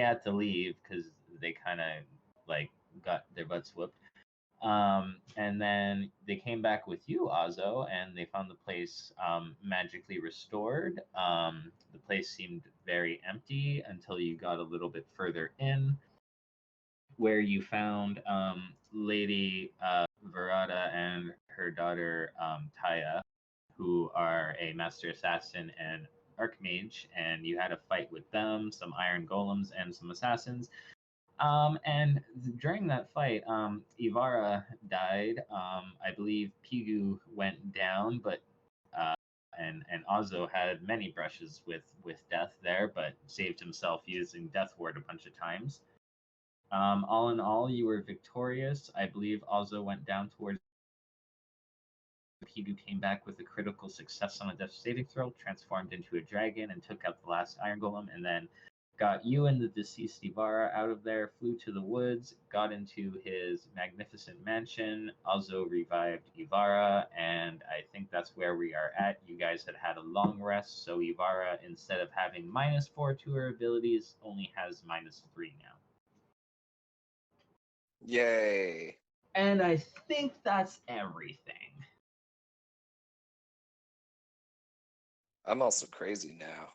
had to leave because they kind of like got their butts whooped. And then they came back with you, Azo, and they found the place magically restored. The place seemed very empty until you got a little bit further in, where you found Lady Verada and her daughter Taya, who are a master assassin and archmage, and you had a fight with them, some iron golems, and some assassins. And during that fight, Ivara died. I believe Pigu went down, but and Ozo had many brushes with death there, but saved himself using Death Ward a bunch of times. All in all, you were victorious. I believe Ozo went down towards. Pigu came back with a critical success on a death saving throw, transformed into a dragon, and took out the last Iron Golem, and then got you and the deceased Ivara out of there, flew to the woods, got into his magnificent mansion. Also revived Ivara, and I think that's where we are at. You guys had a long rest, so Ivara, instead of having -4 to her abilities, only has -3 now. Yay. And I think that's everything. I'm also crazy now.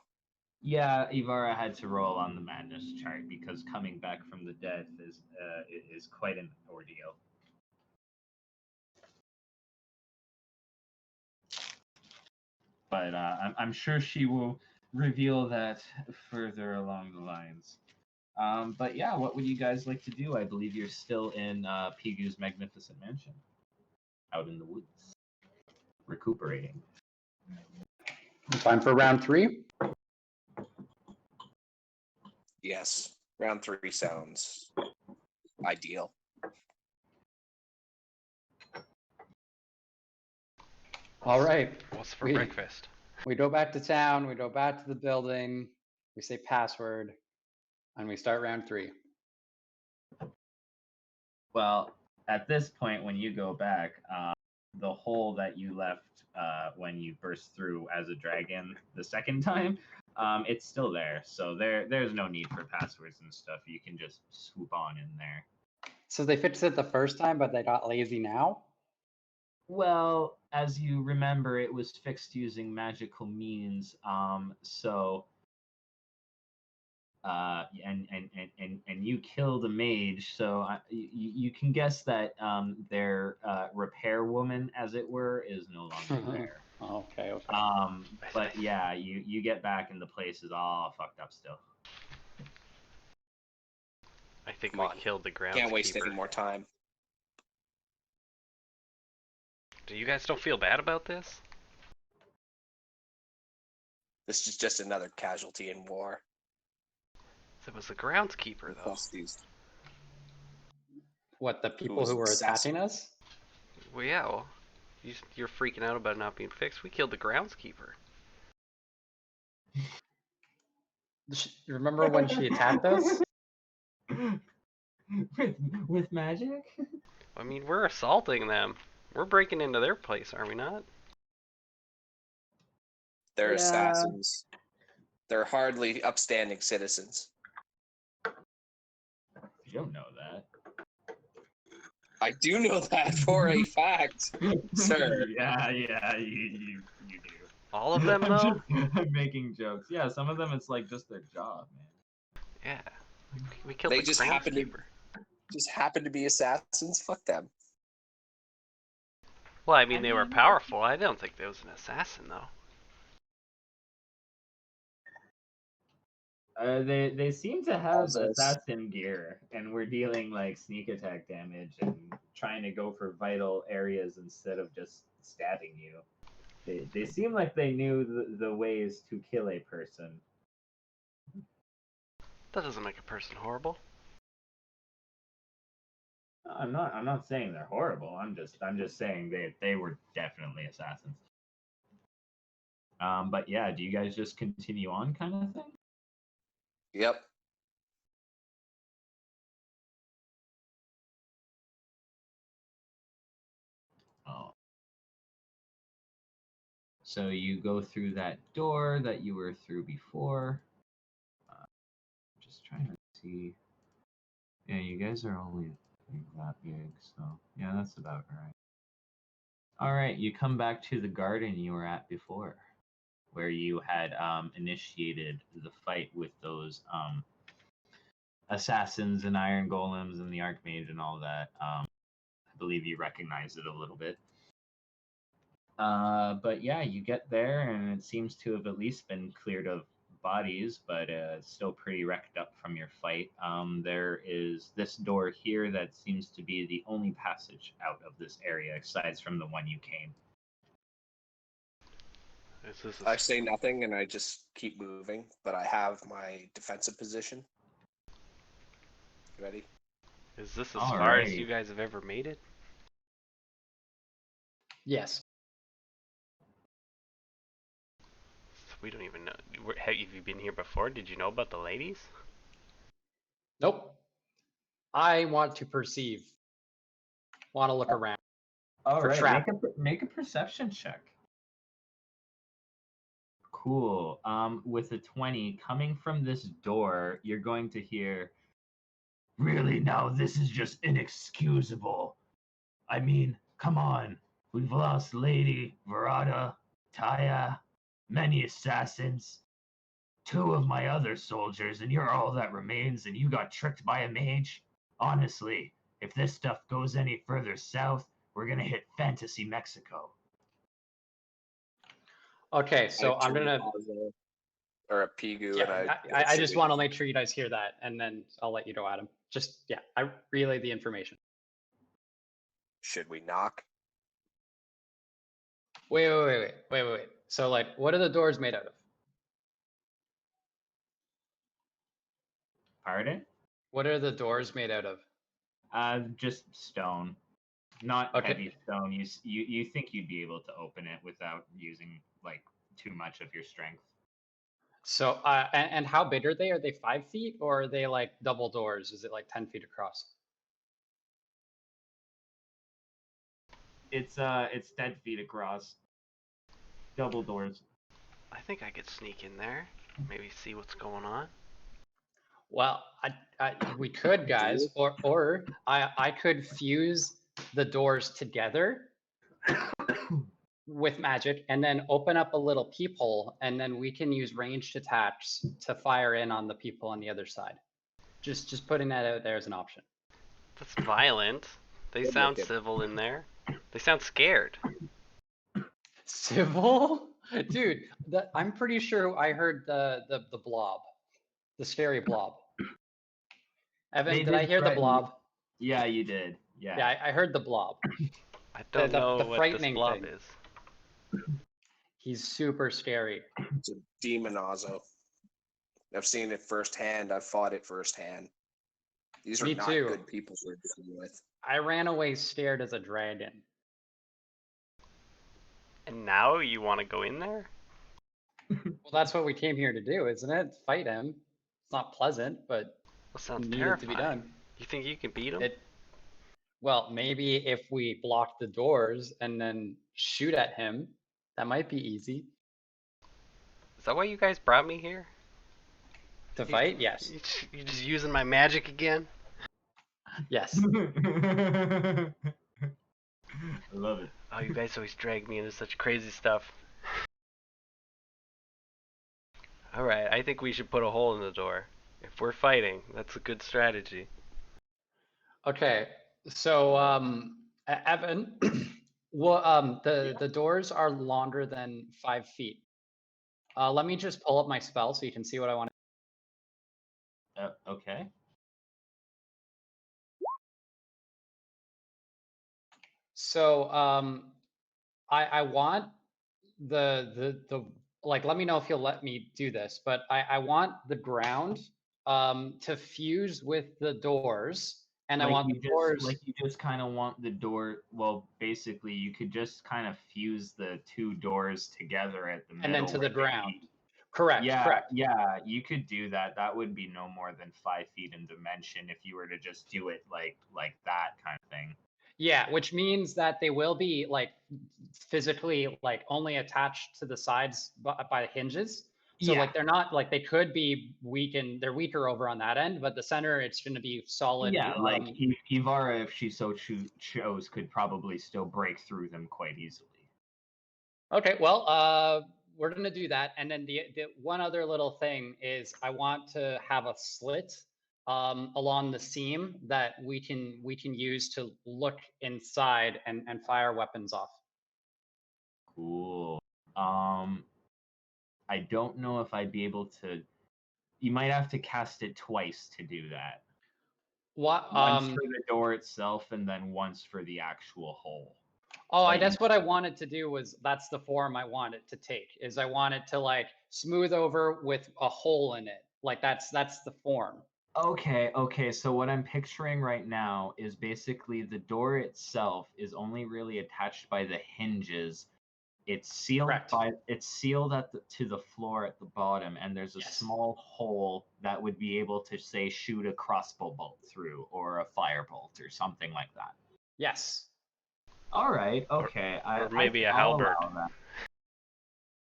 Yeah, Ivara had to roll on the madness chart because coming back from the dead is quite an ordeal. But I'm sure she will reveal that further along the lines. But yeah, what would you guys like to do? I believe you're still in Pigu's magnificent mansion, out in the woods, recuperating. Time for round 3. Yes, round 3 sounds ideal. All right. What's for breakfast? We go back to town. We go back to the building. We say password, and we start round 3. Well, at this point, when you go back, the hole that you left when you burst through as a dragon the second time, it's still there. So there's no need for passwords and stuff. You can just swoop on in there. So they fixed it the first time, but they got lazy now? Well, as you remember, it was fixed using magical means. And you killed a mage, so you can guess that their repair woman, as it were, is no longer there. Okay. But yeah, you get back and the place is all fucked up still. I think Come we on. killed the groundskeeper. Can't waste any more time. Do you guys don't feel bad about this? This is just another casualty in war. It was the groundskeeper, though. Plus these. What, the people was who were assassin. attacking us? Well, yeah, well, you're freaking out about it not being fixed. We killed the groundskeeper. Remember when she attacked us? with magic? I mean, we're assaulting them. We're breaking into their place, are we not? They're Yeah. assassins. They're hardly upstanding citizens. You don't know that. I do know that for a fact, sir. Yeah, you do. All of them, though? I'm making jokes. Yeah, some of them it's like just their job, man. Yeah. We killed They the just happen to be assassins. Fuck them. Well, I mean, they were powerful. I don't think there was an assassin, though. They seem to have Also, assassin gear, and we're dealing like sneak attack damage and trying to go for vital areas instead of just stabbing you. They seem like they knew the ways to kill a person. That doesn't make a person horrible. I'm not saying they're horrible. I'm just saying they were definitely assassins. But yeah, do you guys just continue on kind of thing? Yep. Oh. So you go through that door that you were through before. Just trying to see. Yeah, you guys are only that big, so yeah, that's about right. All right, you come back to the garden you were at before, where you had initiated the fight with those assassins and iron golems and the archmage and all that. I believe you recognize it a little bit. But yeah, you get there, and it seems to have at least been cleared of bodies, but it's still pretty wrecked up from your fight. There is this door here that seems to be the only passage out of this area, aside from the one you came. Is this I say nothing and I just keep moving, but I have my defensive position. Ready? is this as All far as right. you guys have ever made it? Yes. We don't even know. Have you been here before? Did you know about the ladies? Nope. I want to perceive. Want to look around. All For right, trap. make a perception check. Cool. With a 20 coming from this door, you're going to hear, "Really now, this is just inexcusable. I mean, come on. We've lost Lady, Verada, Taya, many assassins, 2 of my other soldiers, and you're all that remains, and you got tricked by a mage? Honestly, if this stuff goes any further south, we're gonna hit Fantasy Mexico." Okay, so I I'm turn gonna. to Ozzo, or a Pigu, Yeah, and I just want to make sure you guys hear that, and then I'll let you know, Adam. Just yeah, I relay the information. Should we knock? Wait. So like, what are the doors made out of? Pardon? What are the doors made out of? Just stone, not Okay. heavy stone. You think you'd be able to open it without using like too much of your strength. So and how big are they? Are they 5 feet or are they like double doors? Is it like 10 feet across? It's 10 feet across, double doors. I think I could sneak in there, maybe see what's going on. Well, we could, guys, or I could fuse the doors together with magic and then open up a little peephole, and then we can use ranged attacks to fire in on the people on the other side. Just putting that out there as an option. That's violent. They Good sound looking. civil in there. They sound scared. Civil? Dude, I'm pretty sure I heard the blob. The scary blob. Evan, They did I did hear the threaten you. blob? Yeah, you did. Yeah. Yeah, I heard the blob. I don't know the what this frightening blob thing. is. He's super scary. It's a demon Ozzo. I've seen it firsthand. I've fought it firsthand. These are Me not too. good people we're dealing with. I ran away scared as a dragon. And now you want to go in there? Well, that's what we came here to do, isn't it? Fight him. It's not pleasant, but That sounds needed terrifying. to be done. You think you can beat him? Well, maybe if we block the doors and then shoot at him, that might be easy. Is that why you guys brought me here? To fight? Yes. You just using my magic again? Yes. I love it. Oh, you guys always drag me into such crazy stuff. Alright, I think we should put a hole in the door. If we're fighting, that's a good strategy. Okay. So, Evan, well, the doors are longer than 5 feet. Let me just pull up my spell so you can see what I want. Okay. So, I want the like, let me know if you'll let me do this, but I want the ground to fuse with the doors, and I want the doors. Like you just kind of want the door. Well, basically, you could just kind of fuse the 2 doors together at the middle. And then to the where they ground. meet. Correct. Yeah, Correct. yeah, you could do that. That would be no more than 5 feet in dimension if you were to just do it like that kind of thing. Yeah, which means that they will be like physically like only attached to the sides by the hinges, So Yeah. like they're not like they could be weak and they're weaker over on that end, but the center it's going to be solid. Yeah, like Ivara, if she so chose, could probably still break through them quite easily. Okay, well, we're gonna do that, and then the one other little thing is I want to have a slit along the seam that we can use to look inside and fire weapons off. Cool. I don't know if I'd be able to. You might have to cast it twice to do that. What? Once for the door itself, and then once for the actual hole. Oh, Like, that's what I wanted to do. Was that's the form I wanted to take? Is I wanted to like smooth over with a hole in it. Like that's the form. Okay. So what I'm picturing right now is basically the door itself is only really attached by the hinges. It's sealed Correct. it's sealed to the floor at the bottom, and there's a Yes. small hole that would be able to say shoot a crossbow bolt through or a firebolt or something like that. Yes. All right. Okay. Or maybe a I'll halberd. allow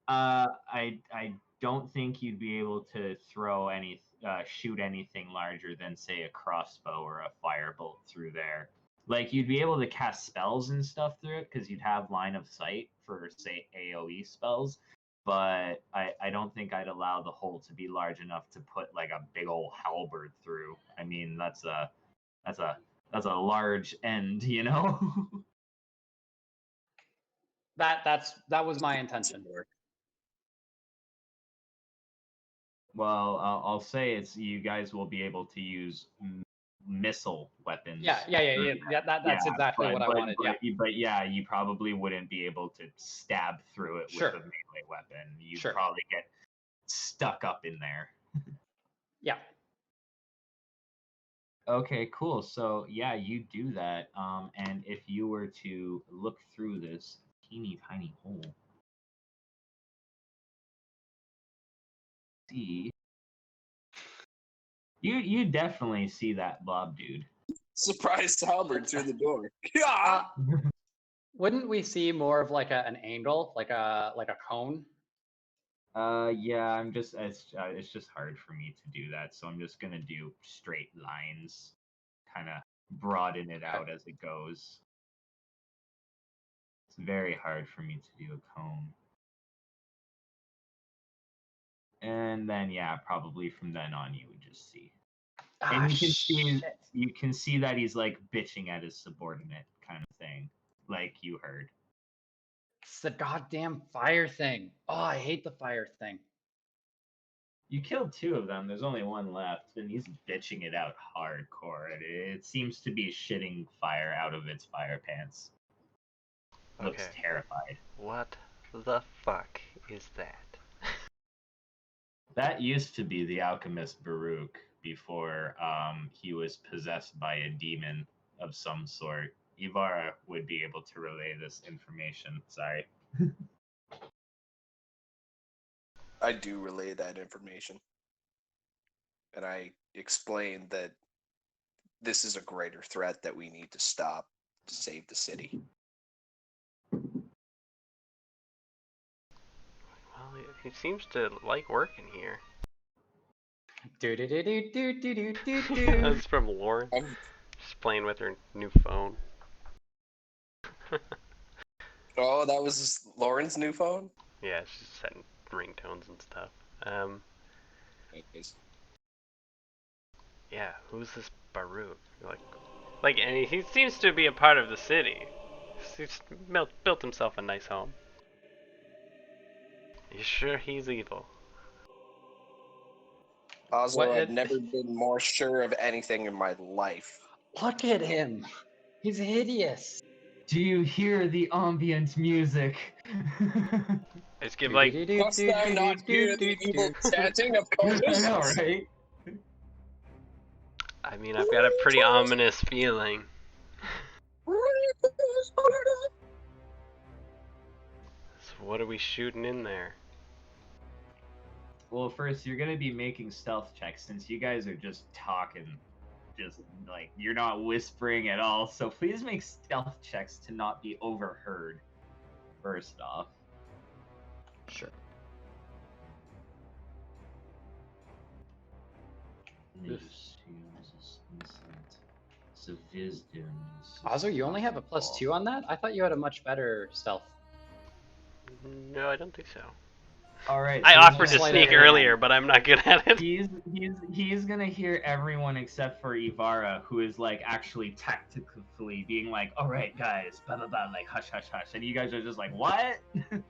that. I don't think you'd be able to shoot anything larger than say a crossbow or a firebolt through there. Like you'd be able to cast spells and stuff through it because you'd have line of sight for say AOE spells, but I don't think I'd allow the hole to be large enough to put like a big old halberd through. I mean that's a large end, you know. That was my intention. Well, I'll say it's you guys will be able to use missile weapons. Yeah. That's exactly what I wanted. But yeah, you probably wouldn't be able to stab through it Sure. with a melee weapon. You'd Sure. probably get stuck up in there. Yeah. Okay, cool. So yeah, you do that. And if you were to look through this teeny tiny hole, see, you definitely see that blob dude. Surprise halberd through the door. Yeah. Wouldn't we see more of like an angle, like a cone? Yeah, it's just hard for me to do that, so I'm just gonna do straight lines, kind of broaden it out as it goes. It's very hard for me to do a cone. And then yeah, probably from then on you would just see. And you can see that he's like bitching at his subordinate kind of thing, like you heard. It's the goddamn fire thing. Oh, I hate the fire thing. You killed 2 of them. There's only 1 left, and he's bitching it out hardcore. It seems to be shitting fire out of its fire pants. Looks terrified. What the fuck is that? That used to be the alchemist Baruch before he was possessed by a demon of some sort. Ivara would be able to relay this information. Sorry. I do relay that information. And I explained that this is a greater threat that we need to stop to save the city. Well, he seems to like working here. That's from Lauren. She's playing with her new phone. Oh, that was Lauren's new phone? Yeah, she's setting ringtones and stuff. Yeah, who's this Baruch? Like, and he seems to be a part of the city. He's built himself a nice home. You sure he's evil? Oslo, I've never been more sure of anything in my life. Look at him. He's hideous. Do you hear the ambient music? It's give like. Must thou not hear the evil chanting of Comus? I know, right? I mean, I've got a pretty ominous feeling. So what are we shooting in there? Well, first you're gonna be making stealth checks since you guys are just talking, just like you're not whispering at all. So please make stealth checks to not be overheard. First off. Sure. Ozzo, you only have a +2 on that? I thought you had a much better stealth. No, I don't think so. All right. I so offered to sleight of sneak hand. earlier, but I'm not good at it. He's gonna hear everyone except for Ivara, who is like actually tactically being like, "All right, guys, blah blah blah," like hush hush hush, and you guys are just like, "What?" Let's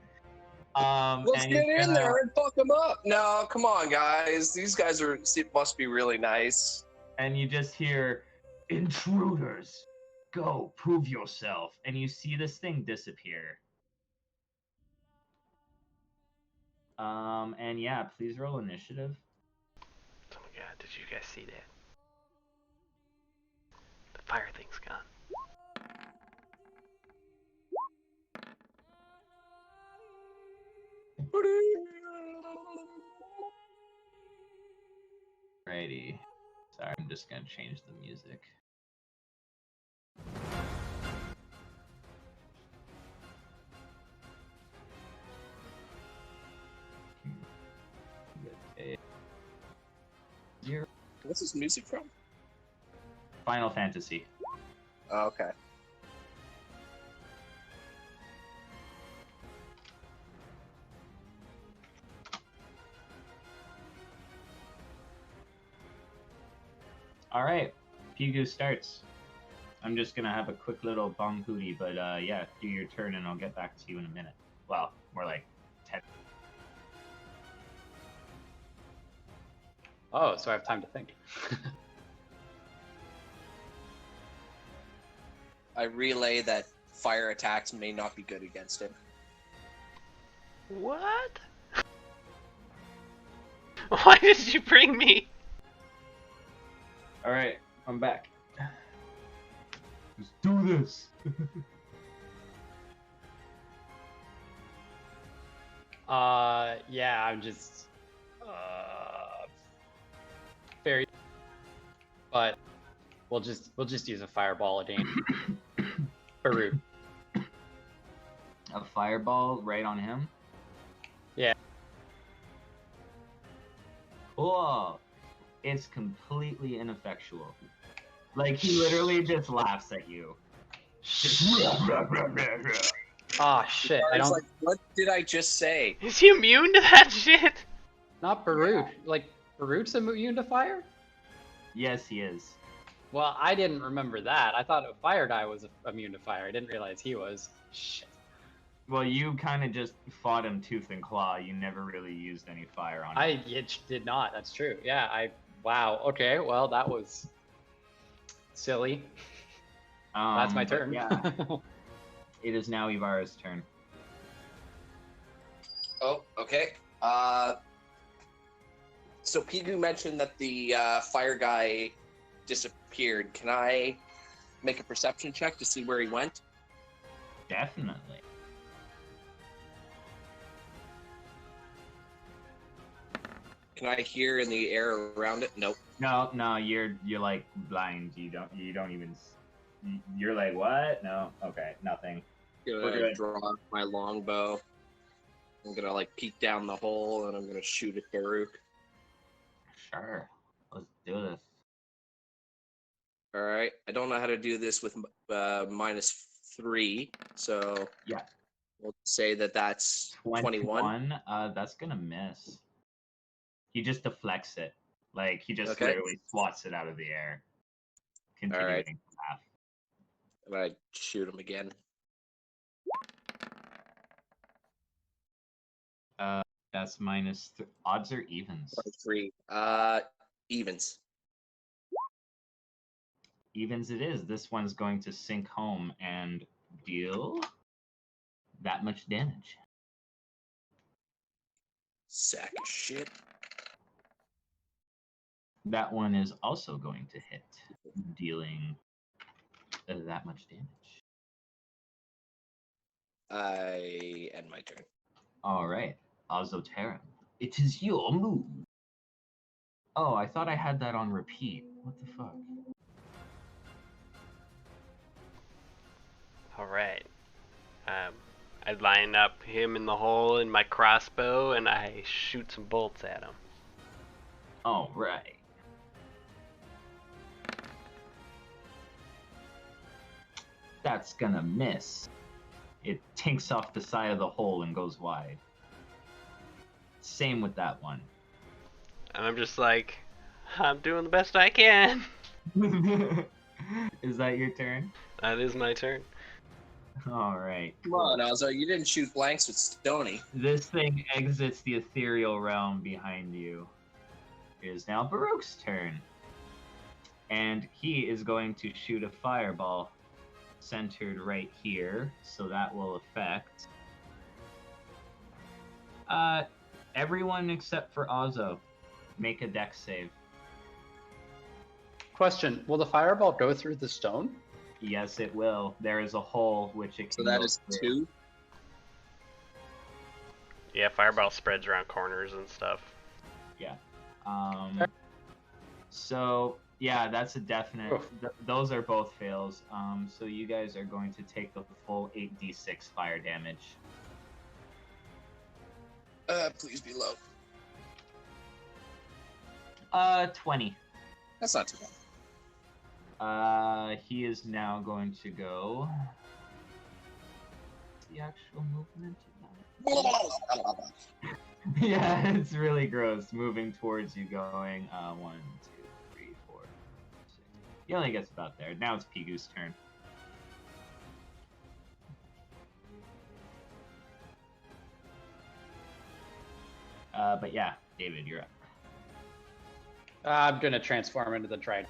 and get he's in gonna- there and fuck them up. No, come on, guys. These guys must be really nice. and you just hear, "Intruders, go prove yourself," and you see this thing disappear. And yeah, please roll initiative. Oh my god, did you guys see that? The fire thing's gone. Righty. Sorry, I'm just gonna change the music. What's this music from? Final Fantasy. Oh, okay. All right, Pigu starts. I'm just gonna have a quick little bong hootie, but yeah, do your turn and I'll get back to you in a minute. Well, more like 10. Oh, so I have time to think. I relay that fire attacks may not be good against him. What? Why did you bring me? All right, I'm back. Let's do this. Yeah, I'm just very, but we'll just use a fireball again. Baruch. A fireball right on him. Yeah. Cool. It's completely ineffectual. Like he literally just laughs at you. Ah, shit. I I was don't. like, what did I just say? Is he immune to that shit? Not Baruch. Like Baruch's immune to fire. Yes, he is. Well, I didn't remember that. I thought a fire guy was immune to fire. I didn't realize he was. Shit. Well, you kind of just fought him tooth and claw. You never really used any fire on him. I did not. That's true. Yeah. Wow. Okay. Well, that was silly. That's my but turn. Yeah. It is now Ivara's turn. Oh, okay. So Pigu mentioned that the fire guy disappeared. Can I make a perception check to see where he went? Definitely. Can I hear in the air around it? Nope. No, you're like blind. You don't even. You're like, what? No. Okay, nothing. I'm We're gonna good. draw my longbow. I'm gonna like peek down the hole and I'm gonna shoot at Baruch. Sure. Let's do this. All right. I don't know how to do this with -3, so Yeah. we'll say that that's 21. That's gonna miss. He just deflects it. Like he just Okay. literally swats it out of the air. Continuing right. to laugh. And I shoot him again. That's minus odds or evens. 3. Evens. Evens it is. This one's going to sink home and deal that much damage. Sack of shit. That one is also going to hit, dealing that much damage. I end my turn. All right, Ozoterran, it is your move. Oh, I thought I had that on repeat. What the fuck? Alright. I line up him in the hole in my crossbow and I shoot some bolts at him. All right. That's gonna miss. It tinks off the side of the hole and goes wide. Same with that one. And I'm just like, I'm doing the best I can. Is that your turn? That is my turn. All right. Come on, Alzo, you didn't shoot blanks with Stony. This thing exits the ethereal realm behind you. It is now Baruch's turn. And he is going to shoot a fireball centered right here, so that will affect everyone except for Ozzo. Make a dex save. Question: will the fireball go through the stone? Yes, it will. There is a hole which it So can that go is through. 2. Yeah, fireball spreads around corners and stuff. Yeah. So yeah, that's a definite. Oof. Those are both fails. So you guys are going to take the full 8d6 fire damage. Please be low. 20. That's not too bad. He is now going to go. The actual movement. Yeah, it's really gross. Moving towards you, going 1, 2, 3, 4, 6. He only gets about there. Now it's Pigu's turn. But yeah, David, you're up. I'm gonna transform into the trident.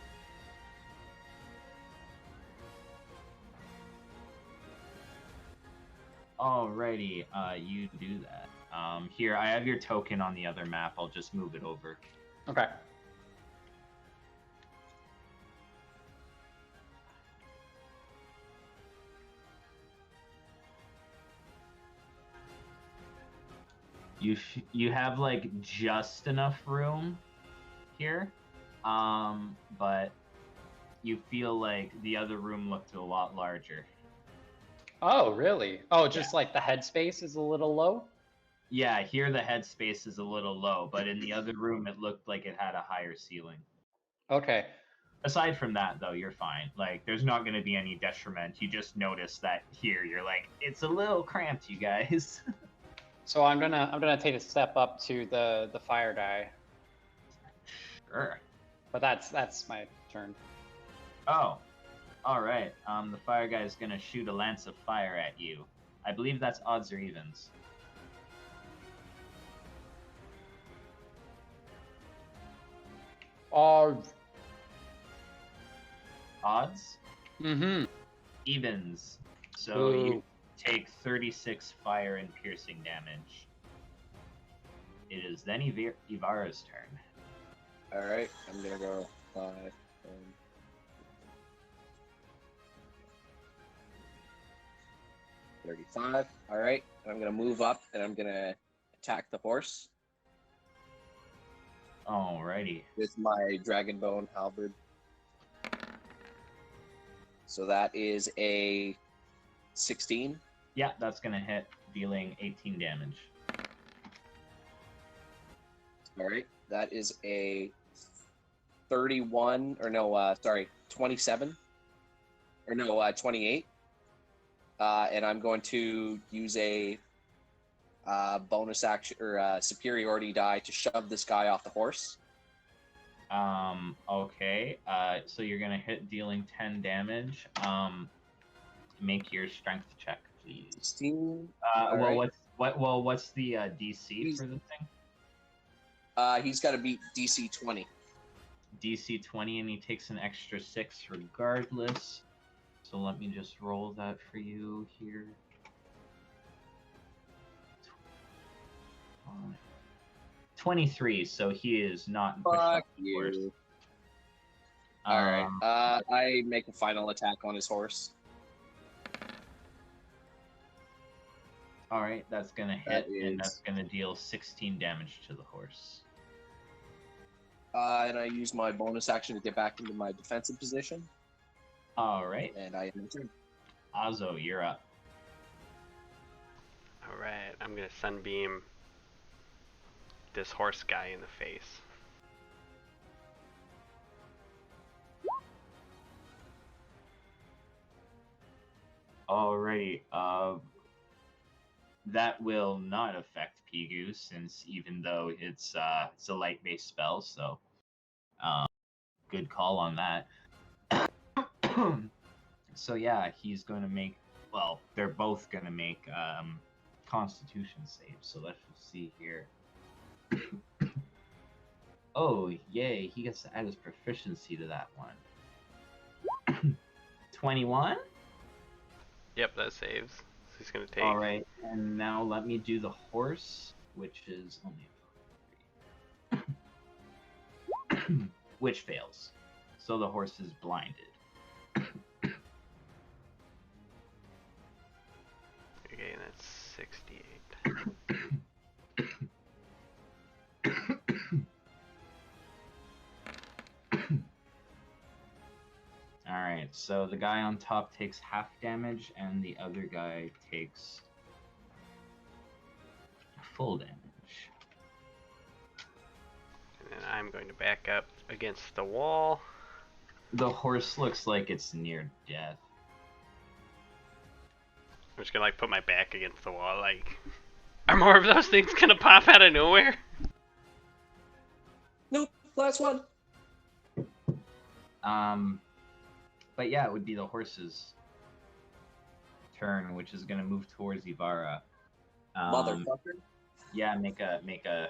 Alrighty, you do that. Here, I have your token on the other map. I'll just move it over. Okay. You have like just enough room here, but you feel like the other room looked a lot larger. Oh, really? Oh, just like the headspace is a little low? Yeah, here the headspace is a little low, but in the other room it looked like it had a higher ceiling. Okay. Aside from that, though, you're fine. Like, there's not going to be any detriment. You just notice that here you're like, it's a little cramped, you guys. So I'm gonna take a step up to the fire die, Sure. but that's my turn. Oh, all right. The fire guy is going to shoot a lance of fire at you. I believe that's odds or evens. Oh. Odds? Mm-hmm. Evens. So you take 36 fire and piercing damage. It is then Ivara's turn. Alright, I'm gonna go 5, 35. Alright, I'm gonna move up and I'm gonna attack the horse Alrighty. with my dragon bone halberd. So that is a 16. Yeah, that's going to hit, dealing 18 damage. Alright, that is a 27. Or no, 28. And I'm going to use a bonus action or superiority die to shove this guy off the horse. Okay. So you're gonna hit, dealing 10 damage. Make your strength check, please. 16. Well, right. what's the DC for the thing? He's got to beat DC 20. DC 20, and he takes an extra 6 regardless. So let me just roll that for you here. 23, so he is not pushed off the horse. Alright, I make a final attack on his horse. Alright, that's gonna hit, and that's gonna deal 16 damage to the horse. And I use my bonus action to get back into my defensive position. Alright. And I am turn. Ozzo, you're up. Alright, I'm gonna sunbeam this horse guy in the face. Alrighty. That will not affect Pigu, since even though it's a light-based spell, so good call on that. So yeah, he's going to make. Well, they're both going to make Constitution saves. So let's just see here. Oh, yay! He gets to add his proficiency to that one. 21. Yep, that saves. So he's gonna take. All right, and now let me do the horse, which is only a 3. Which fails. So the horse is blinded. Okay, that's 68. Alright, so the guy on top takes half damage, and the other guy takes full damage. And then I'm going to back up against the wall. The horse looks like it's near death. I'm just gonna like put my back against the wall. Like, are more of those things gonna pop out of nowhere? Nope, last one. But yeah, it would be the horse's turn, which is gonna move towards Ivara. Motherfucker. Yeah, make a.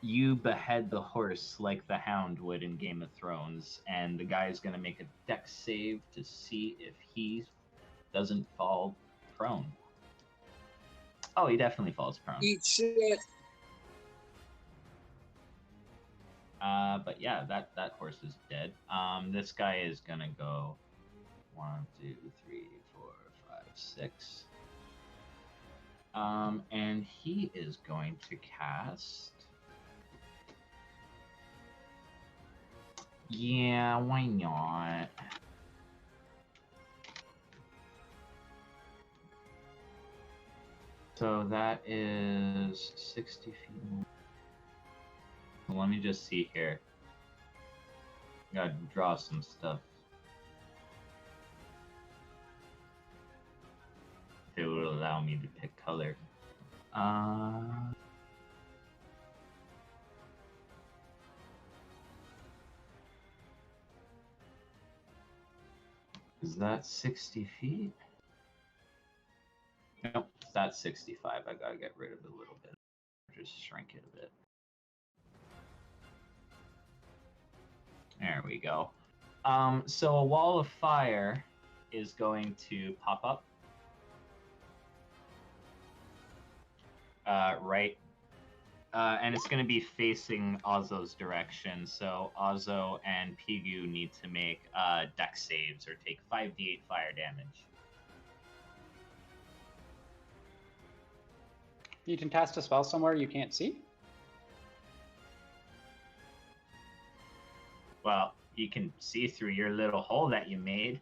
You behead the horse like the Hound would in Game of Thrones, and the guy's gonna make a dex save to see if he doesn't fall prone. Oh, he definitely falls prone. Eat shit. But yeah, that horse is dead. This guy is gonna go 1, 2, 3, 4, 5, 6. And he is going to cast. Yeah, why not? So that is 60 feet. Let me just see here. Gotta draw some stuff. If it would allow me to pick color. Is that 60 feet? Nope, that's 65. I gotta get rid of it a little bit. Just shrink it a bit. There we go. So a wall of fire is going to pop up. Right. And it's going to be facing Ozo's direction. So Ozo and Pigu need to make dex saves or take 5d8 fire damage. You can cast a spell somewhere you can't see? Well, you can see through your little hole that you made.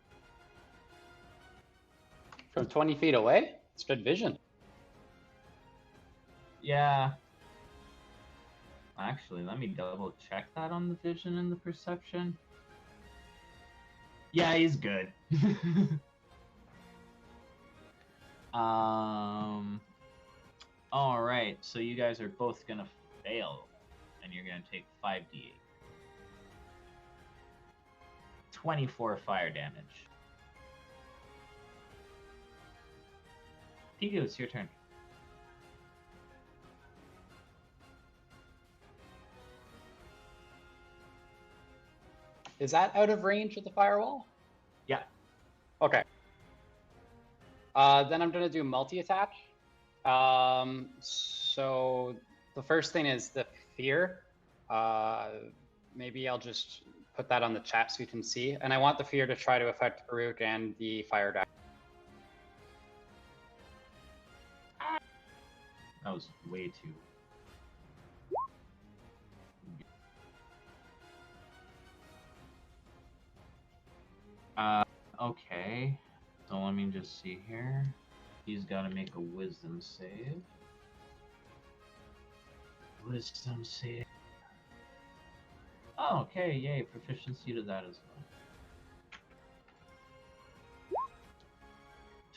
From 20 feet away? It's good vision. Yeah. Actually, let me double check that on the vision and the perception. Yeah, he's good. All right, so you guys are both gonna fail, and you're gonna take 5d8. 24 fire damage. Pigu, it's your turn. Is that out of range of the firewall? Yeah. Okay. Then I'm gonna do multi-attack. So the first thing is the fear. Maybe I'll just put that on the chat so you can see. And I want the fear to try to affect Farouk and the fire die. That was way too. Okay. So let me just see here. He's got to make a wisdom save. Wisdom save. Oh, okay, yay, proficiency to that as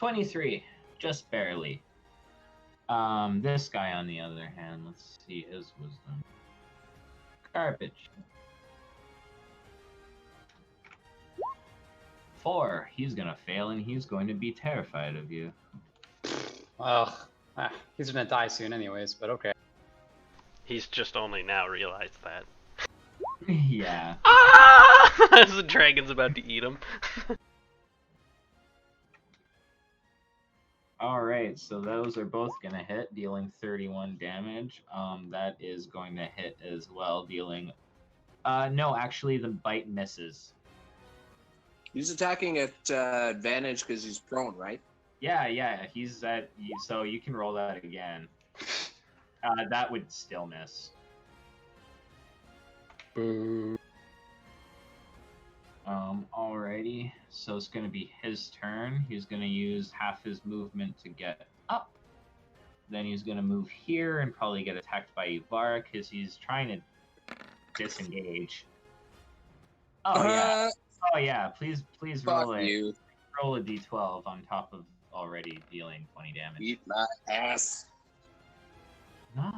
23, just barely. This guy, on the other hand, let's see his wisdom. Garbage. 4. He's gonna fail, and he's going to be terrified of you. Ugh. He's gonna die soon anyways, but okay. He's just only now realized that. Yeah. Ah! As the dragon's about to eat him. All right, so those are both gonna hit, dealing 31 damage. That is going to hit as well, dealing. No, actually, the bite misses. He's attacking at advantage because he's prone, right? Yeah, he's at. So you can roll that again. That would still miss. Boo. Alrighty. So it's gonna be his turn. He's gonna use half his movement to get up. Then he's gonna move here and probably get attacked by Ibarra because he's trying to disengage. Oh yeah. Oh yeah. Please Fuck roll you. roll a d12 on top of already dealing 20 damage. Eat my ass. No.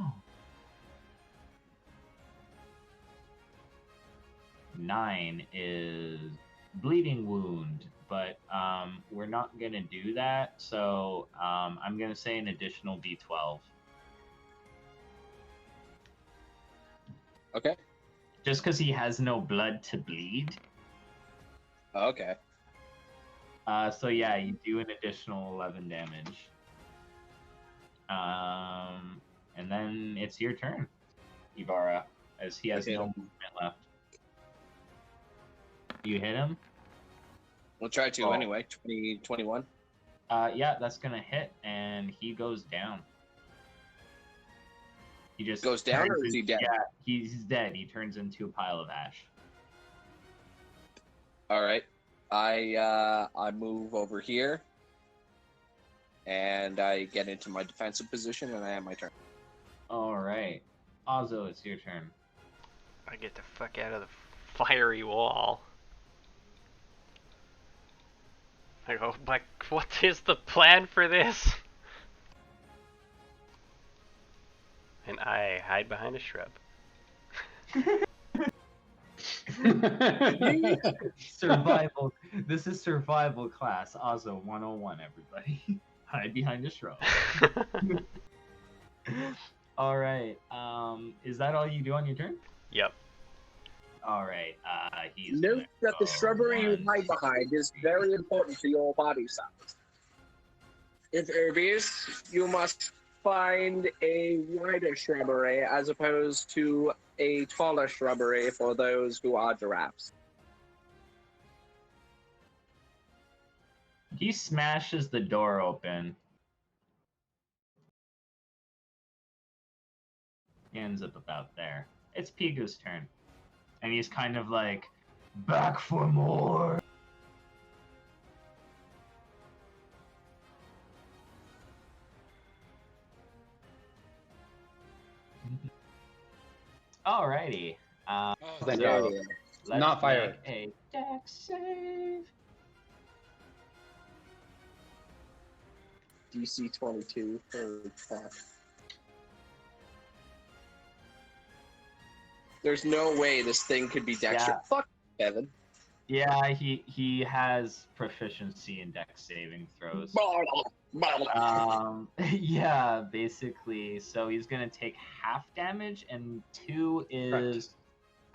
9 is bleeding wound, but we're not gonna do that. So I'm gonna say an additional d12. Okay. Just because he has no blood to bleed. Okay. So yeah, you do an additional 11 damage. And then it's your turn, Ibarra, as he has hit no him. movement left. You hit him? We'll try to Oh. anyway. 20, 21. Yeah, that's gonna hit, and he goes down. He just Goes down, turns or is he dead? Yeah, he's dead. He turns into a pile of ash. All right. I move over here, and I get into my defensive position, and I have my turn. All right, Ozzo, it's your turn. I get the fuck out of the fiery wall. I go, like, what is the plan for this? And I hide behind a shrub. Survival. This is survival class. Ozzo 101, everybody. Hide behind a shrub. All right. Is that all you do on your turn? Yep. All right. He's Note gonna that the go shrubbery you 1, hide behind is very important to your body size. If herbies, you must find a wider shrubbery as opposed to a taller shrubbery for those who are giraffes. He smashes the door open. He ends up about there. It's Pigu's turn. And he's kind of like, back for more. Alrighty. Thank So, God. let's Not fired. make a dex save. DC 22 for attack. There's no way this thing could be Dexter. Yeah. Fuck, Kevin. Yeah, he has proficiency in dex saving throws. Yeah, basically. So he's gonna take half damage, and 2 is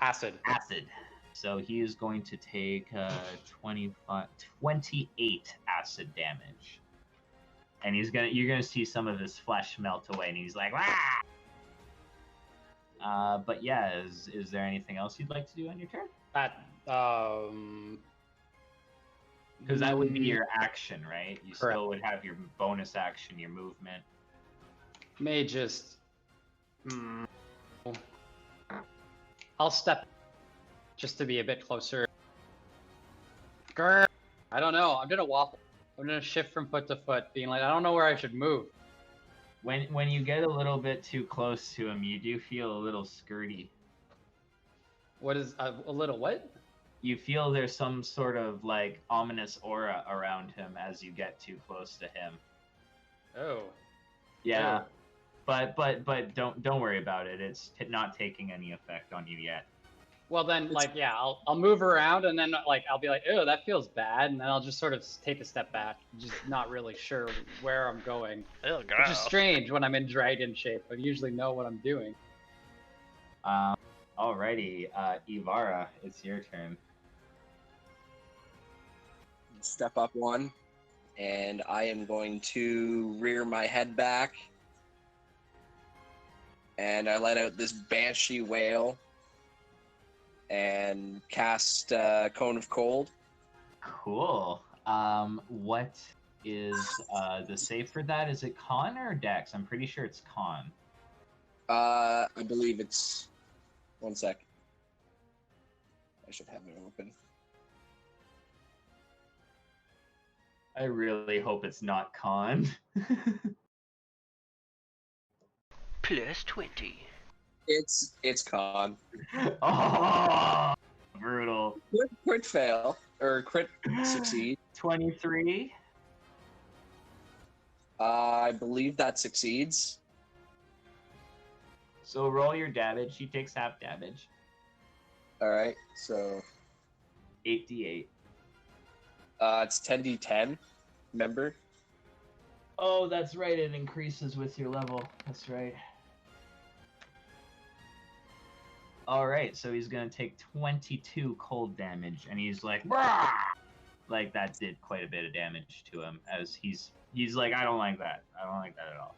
Acid. acid. So he is going to take 28 acid damage, and you're gonna see some of his flesh melt away, and he's like, "Wah!" But yeah, is there anything else you'd like to do on your turn? That Because that would be your action, right? You Correct. still would have your bonus action, your movement. may just. I'll step just to be a bit closer. Grr. I don't know. I'm gonna waffle. I'm gonna shift from foot to foot, being like, I don't know where I should move. When you get a little bit too close to him, you do feel a little skirty. What is a little what? You feel there's some sort of like ominous aura around him as you get too close to him. Oh. Yeah, Oh. but don't worry about it. It's not taking any effect on you yet. Well then, like, yeah, I'll move around and then like I'll be like, oh, that feels bad, and then I'll just sort of take a step back, just not really sure where I'm going, Oh, girl. which is strange when I'm in dragon shape. I usually know what I'm doing. Alrighty, Ivara, it's your turn. Step up one, and I am going to rear my head back, and I let out this banshee wail and cast Cone of Cold. Cool. What is the save for that? Is it con or dex? I'm pretty sure it's con. I believe it's... One sec. I should have it open. I really hope it's not con. Plus 20. It's con. Oh, brutal. Crit fail, or crit succeed. 23. I believe that succeeds. So roll your damage. She takes half damage. Alright, so 8d8. it's 10d10, remember? Oh, that's right. It increases with your level. That's right. Alright, so he's going to take 22 cold damage, and he's like, "Brah!" Like, that did quite a bit of damage to him, as he's like, I don't like that. I don't like that at all.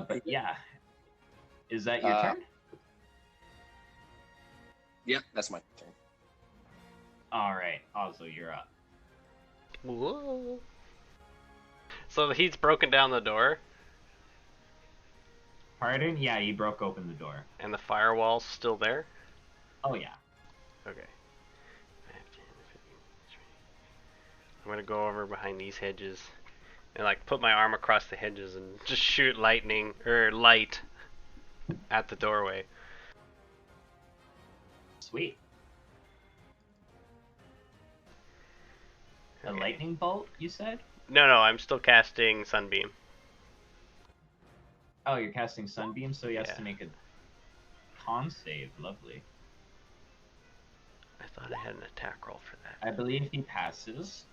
But yeah. Is that your turn? Yep, that's my turn. Alright, also you're up. Whoa. So he's broken down the door, Pardon? Yeah, you broke open the door. and the firewall's still there? Oh, yeah. Okay. I'm gonna go over behind these hedges and like put my arm across the hedges and just shoot lightning or light at the doorway. Sweet. A Okay. lightning bolt, you said? No, I'm still casting Sunbeam. Oh, you're casting Sunbeam, so he has Yeah. to make a con save. Lovely. I thought I had an attack roll for that. I believe he passes.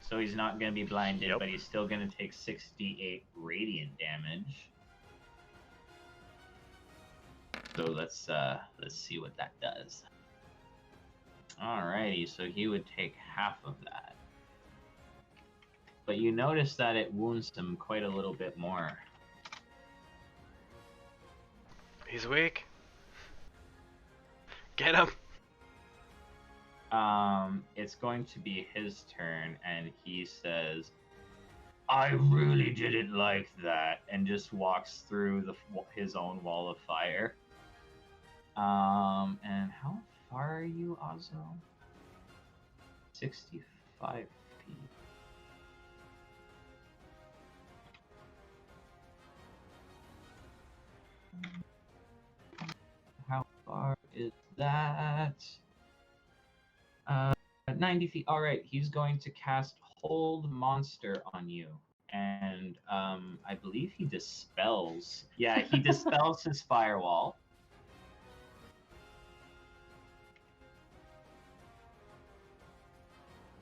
So he's not going to be blinded, Yep. but he's still going to take 68 radiant damage. So let's see what that does. Alrighty, so he would take half of that. But you notice that it wounds him quite a little bit more. He's weak. Get him. It's going to be his turn, and he says, "I really didn't like that," and just walks through his own wall of fire. And how far are you, Ozo? 65 feet. How far is that? 90 feet. All right, he's going to cast Hold Monster on you. And I believe he dispels. Yeah, he dispels his firewall.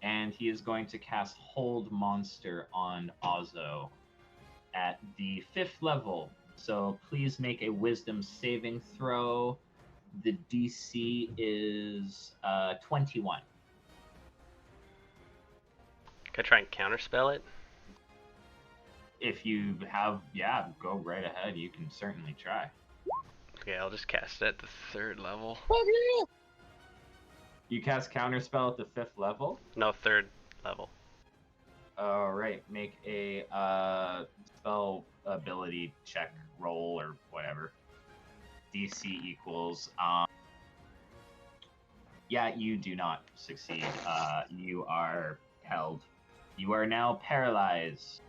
And he is going to cast Hold Monster on Ozo at the 5th level. So please make a Wisdom saving throw. The DC is 21. Can I try and counterspell it? If you have, yeah, go right ahead. You can certainly try. Okay, I'll just cast it at the 3rd level. You cast Counterspell at the 5th level. No, 3rd level. All right, make a spell ability check roll or whatever. DC equals. Yeah, you do not succeed. You are held. You are now paralyzed.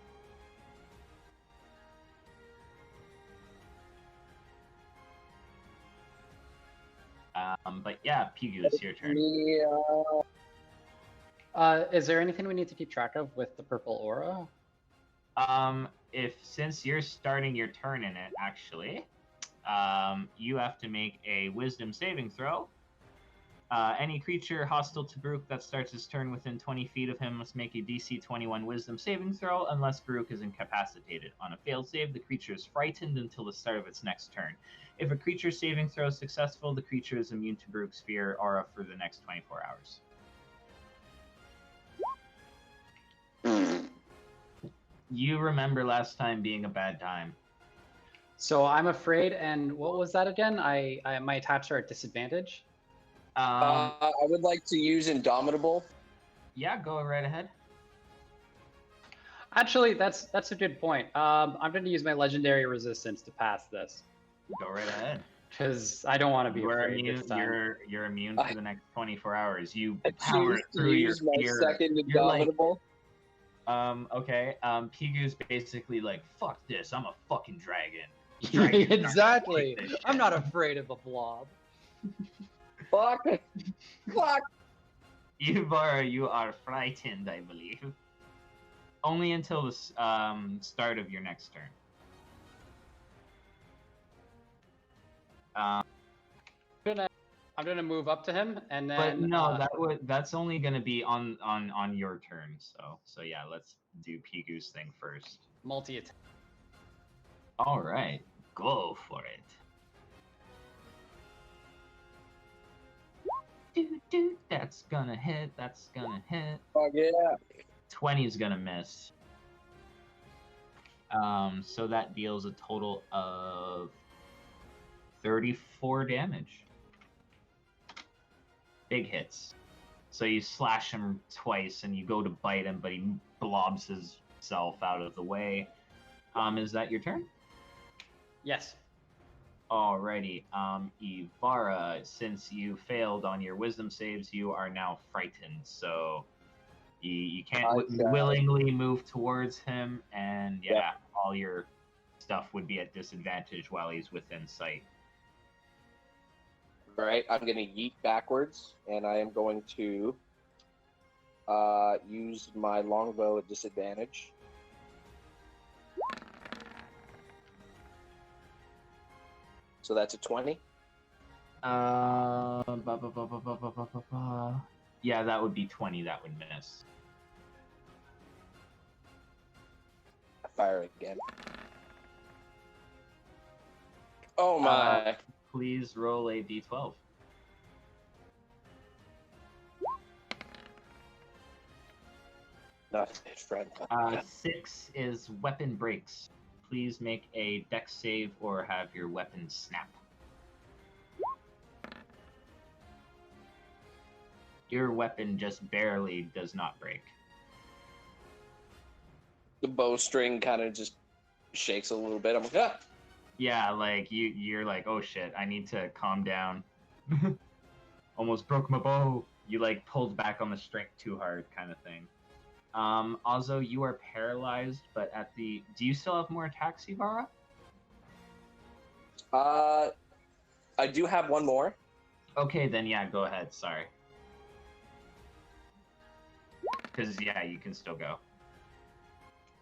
But yeah, Pigu, it's your turn. Me, Is there anything we need to keep track of with the purple aura? Since you're starting your turn in it, actually, you have to make a Wisdom saving throw. Any creature hostile to Baruch that starts his turn within 20 feet of him must make a DC 21 Wisdom saving throw unless Baruch is incapacitated. On a failed save, the creature is frightened until the start of its next turn. If a creature saving throw is successful, the creature is immune to Baruch's fear aura for the next 24 hours. You remember last time being a bad time. So I'm afraid, and what was that again? My attacks are at disadvantage. I would like to use Indomitable. Yeah, go right ahead. Actually, that's a good point. I'm going to use my legendary resistance to pass this Go right ahead. because I don't want to be You're afraid immune. this time. You're immune for the next 24 hours. You I power choose to through your use my fear. second You're like, Indomitable. Okay. Pigu's basically like, fuck this. I'm a fucking dragon. Dragon's not gonna Exactly. take this I'm shit. not afraid of a blob. Fuck. Fuck. Ivara, you are frightened, I believe. Only until the start of your next turn. I'm gonna move up to him and But then. no, that's only gonna be on your turn. So yeah, let's do Pigu's thing first. Multi attack. All right, go for it. That's gonna hit. That's gonna hit. Fuck yeah. 20 is gonna miss. So that deals a total of 34 damage. Big hits. So you slash him twice, and you go to bite him, but he blobs himself out of the way. Is that your turn? Yes. Alrighty. Ivara, since you failed on your wisdom saves, you are now frightened. So you can't willingly move towards him, and yeah, all your stuff would be at disadvantage while he's within sight. All right, I'm going to yeet backwards, and I am going to use my longbow at disadvantage. So that's a 20. Yeah, that would be 20. That would miss. I fire again. Oh my. Please roll a d12. Not a friend. 6 is weapon breaks. Please make a dex save or have your weapon snap. Your weapon just barely does not break. The bowstring kind of just shakes a little bit. I'm like, ah! Yeah, like you're like, oh shit, I need to calm down. Almost broke my bow. You like pulled back on the string too hard, kind of thing. Also, you are paralyzed, but do you still have more attacks, Ivara? I do have one more. Okay, then yeah, go ahead. Sorry. Because yeah, you can still go.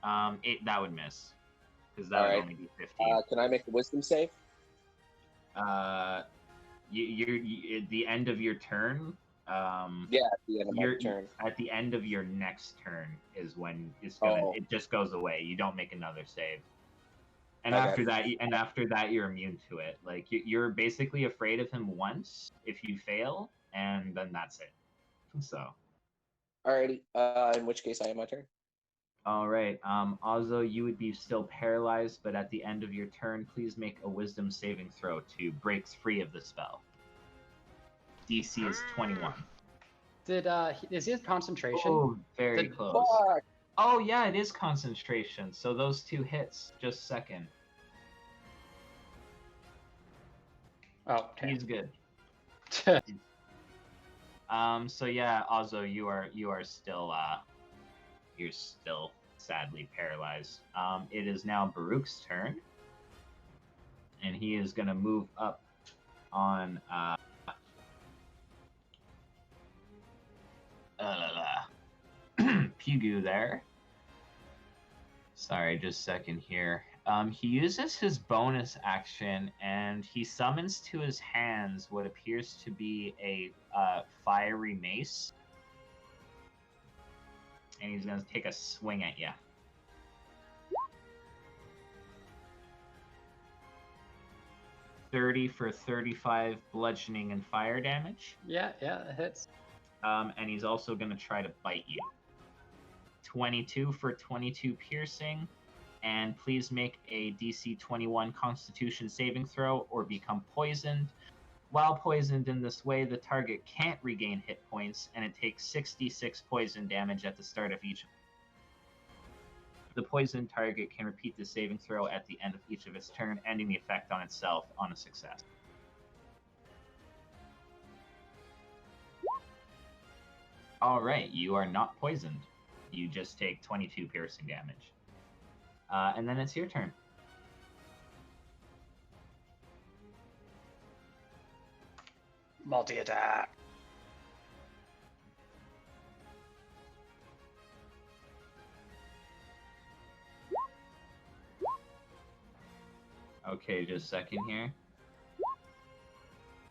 8, that would miss. Because that would only be 15. Can I make a wisdom save? You at the end of your turn. Yeah, at the end of my turn. At the end of your next turn is when it just goes away. You don't make another save. And after that, you're immune to it. Like you're basically afraid of him once if you fail, and then that's it. So. Alrighty. In which case, I am my turn. All right. Ozo, you would be still paralyzed, but at the end of your turn, please make a Wisdom saving throw to break free of the spell. DC is 21. Is he concentration? Oh, very close. Fuck. Oh yeah, it is concentration. So those 2 hits. Just second. Oh, okay. He's good. So yeah, Ozo, you are still you're still sadly paralyzed. It is now Baruch's turn, and he is gonna move up on Pugu there. Sorry, just a second here. He uses his bonus action and he summons to his hands what appears to be a fiery mace. And he's going to take a swing at you. $30 for 35 bludgeoning and fire damage. Yeah, it hits. And he's also going to try to bite you. 22 for 22 piercing. And please make a DC 21 Constitution saving throw or become poisoned. While poisoned in this way, the target can't regain hit points, and it takes 66 poison damage at the start of each. The poisoned target can repeat the saving throw at the end of each of its turn, ending the effect on itself on a success. All right, you are not poisoned. You just take 22 piercing damage. And then it's your turn. Multi-attack. Okay, just a second here.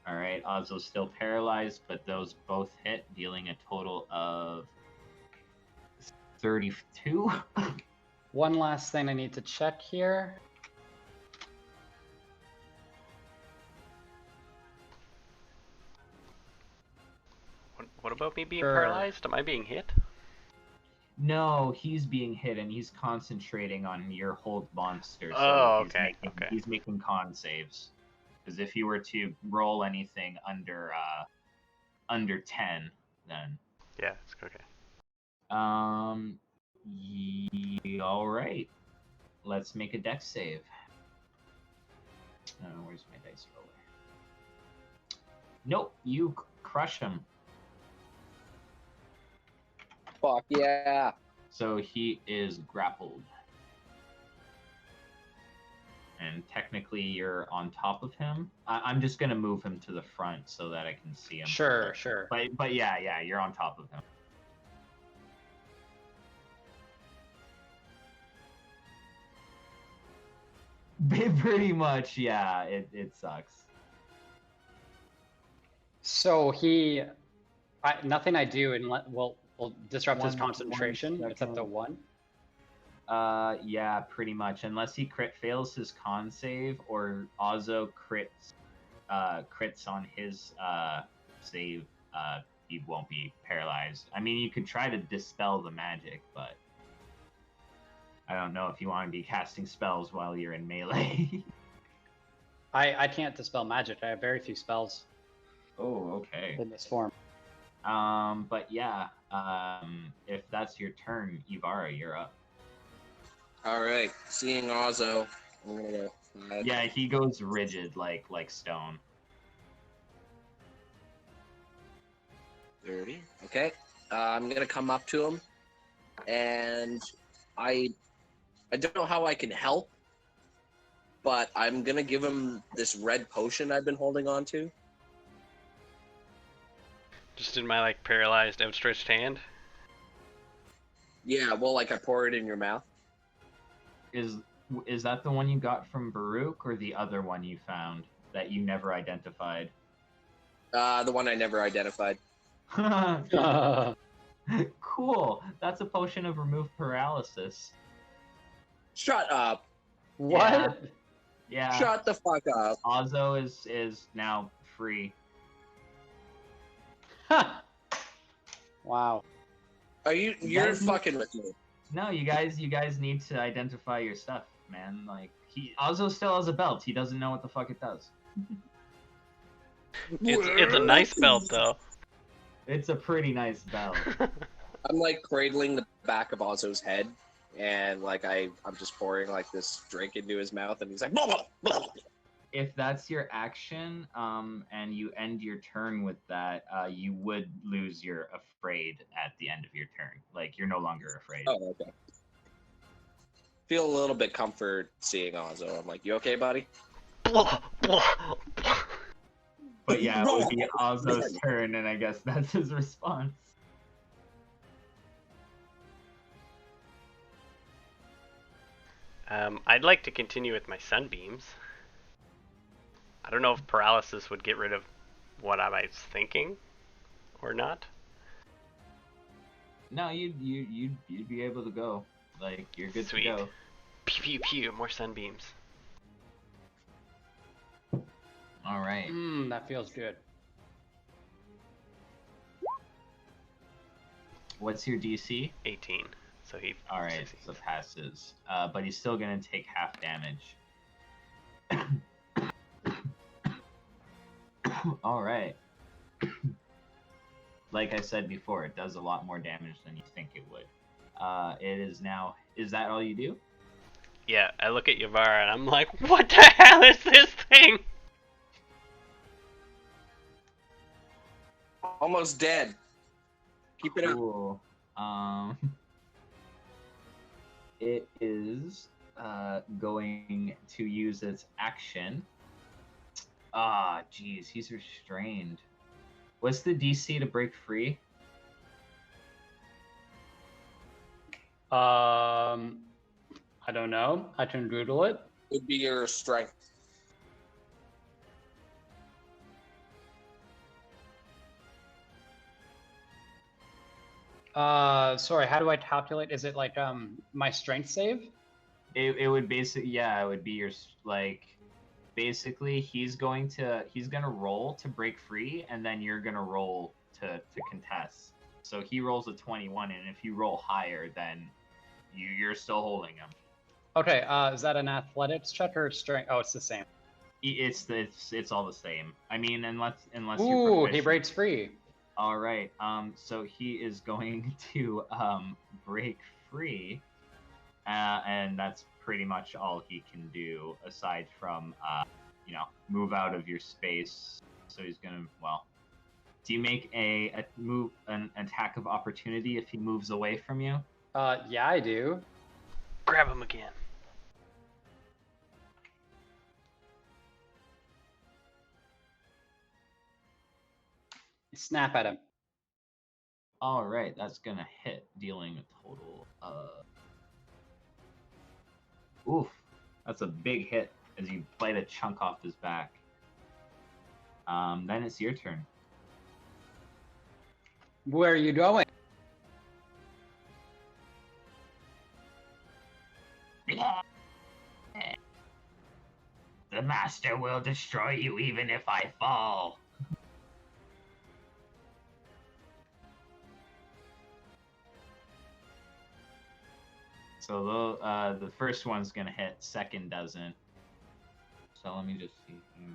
Alright, Ozzo's still paralyzed, but those both hit, dealing a total of 32. One last thing I need to check here. What about me being Sure. paralyzed? Am I being hit? No, he's being hit and he's concentrating on your hold monster. So Oh, he's okay, making, okay. He's making con saves. Because if you were to roll anything under 10, then Yeah, it's okay. all right. Let's make a dex save. Where's my dice roller? Nope, you crush him. Fuck yeah. So he is grappled. And technically you're on top of him. I'm just going to move him to the front so that I can see him. Sure. But yeah, you're on top of him. Pretty much, yeah, it sucks. So nothing I do will disrupt his One concentration except the second. one. Yeah, pretty much. Unless he crit fails his con save or Ozzo crits on his save, he won't be paralyzed. I mean, you could try to dispel the magic, but I don't know if you want to be casting spells while you're in melee. I can't dispel magic. I have very few spells Oh, okay. in this form. But yeah, if that's your turn, Ivara, you're up. All right, seeing Ozzo, I'm gonna go. Yeah, he goes rigid like stone. 30. Okay. I'm gonna come up to him, and I don't know how I can help, but I'm gonna give him this red potion I've been holding on to. Just in my like paralyzed outstretched hand. Yeah, well, like I pour it in your mouth. Is that the one you got from Baruch or the other one you found that you never identified? The one I never identified. Cool. That's a potion of remove paralysis. Shut up. What? Yeah. Shut the fuck up. Ozzo is now free. Wow. You're guys- fucking with me. No, you guys need to identify your stuff, man. Like Ozzo still has a belt. He doesn't know what the fuck it does. It's a nice belt though. It's a pretty nice belt. I'm like cradling the back of Ozzo's head, and like I'm just pouring like this drink into his mouth, and he's like, blah, blah, blah. If that's your action, and you end your turn with that, you would lose your afraid at the end of your turn. Like you're no longer afraid. Oh, okay. Feel a little bit comfort seeing Ozzo. I'm like, you okay, buddy? Blah, blah, blah. But yeah, it would be Ozzo's turn, and I guess that's his response. I'd like to continue with my sunbeams. I don't know if paralysis would get rid of what I was thinking or not. No, you'd be able to go. Like, you're good Sweet. to go. Pew pew pew, more sunbeams. All right. That feels good. What's your DC? 18. So he. All right, succeeds. so passes. But he's still gonna take half damage. All right. Like I said before, it does a lot more damage than you think it would. It is now. Is that all you do? Yeah, I look at Yavara and I'm like, what the hell is this thing? Almost dead. Keep it up. Cool. It is going to use its action. Ah, geez, he's restrained. What's the DC to break free? I don't know. I can Google it. Would be your strength. Sorry, how do I calculate? Is it like my strength save? It would basically, yeah, it would be your like. Basically, he's gonna roll to break free, and then you're gonna roll to contest. So he rolls a 21, and if you roll higher, then you're still holding him. Okay, is that an athletics check or strength? Oh, it's the same. It's all the same. I mean, unless you're Ooh, he proficient. breaks free. All right. So he is going to break free, and that's pretty much all he can do aside from move out of your space. So he's gonna do you make an attack of opportunity if he moves away from you? Yeah, I do. Grab him again. Snap at him. All right, that's gonna hit, dealing a total of. Oof, that's a big hit as you bite a chunk off his back. Then it's your turn. Where are you going? The master will destroy you even if I fall. So the first one's gonna hit, second doesn't. So let me just see here.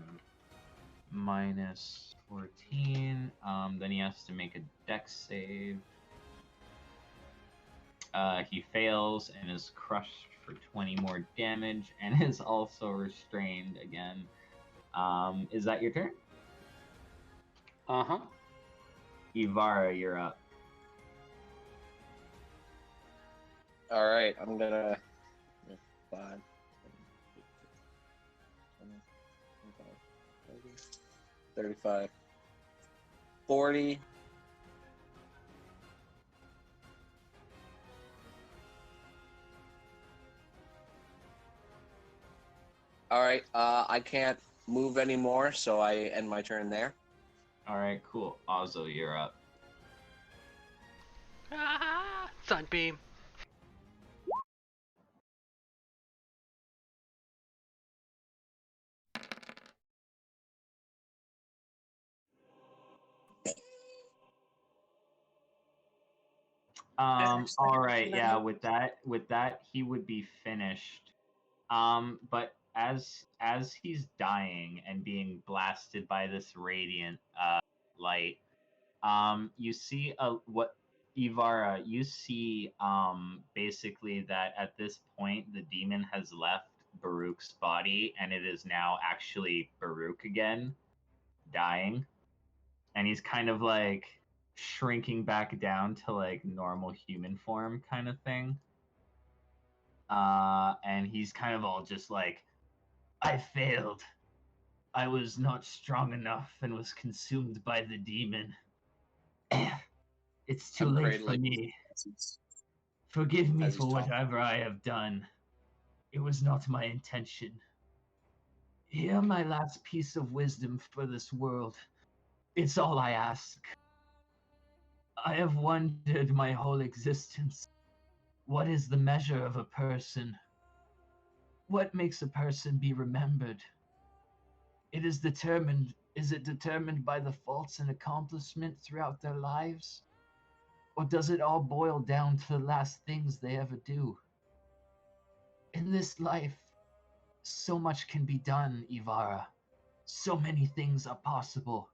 Minus 14. Then he has to make a dex save. He fails and is crushed for 20 more damage and is also restrained again. Is that your turn? Uh-huh. Ivara, you're up. All right, I'm gonna 5, 35, 40. All right, I can't move anymore, so I end my turn there. All right, cool. Ozzo, you're up. Ah, sunbeam. All right, yeah, with that, he would be finished. But as he's dying and being blasted by this radiant light, you see Ivara, you see basically that at this point the demon has left Baruch's body and it is now actually Baruch again, dying. And he's kind of like shrinking back down to like normal human form kind of thing. And he's kind of all just like, I failed. I was not strong enough and was consumed by the demon. It's too I'm late for cradling me. his essence Forgive me as for he's talking. whatever I have done. It was not my intention. Hear my last piece of wisdom for this world. It's all I ask. I have wondered my whole existence. What is the measure of a person? What makes a person be remembered? Is it determined by the faults and accomplishment throughout their lives? Or does it all boil down to the last things they ever do? In this life, so much can be done, Ivara. So many things are possible.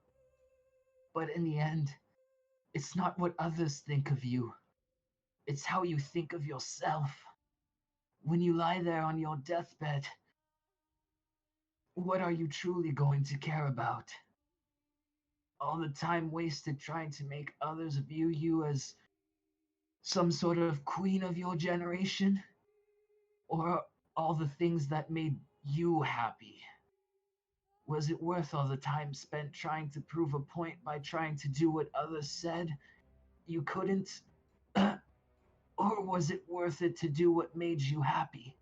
But in the end, it's not what others think of you. It's how you think of yourself. When you lie there on your deathbed, what are you truly going to care about? All the time wasted trying to make others view you as some sort of queen of your generation? Or all the things that made you happy? Was it worth all the time spent trying to prove a point by trying to do what others said you couldn't? Or was it worth it to do what made you happy?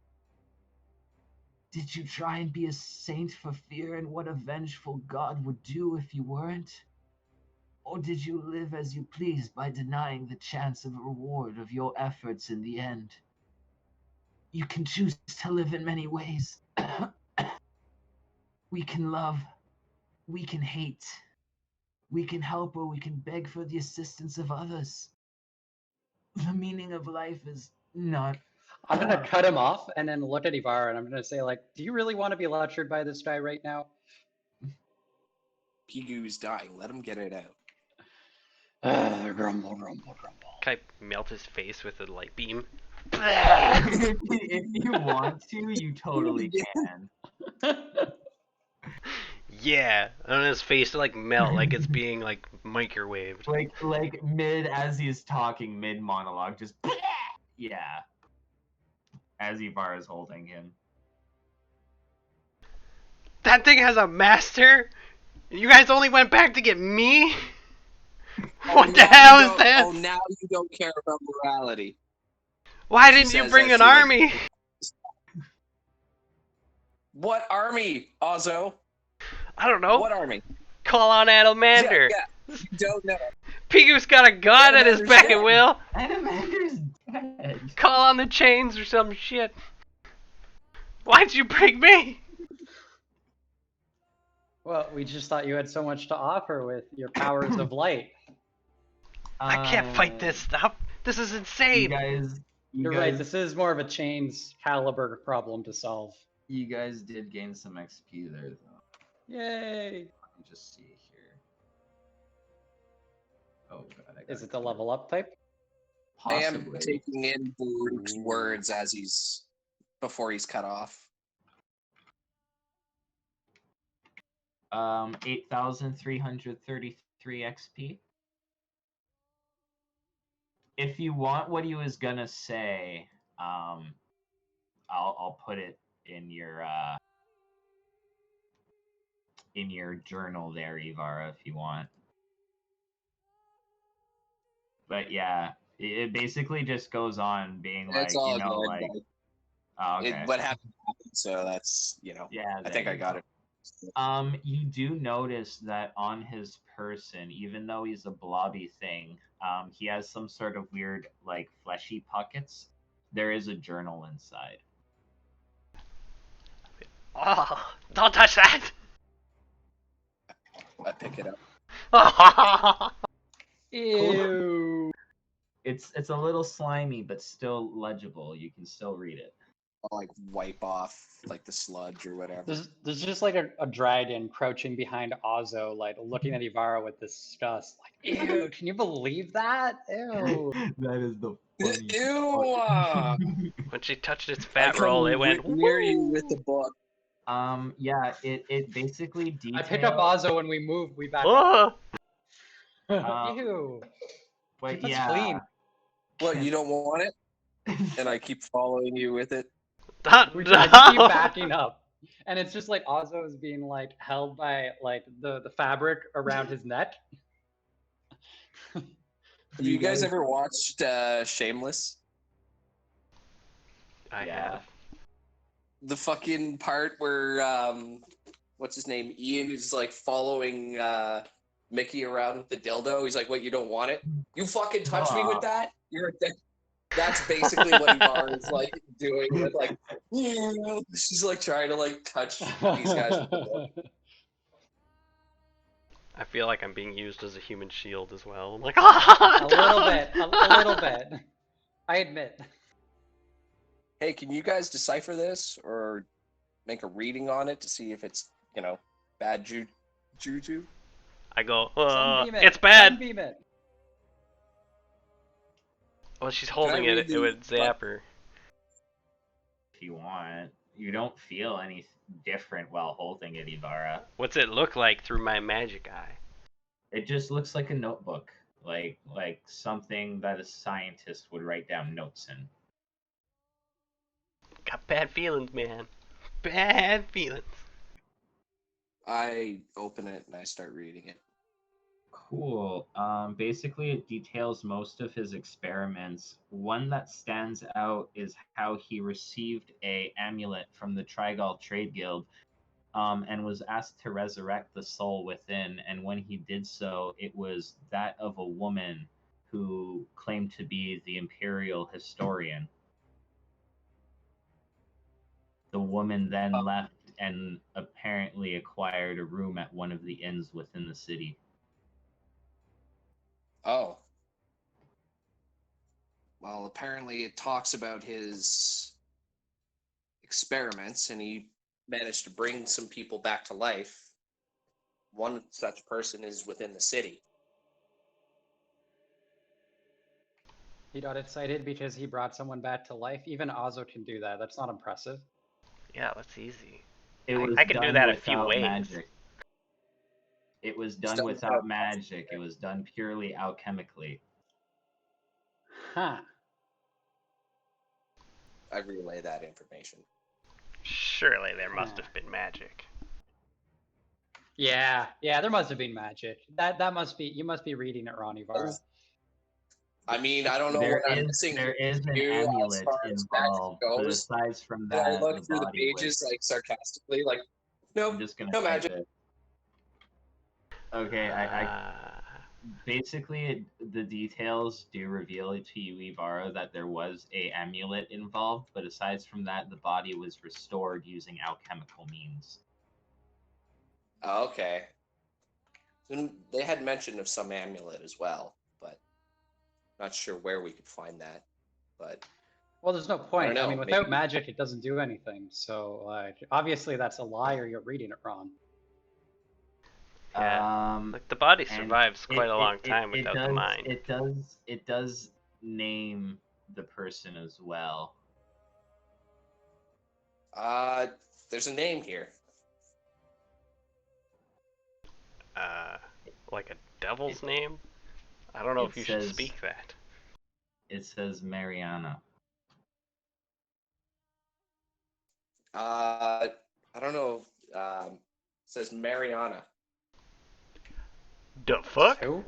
Did you try and be a saint for fear in what a vengeful god would do if you weren't? Or did you live as you pleased by denying the chance of a reward of your efforts in the end? You can choose to live in many ways. We can love, we can hate, we can help, or we can beg for the assistance of others. The meaning of life is not... I'm gonna cut him off and then look at Ivar and I'm gonna say, like, do you really want to be lectured by this guy right now? Pigu's dying. Let him get it out. Grumble, grumble, grumble. Can I melt his face with a light beam? If you want to, you totally can. Yeah, and his face to like melt like it's being like microwaved. Like mid as he's talking, mid monologue, just yeah. As Ivar is holding him. That thing has a master? You guys only went back to get me? What the hell is this? Oh, now you don't care about morality. Why She didn't you says bring that an she, like- army? What army, Ozzo? I don't know. What army? Call on Adalmander. Yeah, you don't know. Pigu's got a gun at his Adalmander's beck and dead. will. Animander's dead. Call on the chains or some shit. Why'd you bring me? Well, we just thought you had so much to offer with your powers of light. I can't fight this stuff. This is You insane. guys, You're right, this is more of a chains caliber problem to solve. You guys did gain some XP there, though. Yay! Let me just see here. Oh god, Is it the level up type? I am Possibly. taking in Baruch's words as before he's cut off. 8,333 XP. If you want what he was gonna say, I'll put it in your journal there, Ivara, if you want. But yeah, it basically just goes on being like, It's all you know, good, like, but oh, okay. what happened, so that's, Yeah, I think there I you got go. it. You do notice that on his person, even though he's a blobby thing, he has some sort of weird, like, fleshy pockets. There is a journal inside. Oh, don't touch that. I pick it up. Ew. It's a little slimy, but still legible. You can still read it. I'll like wipe off like the sludge or whatever. There's just like a dragon crouching behind Ozzo, like looking at Ivara with disgust. Like, ew, can you believe that? Ew. That is the funniest Ew! part. When she touched its I fat come roll, it went near you woo. with the book. Yeah, it basically details. I pick up Ozzo when we move, we back Oh, up. Ew. But Keep us yeah. clean. What, you don't want it? And I keep following you with it. We just keep backing up. And it's just like Ozzo is being like held by like the fabric around his neck. Have you guys ever watched Shameless? I Yeah. have. the fucking part where what's his name? Ian is like following Mickey around with the dildo. He's like, "What? You don't want it? You fucking touch me with that? You're a dick." That's basically what Ibarra is like doing. With like, she's like trying to like touch these guys with the dildo. I feel like I'm being used as a human shield as well. I'm like, A little bit. A little bit. I admit. Hey, can you guys decipher this or make a reading on it to see if it's, bad juju? I go, Sunbeam it. it's bad. Sunbeam it. Well, she's holding it. read It would the- zap her. If you want, you don't feel any different while holding it, Ibarra. What's it look like through my magic eye? It just looks like a notebook, like something that a scientist would write down notes in. Got bad feelings, man. Bad feelings. I open it and I start reading it. Cool. Basically, it details most of his experiments. One that stands out is how he received a amulet from the Trigal Trade Guild, and was asked to resurrect the soul within. And when he did so, it was that of a woman who claimed to be the Imperial historian. The woman then left and apparently acquired a room at one of the inns within the city. Oh. Well, apparently it talks about his experiments and he managed to bring some people back to life. One such person is within the city. He got excited because he brought someone back to life. Even Ozo can do that. That's not impressive. Yeah, that's easy. I can do that a few ways. Magic. It was done done without without magic. It was done purely alchemically. Huh. I relay that information. Surely there must have been magic. Yeah, there must have been magic. That must be, you must be reading it wrong, Ibarra. I mean, I don't know There what I'm is missing. there is an here as amulet far as magic involved, but goes. aside from And that, I look the through the body pages was. like sarcastically, like, no, I'm just gonna no type magic. it. Okay, I Ah. basically the details do reveal to you, Ibarra, that there was a amulet involved, but aside from that, the body was restored using alchemical means. Oh, okay. And they had mention of some amulet as well, but not sure where we could find that. But Well, there's no point. know, I mean, without maybe- magic, it doesn't do anything. So, like, obviously that's a lie or you're reading it wrong. Yeah. Like the body And survives quite a long it time without the mind. It does name the person as well. there's a name here. Like a devil's name? I don't know it if you should says- speak that. It says Mariana. I don't know. It says Mariana. The fuck? Who?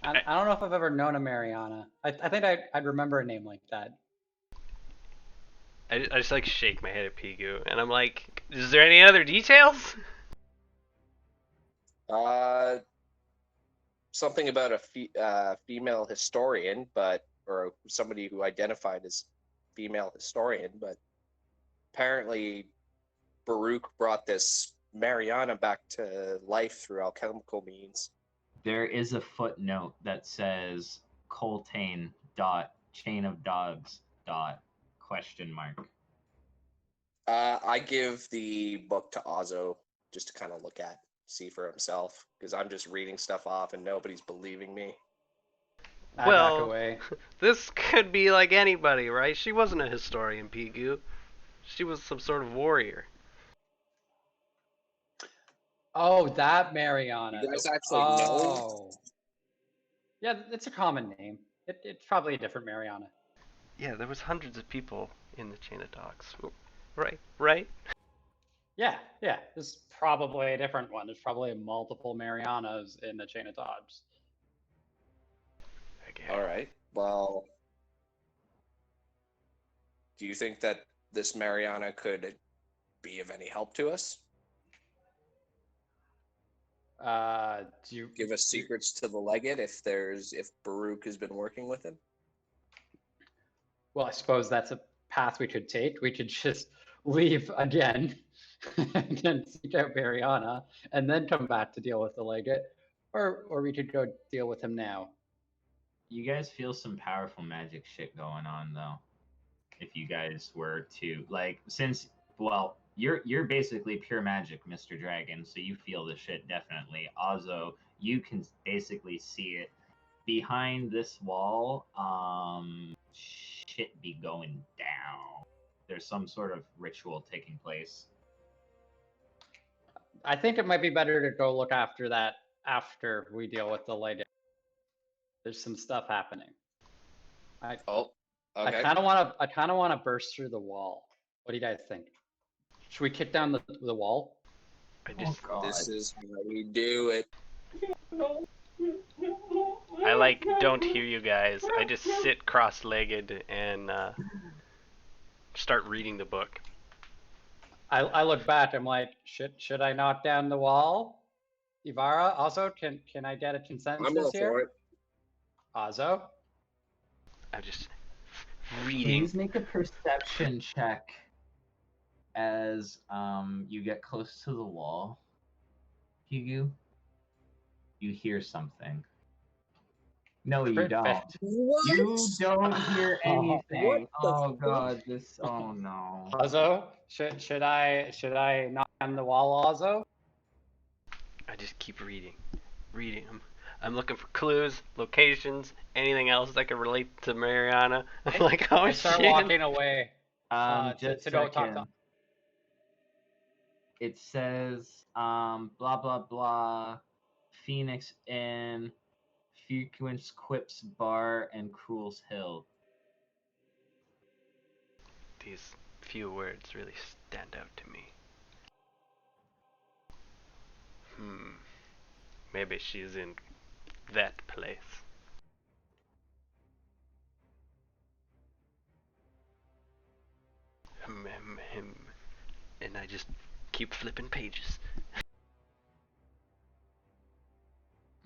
I don't know if I've ever known a Mariana. I think I'd remember a name like that. I just like shake my head at Pigu, and I'm like, is there any other details? Something about a female historian, or somebody who identified as female historian, but apparently Baruch brought this Mariana back to life through alchemical means. There is a footnote that says Coltane chain of dogs question mark. I give the book to Ozo just to kind of look at, see for himself, because I'm just reading stuff off and nobody's believing me. I Well- back away. This could be like anybody, right? She wasn't a historian, Pigu. She was some sort of warrior. Oh, that Mariana. You guys actually know? Oh. Yeah, it's a common name. It's probably a different Mariana. Yeah, there was hundreds of people in the chain of dogs. Right? Yeah. There's probably a different one. There's probably multiple Marianas in the chain of dogs. Okay. All right. Well, Do you think that this Mariana could be of any help to us? Do you Give us secrets to the legate if Baruch has been working with him? Well, I suppose that's a path we could take. We could just leave again and then seek out Mariana and then come back to deal with the legate. Or we could go deal with him now. You guys feel some powerful magic shit going on though. If you guys were to like, since well, you're basically pure magic, Mr. Dragon, so you feel the shit definitely. Ozzo, you can basically see it behind this wall. Shit be going down. There's some sort of ritual taking place. I think it might be better to go look after that after we deal with the legate. There's some stuff happening. Oh, okay. I kind of want to burst through the wall. What do you guys think? Should we kick down the wall? I just, Oh, God. This is how we do it. I like don't hear you guys. I just sit cross-legged and start reading the book. I look back. I'm like, should I knock down the wall? Ivara, also, can I get a consensus I'm all here? for it. Ozzo? I'm just reading. Please make a perception check as you get close to the wall. Hugo, you hear something. No, you don't. What? You don't hear anything. What the Oh fuck? God, this. Oh no. Ozzo? Should I knock down the wall, Ozzo? I just keep reading. I'm looking for clues, locations, anything else that can relate to Mariana. I'm like, oh I start shit. walking away. Just to go talk to. second. It says blah blah blah, Phoenix Inn, Frequent Quips Bar, and Cruel's Hill. These few words really stand out to me. Maybe she's in that place. And I just keep flipping pages.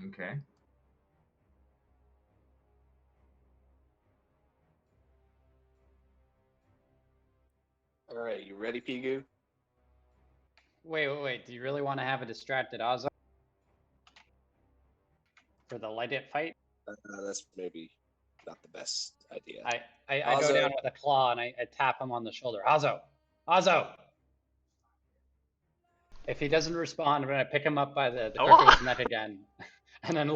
Okay. All right, you ready, Pigu? Wait. Do you really want to have a distracted Ozzo? For the legate fight? That's maybe not the best idea. I go Ozzo. down with a claw and I tap him on the shoulder. Ozzo! If he doesn't respond, I'm gonna pick him up by the crook of his neck again. And then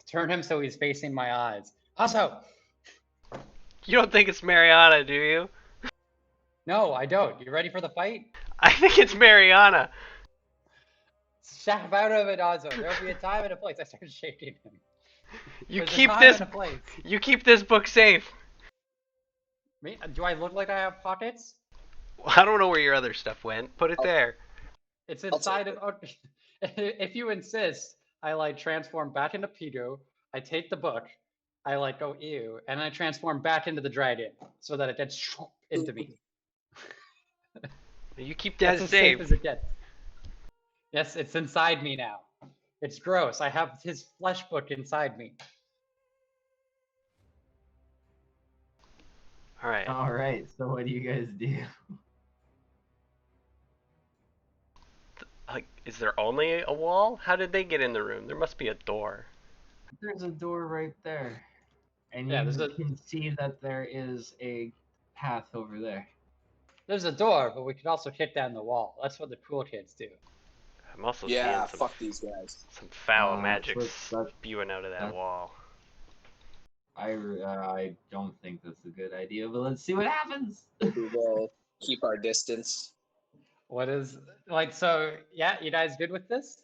turn him so he's facing my eyes. Ozzo! You don't think it's Mariana, do you? No, I don't. You ready for the fight? I think it's Mariana. Snap out of it, Ozzo. There'll be a time and a place. I started shaking him. You There's a keep time this. and a place. You keep this book safe. Me? Do I look like I have pockets? I don't know where your other stuff went. Put it there. It's I'll inside take of. If you insist, I transform back into Pigu. I take the book. I go ew, and I transform back into the dragon so that it gets into me. You keep that That's as safe. safe as it gets. Yes, it's inside me now. It's gross. I have his flesh book inside me. All right. All right. So what do you guys do? Like, is there only a wall? How did they get in the room? There must be a door. There's a door right there, and Yeah, you there's a- can see that there is a path over there. There's a door, but we could also kick down the wall. That's what the cool kids do. I'm also Yeah, seeing fuck these guys. some foul Uh, magic that's- spewing out of that that's- wall. I don't think that's a good idea, but let's see what happens. We will keep our distance. What is so? Yeah, you guys good with this?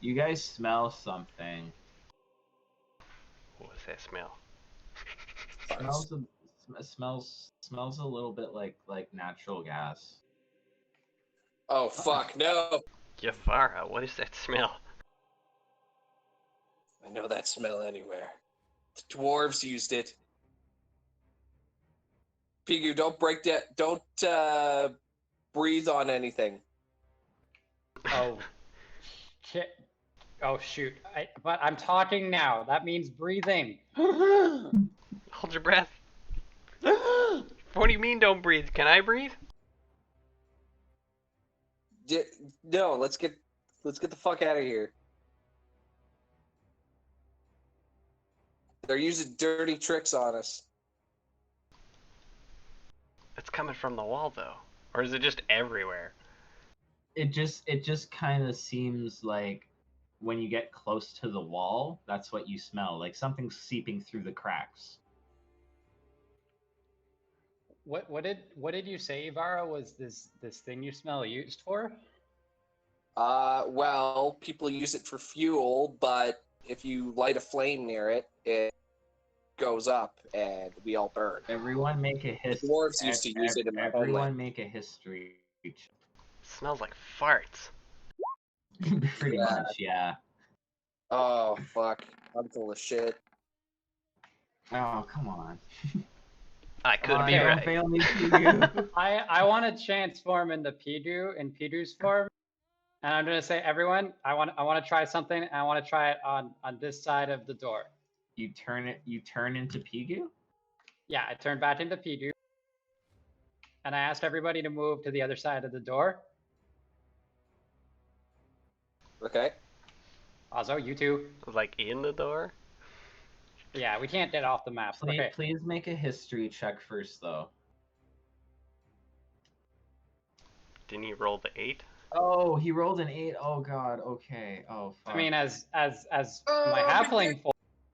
You guys smell something. What was that smell? Smells a little bit like natural gas. Oh fuck no! Yavara, what is that smell? I know that smell anywhere. The dwarves used it. Pigu, don't break that. Don't breathe on anything. Oh, shit. Oh, shoot. But I'm talking now. That means breathing. Hold your breath. What do you mean don't breathe? Can I breathe? No, let's get the fuck out of here. They're using dirty tricks on us. It's coming from the wall though. Or is it just everywhere? It just kind of seems like when you get close to the wall, that's what you smell, like something's seeping through the cracks. What did you say, Ivara, was this thing you smell used for? Well, people use it for fuel, but if you light a flame near it, it goes up and we all burn. Everyone make a history. Dwarves used to use it in my Everyone homeland. make a history. Smells like farts. Pretty Yeah. much, yeah. Oh fuck! I'm full of shit. Oh, come on. I could Come on, be don't right. fail me, Pigu. I want to transform into Pidu in Pidu's form, and I'm gonna say, everyone, I want to try something. And I want to try it on this side of the door. You turn into Pigu? Yeah, I turned back into Pidu, and I asked everybody to move to the other side of the door. Okay. Also, you two. Like in the door? Yeah, we can't get off the map. Please, Okay. please make a history check first, though. Didn't he roll the 8? Oh, he rolled an 8. Oh god. Okay. Oh fuck. I mean, as my halfling form.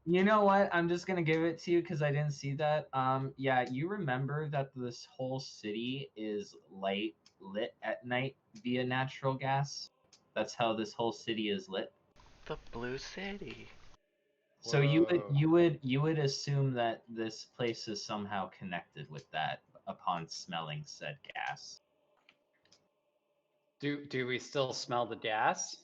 You know what? I'm just gonna give it to you because I didn't see that. Yeah, you remember that this whole city is lit at night via natural gas. That's how this whole city is lit. The Blue City. So Whoa. you would assume that this place is somehow connected with that upon smelling said gas. Do we still smell the gas?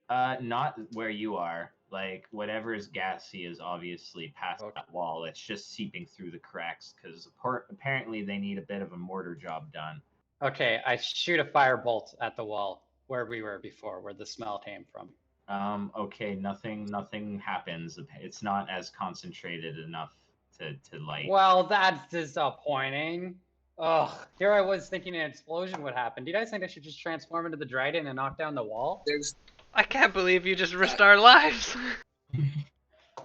Not where you are. Like whatever is gassy is obviously past Okay. that wall. It's just seeping through the cracks because apparently they need a bit of a mortar job done. Okay, I shoot a firebolt at the wall where we were before, where the smell came from. Okay, nothing happens. It's not as concentrated enough to light. Well, that's disappointing. Ugh, here I was thinking an explosion would happen. Do you guys think I should just transform into the Dryden and knock down the wall? There's I can't believe you just risked our lives.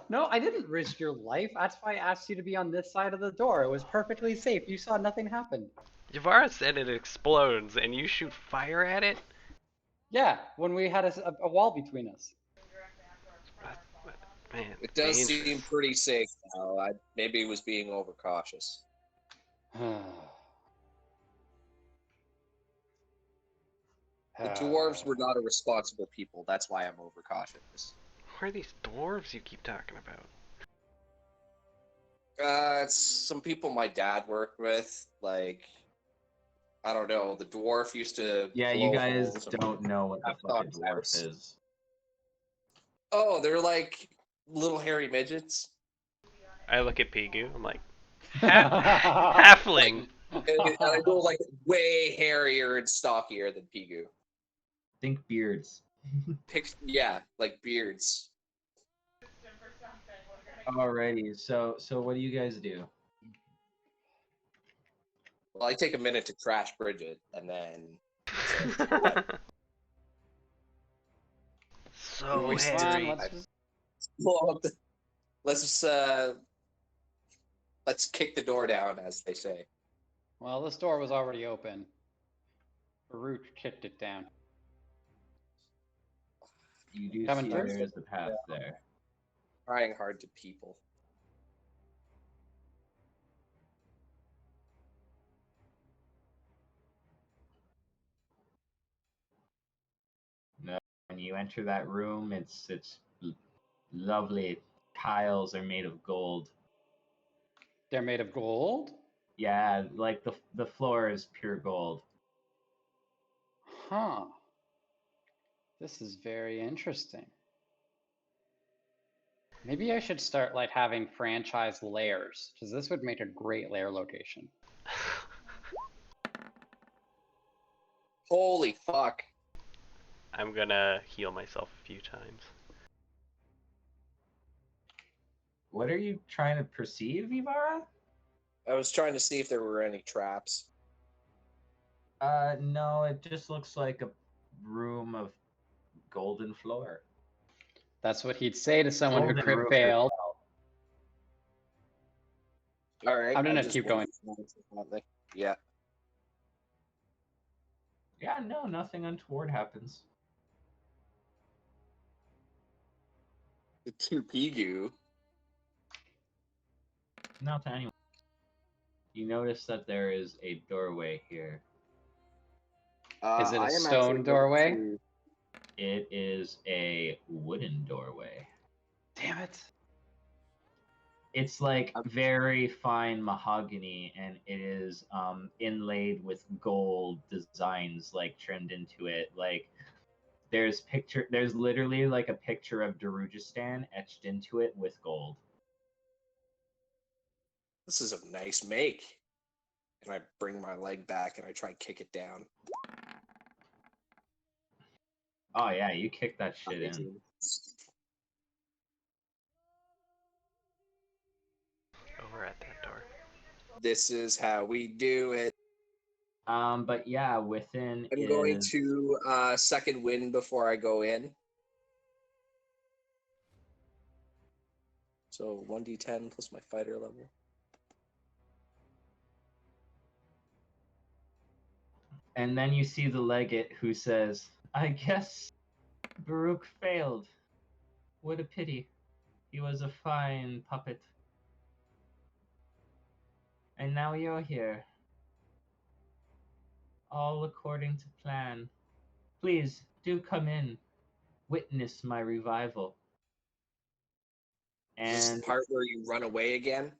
No, I didn't risk your life. That's why I asked you to be on this side of the door. It was perfectly safe. You saw nothing happen. Yavara said it explodes and you shoot fire at it? Yeah, when we had a wall between us. Man, it does dangerous. seem pretty safe now. Maybe it was being overcautious. The dwarves were not a responsible people. That's why I'm overcautious. Who are these dwarves you keep talking about? It's some people my dad worked with. Like, I don't know. The dwarf used to. Yeah, blow you guys holes in- don't know what the I've fuck a thought dwarf house. is. Oh, they're like little hairy midgets. I look at Pigu, I'm like, halfling. And I go like way hairier and stockier than Pigu. Think beards. Yeah, like beards. Alrighty, so what do you guys do? Well, I take a minute to crash Bridget, and then So Waste Come on, hairy. let's just- well, let's kick the door down, as they say. Well, this door was already open. Farouk kicked it down. You do Coming see through? there is a path there. Trying hard to people. No, when you enter that room, it's lovely. Tiles are made of gold. They're made of gold? Yeah, like the floor is pure gold. Huh. This is very interesting. Maybe I should start like having franchise layers, because this would make a great lair location. Holy fuck. I'm gonna heal myself a few times. What are you trying to perceive, Ivara? I was trying to see if there were any traps. No, it just looks like a room of golden floor. That's what he'd say to someone who Golden crit roof failed. All right. I'm gonna I just keep wanted to know something. Yeah. Yeah, no, nothing untoward happens. The 2P goo. Not to anyone. You notice that there is a doorway here. Is it a I am stone actually going doorway? to- It is a wooden doorway. Damn it. It's like very fine mahogany, and it is inlaid with gold designs like trimmed into it. Like there's literally like a picture of Darujistan etched into it with gold. This is a nice make. And I bring my leg back and I try and kick it down. Oh yeah, you kick that shit in. Amazing. Over at that door. This is how we do it. But yeah, within I'm is going to second wind before I go in. So 1d10 plus my fighter level. and then you see the legate who says, "I guess Baruch failed. What a pity. He was a fine puppet. And now you're here. All according to plan. Please, do come in. Witness my revival." Is this the And part where you run away again?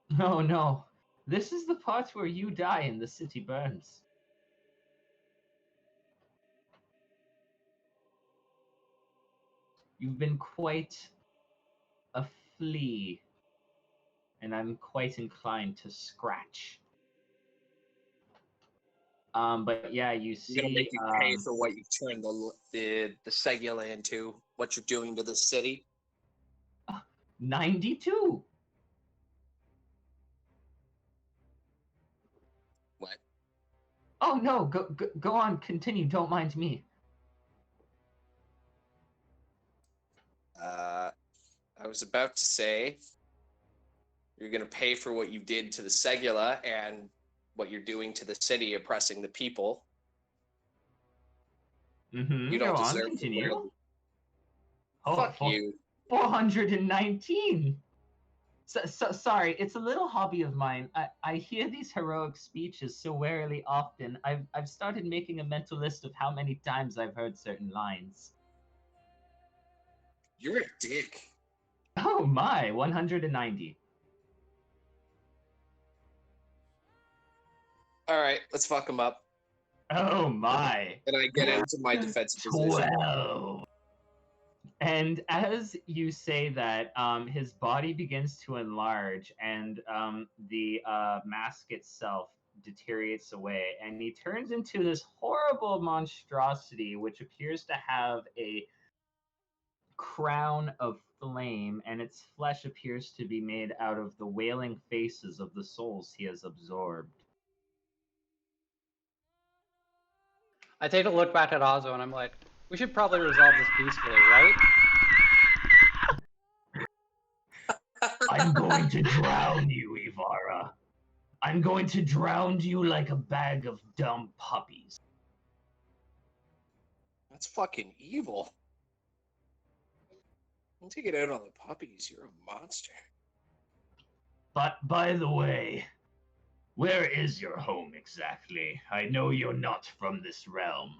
no. This is the part where you die and the city burns. You've been quite a flea, and I'm quite inclined to scratch. But yeah, you I'm gonna see, make you pay for what you turned the Segula into, what you're doing to the city. 92. What? Oh no, go on, continue. Don't mind me. I was about to say you're gonna pay for what you did to the Segula and what you're doing to the city, oppressing the people. Mm-hmm. You don't Go on, deserve continue. Oh, fuck you. 419. So sorry, it's a little hobby of mine. I hear these heroic speeches so warily often. I've started making a mental list of how many times I've heard certain lines. You're a dick. Oh my, 190. All right, let's fuck him up. Oh my. And I get into my defensive position. 12. And as you say that, his body begins to enlarge, and the mask itself deteriorates away, and he turns into this horrible monstrosity, which appears to have a crown of flame, and its flesh appears to be made out of the wailing faces of the souls he has absorbed. I take a look back at Ozzo and I'm like, we should probably resolve this peacefully, right? I'm going to drown you, Ivara. I'm going to drown you like a bag of dumb puppies. That's fucking evil. Don't take it out on the puppies. You're a monster. But by the way, where is your home exactly? I know you're not from this realm.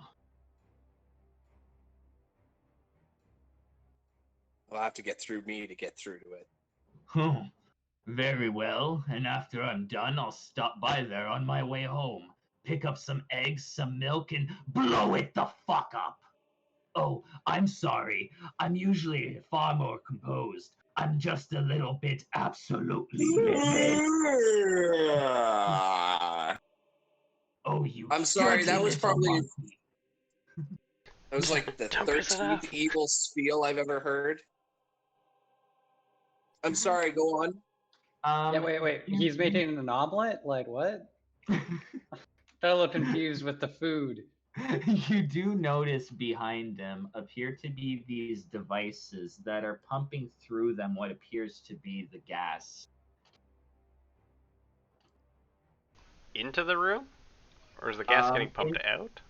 You'll have to get through me to get through to it. Very well, and after I'm done, I'll stop by there on my way home, pick up some eggs, some milk, and blow it the fuck up. Oh, I'm sorry. I'm usually far more composed. I'm just a little bit absolutely livid. Oh, you. I'm sorry, that dirty was little probably- monkey. That was like the Don't piss it 13th off. evil spiel I've ever heard. I'm sorry, go on. Yeah, wait. He's making an omelet? Like, what? Got a little confused with the food. You do notice behind him appear to be these devices that are pumping through them what appears to be the gas. Into the room? Or is the gas getting pumped in- out?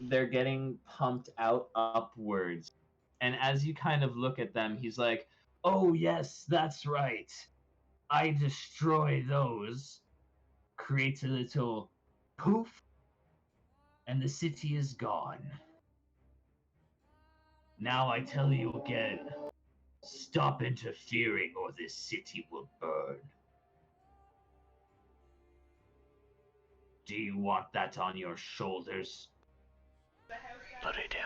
They're getting pumped out upwards. And as you kind of look at them, he's like, "Oh, yes, that's right. I destroy those." Creates a little poof, and the city is gone. Now I tell you again, stop interfering or this city will burn. Do you want that on your shoulders? Bloody do.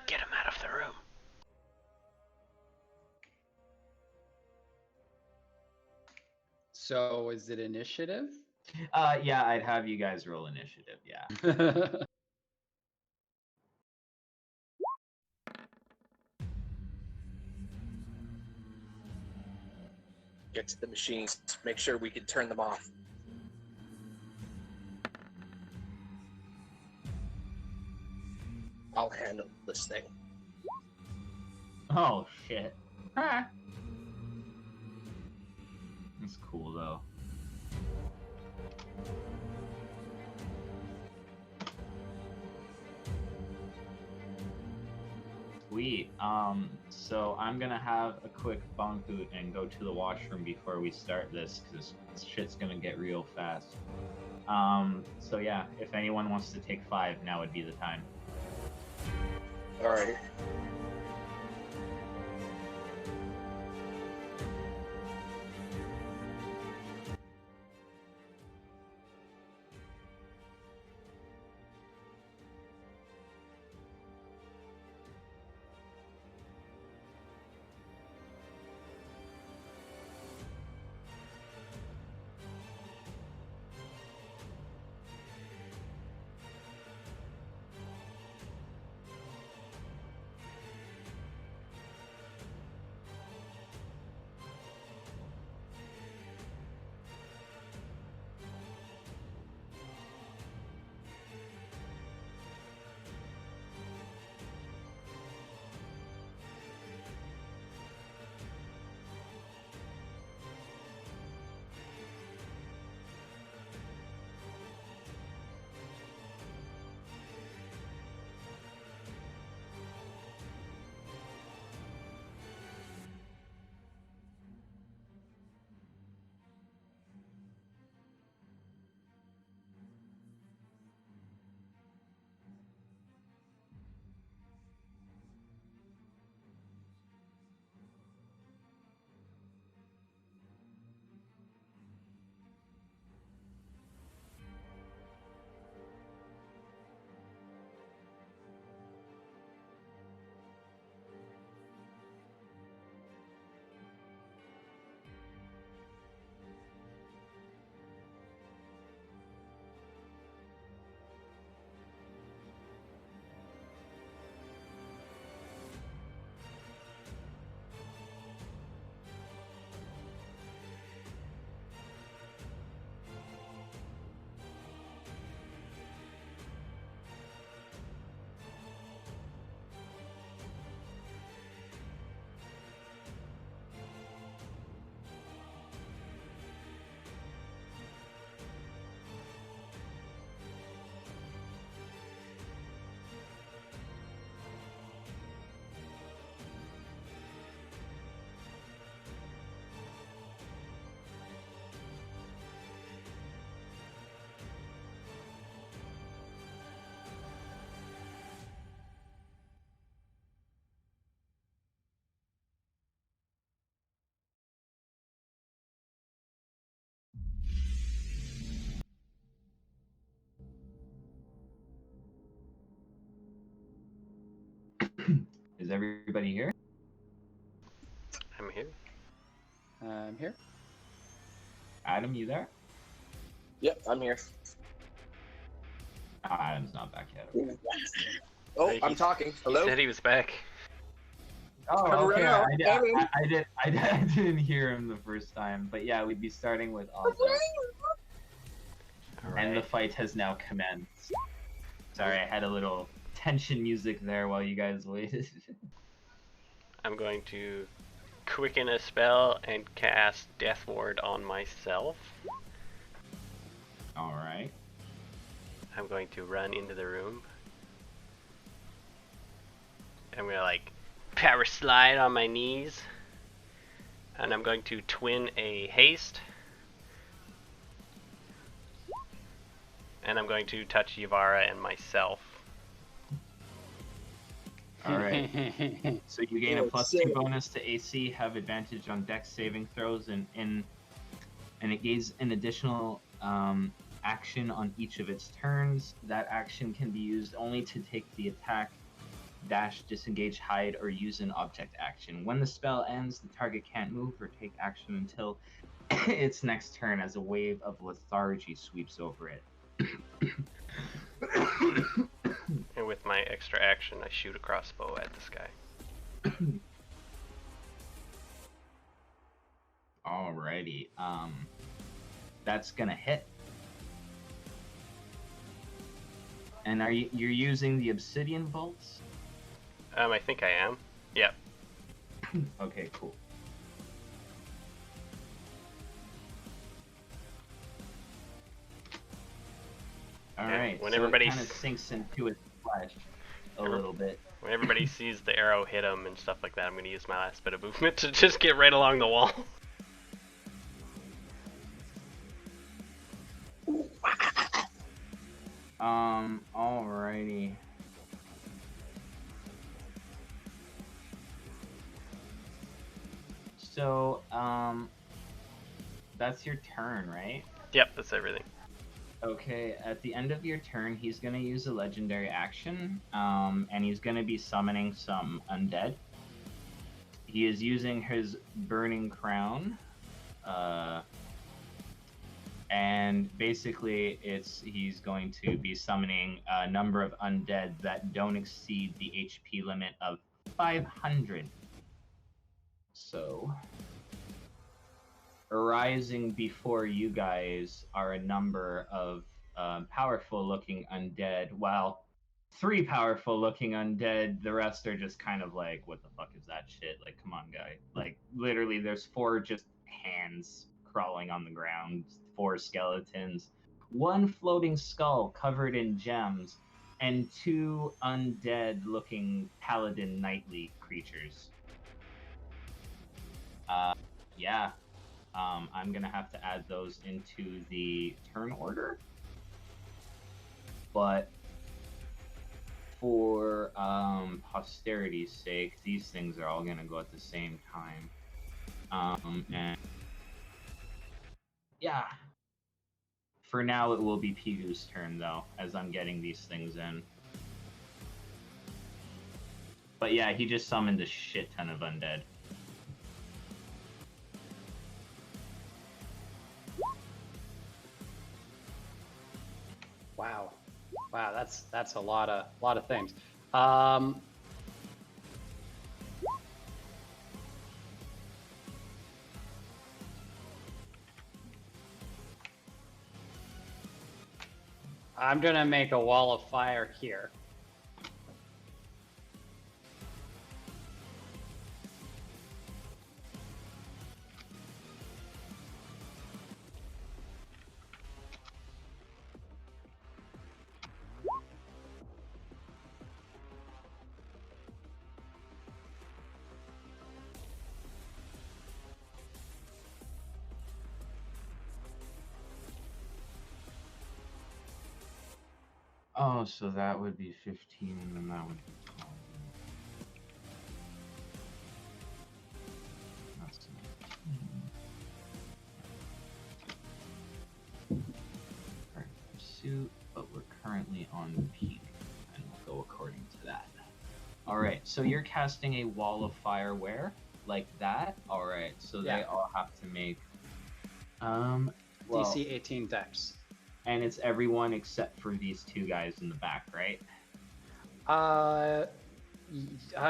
Get him out of the room. So, is it initiative? Yeah, I'd have you guys roll initiative, yeah. Get to the machines. Make sure we can turn them off. I'll handle this thing. Oh, shit. That's cool, though. Sweet. So I'm gonna have a quick bonk boot and go to the washroom before we start this, because shit's gonna get real fast. So yeah, if anyone wants to take 5, now would be the time. Alright. Is everybody here? I'm here. I'm here. Adam, you there? Yep, I'm here. Adam's not back yet. Oh, Hey, I'm talking. Hello? He said he was back. Oh, Come okay. around. I didn't hear him the first time, but yeah, we'd be starting with Ozzy. And the fight has now commenced. Sorry, I had a little tension music there while you guys waited. I'm going to quicken a spell and cast Death Ward on myself. Alright. I'm going to run into the room. I'm gonna like power slide on my knees. And I'm going to twin a haste. And I'm going to touch Yvara and myself. Alright. So you gain a +2 bonus to AC, have advantage on Dex saving throws, and it gains an additional action on each of its turns. That action can be used only to take the attack, dash, disengage, hide, or use an object action. When the spell ends, the target can't move or take action until its next turn, as a wave of lethargy sweeps over it. And with my extra action, I shoot a crossbow at this guy. Alrighty. That's gonna hit. And you're using the obsidian bolts? I think I am. Yep. Okay, cool. Alright, when so everybody it kind of sinks into its flesh a little bit. When everybody sees the arrow hit him and stuff like that, I'm going to use my last bit of movement to just get right along the wall. Alrighty. So, that's your turn, right? Yep, that's everything. Okay, at the end of your turn, he's going to use a legendary action, and he's going to be summoning some undead. He is using his Burning Crown, and basically he's going to be summoning a number of undead that don't exceed the HP limit of 500. So, arising before you guys are a number of powerful-looking undead. While 3 powerful-looking undead, the rest are just kind of like, what the fuck is that shit? Like, come on, guy. Like, literally, there's 4 just hands crawling on the ground, 4 skeletons, 1 floating skull covered in gems, and 2 undead-looking paladin knightly creatures. Yeah. I'm gonna have to add those into the turn order, but for posterity's sake, these things are all gonna go at the same time. And yeah, for now it will be Pigu's turn though, as I'm getting these things in. But yeah, he just summoned a shit ton of undead. Wow, that's a lot of things. I'm gonna make a wall of fire here. Oh, so that would be 15, and then that would be 12. That's 19. Part of pursuit, but we're currently on peak, and we'll go according to that. Alright, so you're casting a wall of fire where? Like that? Alright, so they all have to make... well, DC 18 Dex. And it's everyone except for these two guys in the back, right? I'm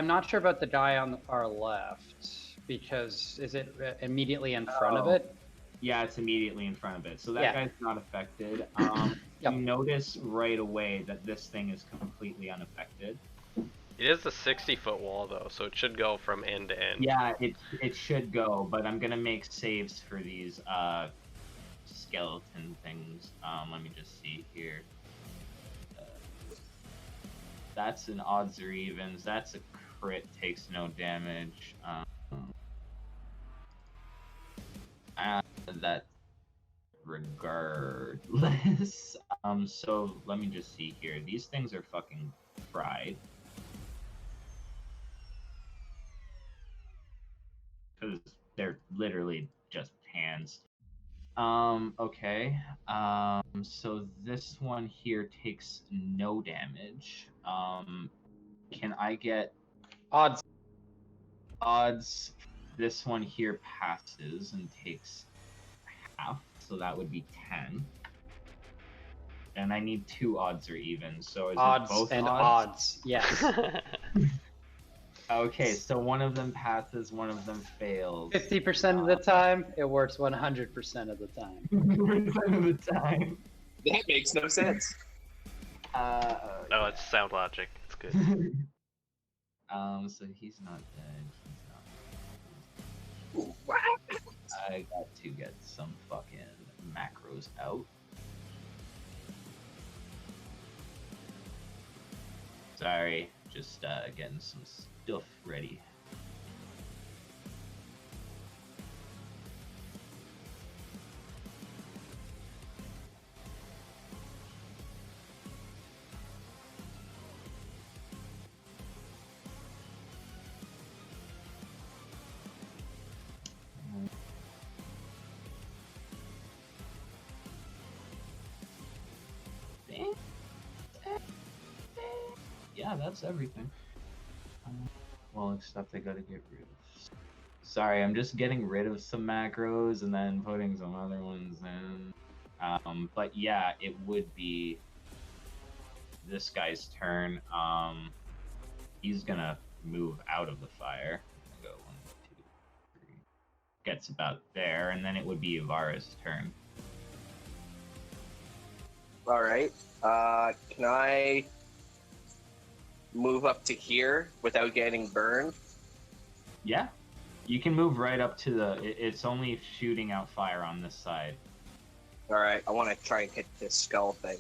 not sure about the guy on our left because is it immediately in front of Oh. it? Yeah, it's immediately in front of it. So that Yeah. guy's not affected. Yep. You notice right away that this thing is completely unaffected. It is a 60-foot wall though, so it should go from end to end. Yeah, it should go, but I'm gonna make saves for these skeleton things. Let me just see here. That's an odds or evens. That's a crit, takes no damage. That regardless. So let me just see here. These things are fucking fried. Because they're literally just hands. Okay. So this one here takes no damage. Can I get Odds. odds? This one here passes and takes half, so that would be 10. And I need 2 odds or evens, so is Odds it both and odds? odds. Yes. Okay, so one of them passes, one of them fails. 50% of the time, it works 100% of the time. 100% of the time. That makes no sense. No, it's sound logic. It's good. So he's not dead. Ooh, what? I got to get some fucking macros out. Sorry, just getting some stuff ready. Yeah, that's everything. Well, except I gotta get rid of. Sorry, I'm just getting rid of some macros and then putting some other ones in. But yeah, it would be this guy's turn. He's gonna move out of the fire. Go 1, 2, 3. Gets about there, and then it would be Ivara's turn. All right. Can I move up to here without getting burned? Yeah, you can move right up to the. It's only shooting out fire on this side. All right. I want to try and hit this skull thing.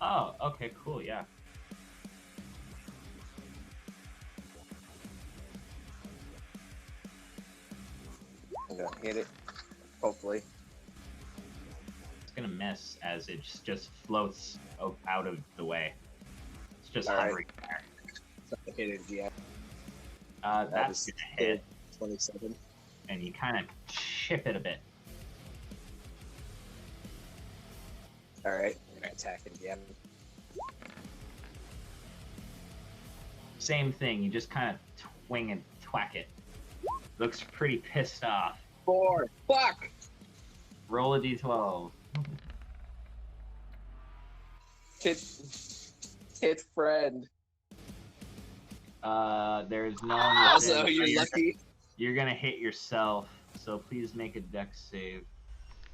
Oh, okay, cool, yeah. I'm gonna hit it. Hopefully. It's gonna miss as it just floats out of the way. It's just All right. hovering there. So I hit it yet. That's is gonna hit, 27. and you kind of chip it a bit. All right. I'm gonna attack it again. Same thing, you just kind of twing and twack it. Looks pretty pissed off. 4. Fuck. Roll a d12. Hit friend. There's no one Also, within, so you're lucky. You're gonna hit yourself, so please make a dex save.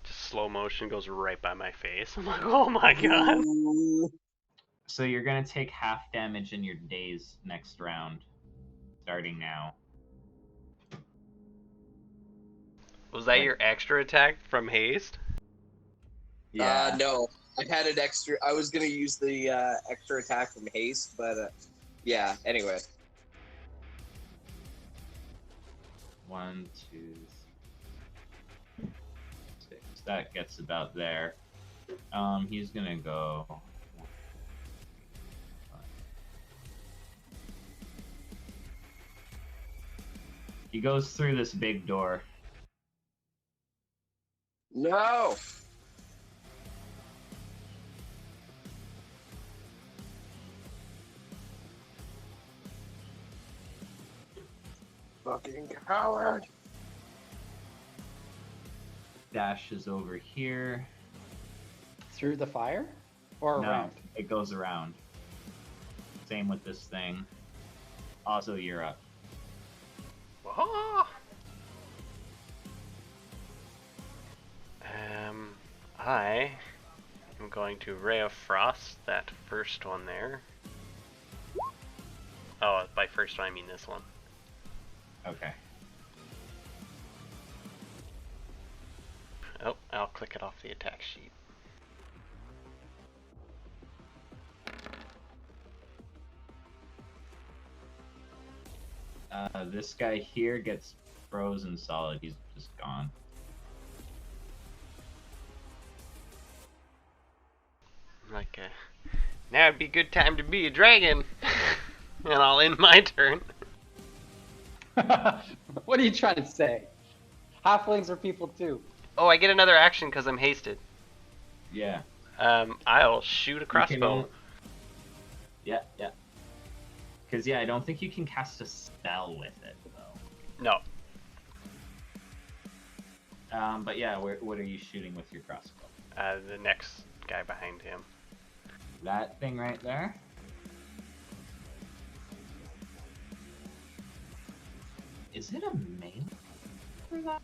Just slow motion goes right by my face. I'm like, oh my god. Ooh. So you're gonna take half damage in your daze next round, starting now. Was that your extra attack from haste? No. I had an extra. I was gonna use the extra attack from haste, but yeah. Anyway. 1, 2, 3, 6. That gets about there. He's gonna go. 1, 2, 3, 5. He goes through this big door. No. Fucking coward. Dashes over here. Through the fire? Or No, around? it goes around. Same with this thing. Also, you're up. Whoa! I am going to Ray of Frost, that first one there. Oh, by first one I mean this one. Okay. Oh, I'll click it off the attack sheet. This guy here gets frozen solid. He's just gone. Like, now would be a good time to be a dragon. And I'll end my turn. What are you trying to say? Halflings are people too. Oh, I get another action because I'm hasted. Yeah. I'll shoot a You can crossbow. only- Yeah, yeah. Because, yeah, I don't think you can cast a spell with it, though. No. But yeah, what are you shooting with your crossbow? The next guy behind him. That thing right there? Is it a melee for that?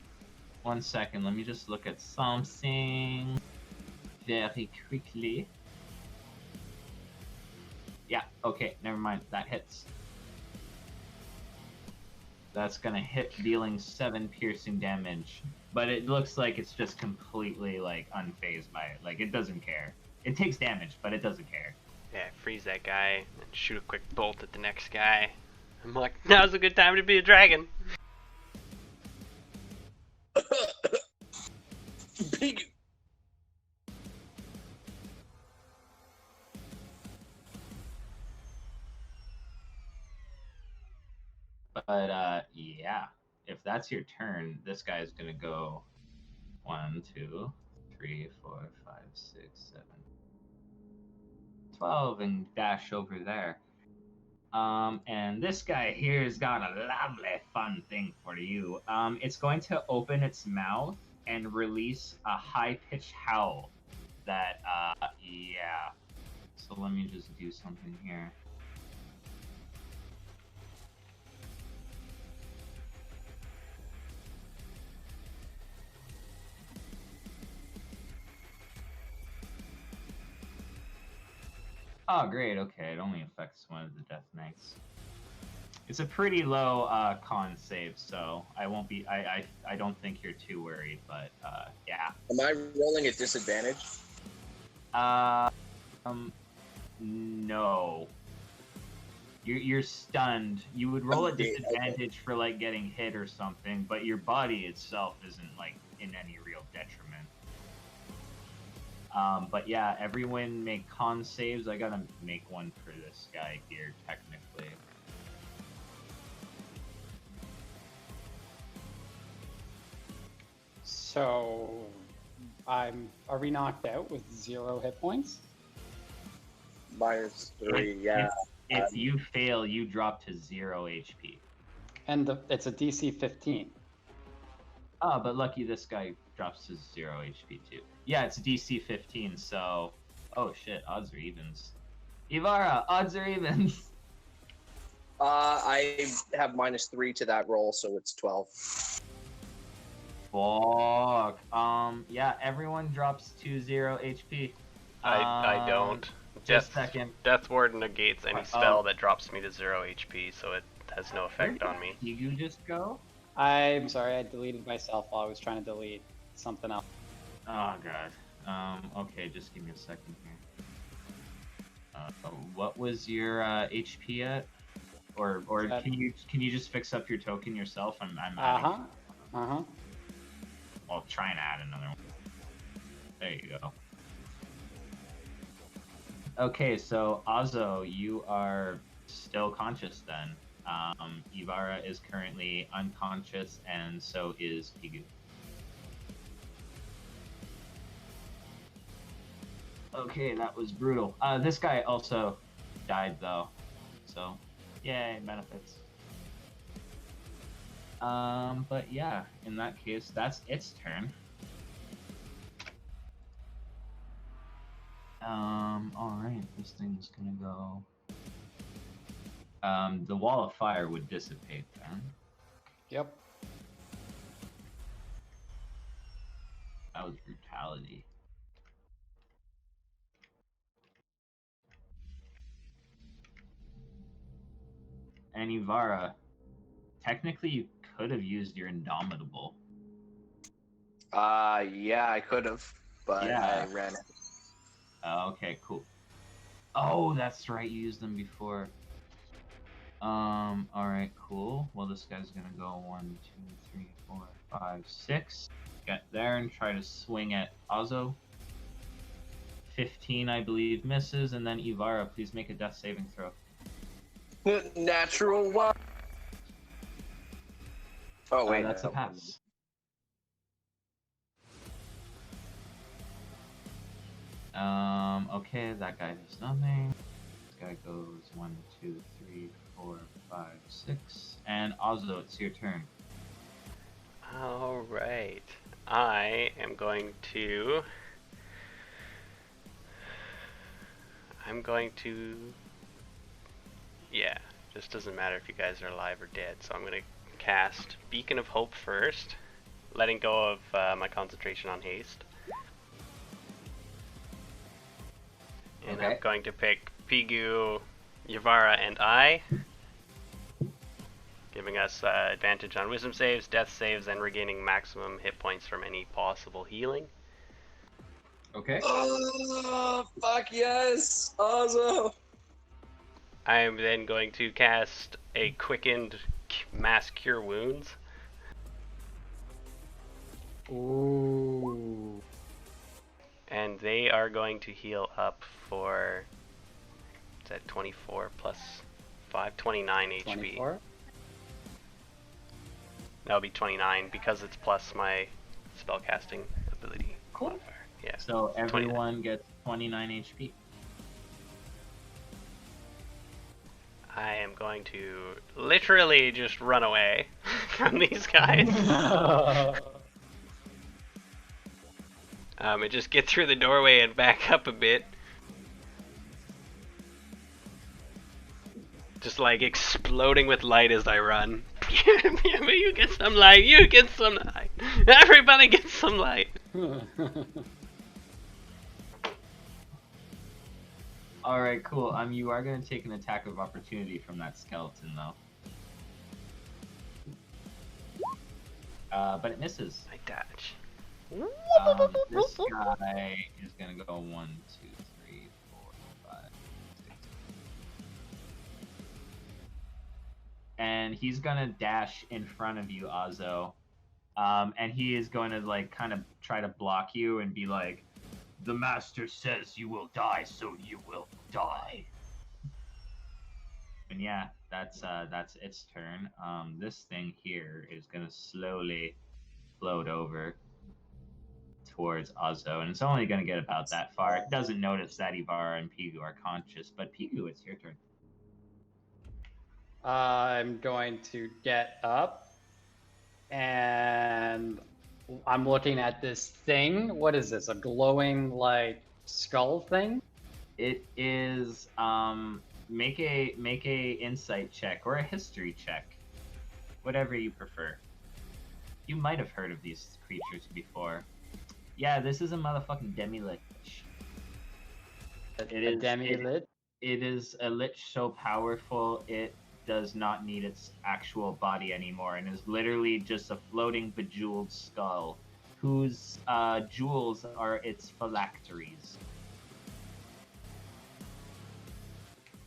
1 second, let me just look at something very quickly. Yeah, okay, never mind. That hits. That's gonna hit, dealing 7 piercing damage. But it looks like it's just completely, like, unfazed by it. Like, it doesn't care. It takes damage, but it doesn't care. Yeah, freeze that guy and shoot a quick bolt at the next guy. I'm like, now's a good time to be a dragon. Big. But, yeah. If that's your turn, this guy's gonna go 1, 2, 3, 4, 5, 6, 7, 12 and dash over there. And this guy here's got a lovely fun thing for you. It's going to open its mouth and release a high-pitched howl that, yeah. So let me just do something here. Oh, great. Okay, it only affects one of the Death Knights. It's a pretty low con save, so I won't be. I don't think you're too worried, but yeah. Am I rolling at disadvantage? No. You're stunned. You would roll a Okay, disadvantage for like getting hit or something, but your body itself isn't like in any real detriment. But yeah, everyone make con saves. I gotta make one for this guy here, technically. So, are we knocked out with 0 hit points? -3, yeah. If you fail, you drop to 0 HP. And it's a DC 15. Oh, but lucky this guy drops to 0 HP too. Yeah, it's DC 15, so... Oh shit, odds are evens. Ivara, odds are evens! I have -3 to that roll, so it's 12. Fuck. Yeah, everyone drops to 0 HP. I don't. Just a second. Death Ward negates any Oh. spell that drops me to 0 HP, so it has no effect on me. You just go? I'm sorry, I deleted myself while I was trying to delete something else. Oh god. Okay, just give me a second here. What was your HP at? Or can you just fix up your token yourself? I'm adding. I'll try and add another one. There you go. Okay, so Azo, you are still conscious then. Ivara is currently unconscious, and so is Pigu. Okay, that was brutal. This guy also died though, so yay, benefits. But yeah, in that case, that's its turn. this thing's gonna go. The wall of fire would dissipate then. Yep. That was brutality. And Ivara, technically you could have used your Indomitable. Yeah, I could have, but Yeah. I ran. Okay, cool. Oh, that's right, you used them before. Alright, cool. Well, this guy's gonna go 1, 2, 3, 4, 5, 6. Get there and try to swing at Azo. 15, I believe, misses, and then Ivara, please make a death saving throw. Natural one. Oh wait, That's a no. pass. Okay, that guy does nothing. This guy goes 1, 2, 3, 4, 5, 6. And Azo, it's your turn. Alright. I am going to... Yeah, just doesn't matter if you guys are alive or dead. So I'm going to cast Beacon of Hope first, letting go of my concentration on haste. And Okay. I'm going to pick Pigu, Yavara, and I, giving us advantage on wisdom saves, death saves, and regaining maximum hit points from any possible healing. Okay. Oh, fuck yes! Azo! I am then going to cast a quickened mass cure wounds. Ooh. And they are going to heal up for, is that 24 plus 5? 29 HP. 24. That would be 29 because it's plus my spellcasting ability. Cool. modifier. Yeah. So everyone gets 29 HP. I am going to literally just run away from these guys. And just get through the doorway and back up a bit. Just like exploding with light as I run. You get some light, you get some light. Everybody gets some light. Alright, cool. You are gonna take an attack of opportunity from that skeleton though. But it misses. I dodge. This guy is gonna go 1, 2, 3, 4, 5, 6. And he's gonna dash in front of you, Azo. And he is going to like kind of try to block you and be like, "The master says you will die, so you will die." And yeah, that's its turn. This thing here is gonna slowly float over towards Azo, and it's only gonna get about that far. It doesn't notice that Ivara and Pigu are conscious, but Pigu, it's your turn. I'm going to get up, and I'm looking at this thing. What is this? A glowing like skull thing? It is make a insight check or a history check, whatever you prefer. You might have heard of these creatures before. Yeah, this is a motherfucking demi-lich. A demi-lich? It is a lich so powerful it does not need its actual body anymore and is literally just a floating bejeweled skull whose jewels are its phylacteries.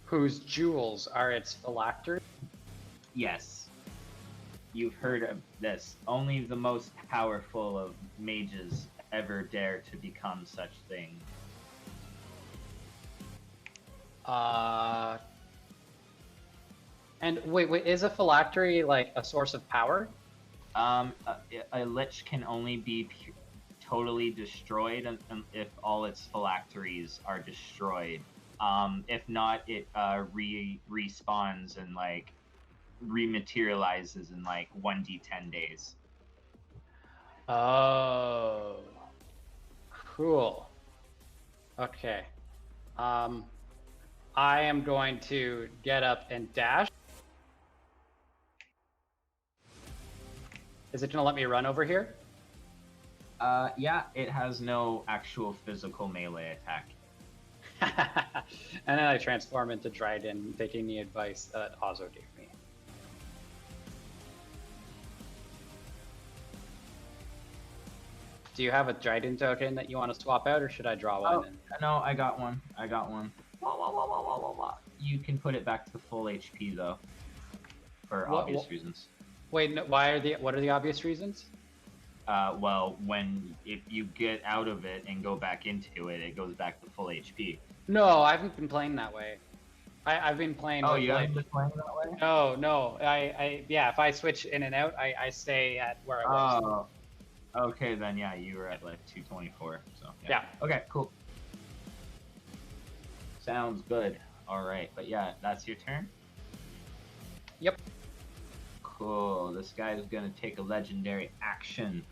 Whose jewels are its phylacteries? Yes. You've heard of this. Only the most powerful of mages ever dare to become such thing. And wait, is a phylactery like a source of power? A lich can only be totally destroyed if all its phylacteries are destroyed. If not, it respawns and like rematerializes in like 1d10 days. Oh, cool. Okay. I am going to get up and dash. Is it going to let me run over here? Yeah, it has no actual physical melee attack. And then I transform into Dryden, taking the advice that Ozo gave me. Do you have a Dryden token that you want to swap out, or should I draw one? No, I got one. You can put it back to full HP though, for obvious reasons. Wait, no, what are the obvious reasons? Well, if you get out of it and go back into it, it goes back to full HP. No, I haven't been playing that way. I've been playing. Oh, you haven't been playing that way? No. Yeah, if I switch in and out, I stay at where I was. Oh. Okay, then yeah, you were at like 224. So Yeah. Okay, cool. Sounds good. All right, but yeah, that's your turn. Yep. Cool. This guy is gonna take a legendary action,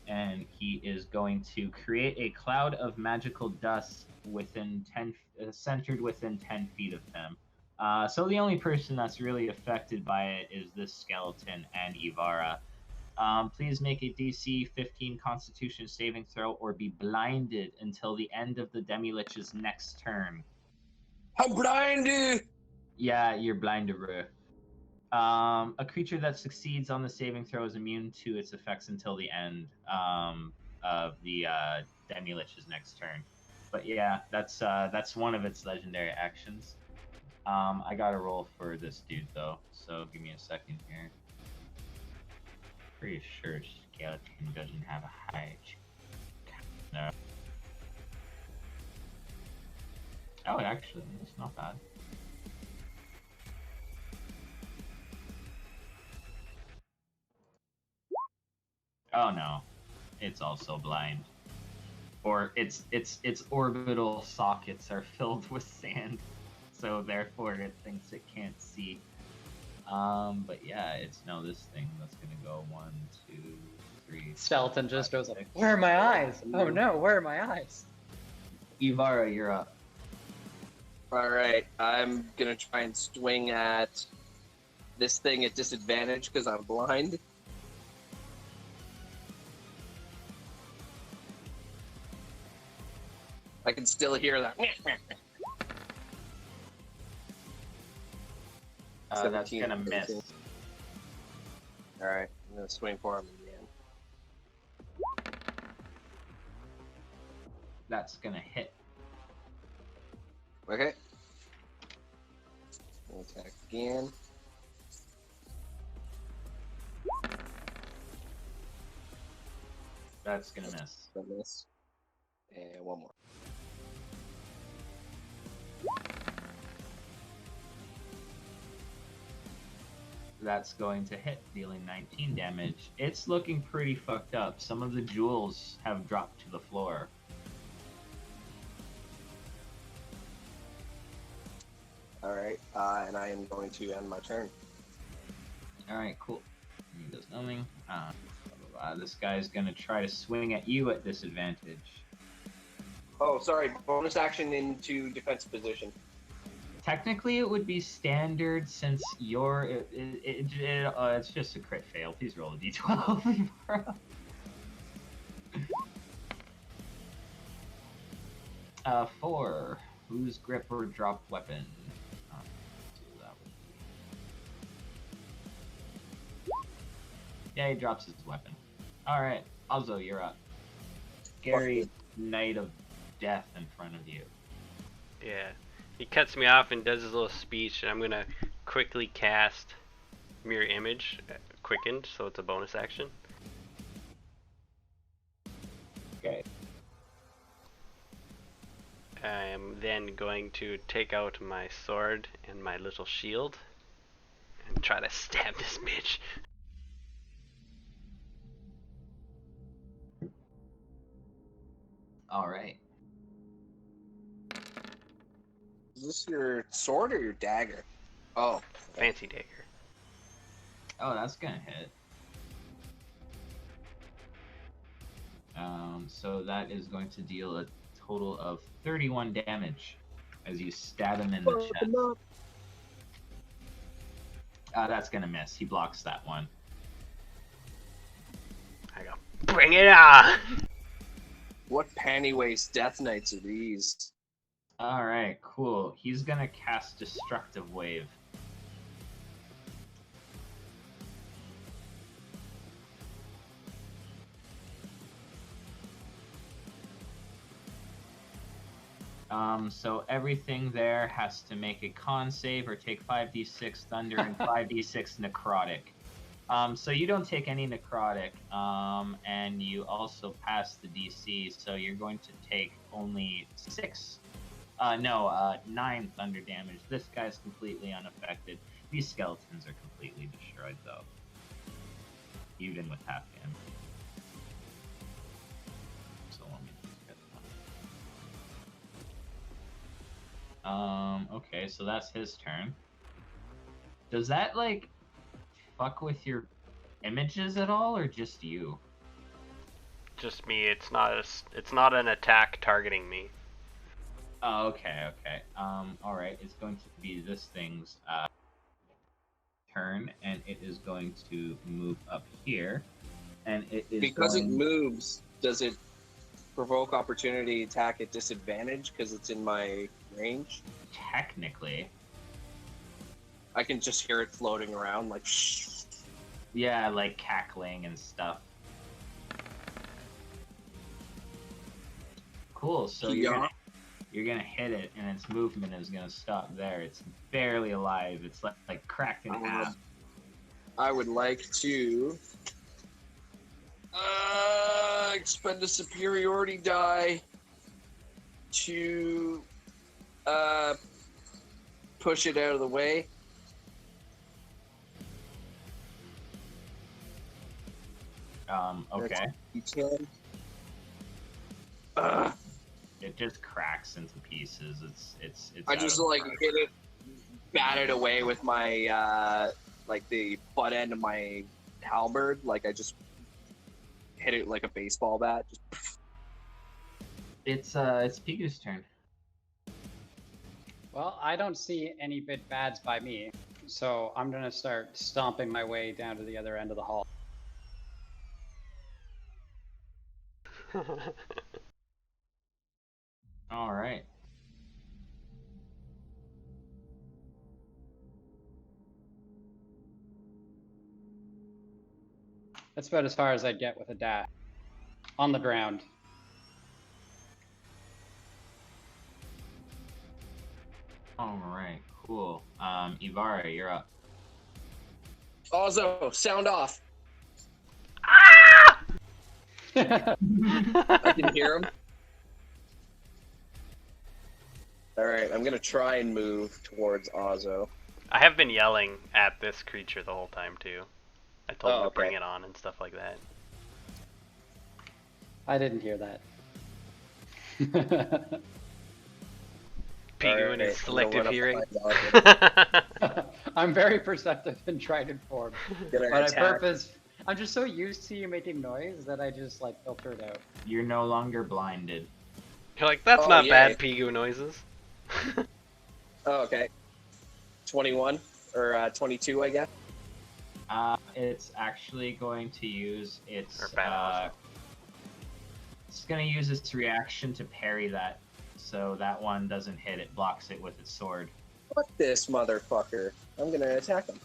and he is going to create a cloud of magical dust centered within 10 feet of him. So the only person that's really affected by it is this skeleton and Ivara. Please make a DC 15 Constitution saving throw or be blinded until the end of the Demi-Lich's next turn. I'm blinded! Yeah, you're blinded, bro. A creature that succeeds on the saving throw is immune to its effects until the end of the Demi-Lich's next turn. But yeah, that's one of its legendary actions. I gotta roll for this dude though, so give me a second here. Pretty sure skeleton doesn't have a high HP. No. Oh, actually, it's not bad. Oh no, it's also blind. Or its orbital sockets are filled with sand, so therefore it thinks it can't see. But yeah, it's this thing that's gonna go 1, 2, 3. Skeleton just 5, goes up. 6, Where are my eyes? 7, Oh no, where are my eyes? Ivara, you're up. Alright, I'm gonna try and swing at this thing at disadvantage because I'm blind. I can still hear that. That's 17, gonna miss. 13. Alright, I'm gonna swing for him again. That's gonna hit. Okay. Attack again. That's gonna miss. So miss. And one more. That's going to hit, dealing 19 damage. It's looking pretty fucked up. Some of the jewels have dropped to the floor. Alright, and I am going to end my turn. Alright, cool. He does nothing. This guy's gonna try to swing at you at disadvantage. Oh, sorry. Bonus action into defensive position. Technically, it would be standard since it's just a crit fail. Please roll a d12. 4. Whose grip or drop weapon? Yeah, he drops his weapon. Alright, Ozo, you're up. Scary Knight of Death in front of you. Yeah. He cuts me off and does his little speech, and I'm gonna quickly cast Mirror Image, quickened, so it's a bonus action. Okay. I am then going to take out my sword and my little shield and try to stab this bitch. Alright. Is this your sword or your dagger? Oh. Fancy dagger. Oh, that's gonna hit. So that is going to deal a total of 31 damage. as you stab him in the Fuck chest. him up. That's gonna miss. He blocks that one. I go, bring it on! What panty waste death knights are these? All right, cool. He's gonna cast Destructive Wave. So everything there has to make a con save or take 5d6 thunder and 5d6 necrotic. So you don't take any necrotic, and you also pass the DC, so you're going to take only 9 thunder damage. This guy's completely unaffected. These skeletons are completely destroyed, though. Even with half damage. So let me just get that. Okay, so that's his turn. Does that, like, fuck with your images at all, or just you? Just me. It's not an attack targeting me. Oh, okay. Alright, it's going to be this thing's turn, and it is going to move up here, and it is Because it going... moves, does it provoke opportunity attack at disadvantage because it's in my range? Technically. I can just hear it floating around like shh. Yeah, like cackling and stuff. Cool, so Yeah. you're gonna hit it, and its movement is gonna stop there. It's barely alive. It's like cracked in half. I would like to expend a superiority die to push it out of the way. Okay. You can. It just cracks into pieces. It's I out just of like control. hit it, bat it away with my like the butt end of my halberd. Like I just hit it like a baseball bat. Just It's Pigu's turn. Well, I don't see any big bads by me, so I'm gonna start stomping my way down to the other end of the hall. All right. That's about as far as I'd get with a dash. On the ground. All right. Cool. Ibarra, you're up. also sound off. I I can hear him. All right, I'm gonna try and move towards Ozo. I have been yelling at this creature the whole time too. I told him to okay. bring it on and stuff like that. didn't hear that. Pigu and his Alright, selective I'm hearing. gonna run up behind I'm very perceptive in trident form, Ozo. Gonna but attack. I'm just so used to you making noise that I just like filter it out. You're no longer blinded. You're like, that's Oh, not yay. bad Pigu noises. Oh, okay. 21 or 22, I guess. It's actually going to use its Or bad it's going to use its reaction to parry that, so that one doesn't hit. It blocks it with its sword. Fuck this motherfucker. I'm gonna attack him.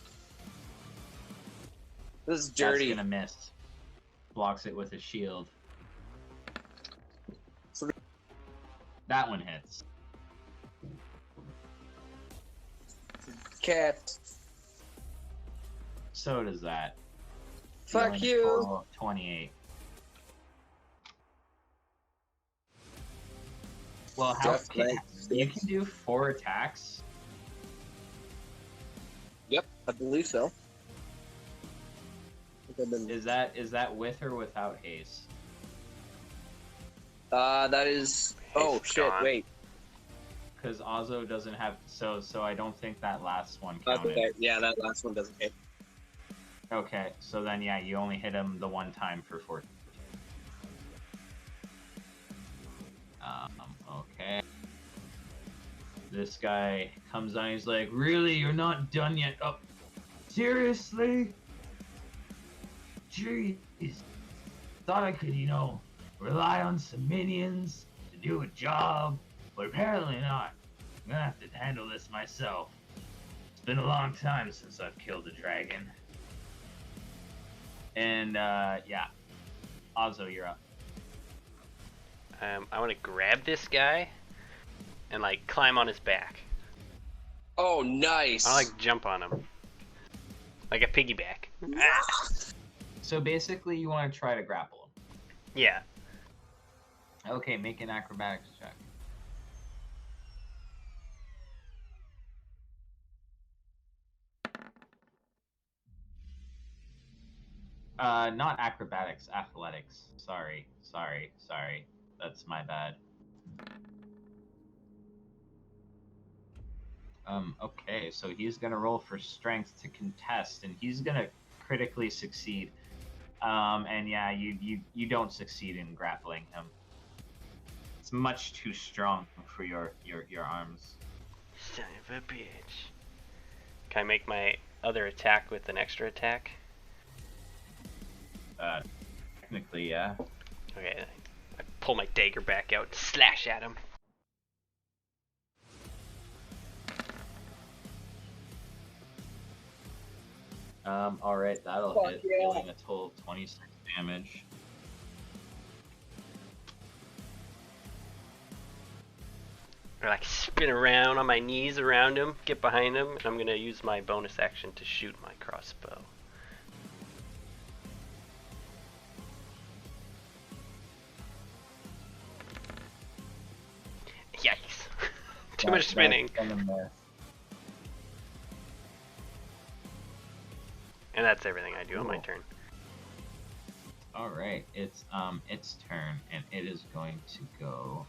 This is dirty. That's gonna miss. Blocks it with a shield. That one hits. Cat. So does that. Fuck Dealing a you. total of 28. Well, how Just can, like you this. can do 4 attacks. Yep, I believe so. I think I've been- Is that with or without haste? That is. Oh Haste's shit! gone. Wait. Because Ozo doesn't have so I don't think that last one That's counted. okay. Yeah, that last one doesn't hit. Okay, so then yeah, you only hit him the one time for 4. Okay. This guy comes on. He's like, "Really? You're not done yet? Oh, seriously? Jeez. Thought I could, rely on some minions to do a job, but apparently not. I'm gonna have to handle this myself. It's been a long time since I've killed a dragon." And yeah, Ozzo, you're up. I want to grab this guy and like climb on his back. Oh, nice. I like jump on him like a piggyback. Ah! So basically, you want to try to grapple him. Yeah. Okay, make an acrobatics check. Not acrobatics, athletics. Sorry. That's my bad. Okay, so he's gonna roll for strength to contest, and he's gonna critically succeed. And yeah, you don't succeed in grappling him. It's much too strong for your arms. Son of a bitch. Can I make my other attack with an extra attack? Technically, yeah. Okay, I pull my dagger back out, slash at him. Alright, that'll Fuck hit, yeah. dealing a total of 26 damage. I like spin around on my knees around him, get behind him, and I'm gonna use my bonus action to shoot my crossbow. Yikes. Too much spinning. And that's everything I do on my Cool. turn. Alright, it's turn, and it is going to go.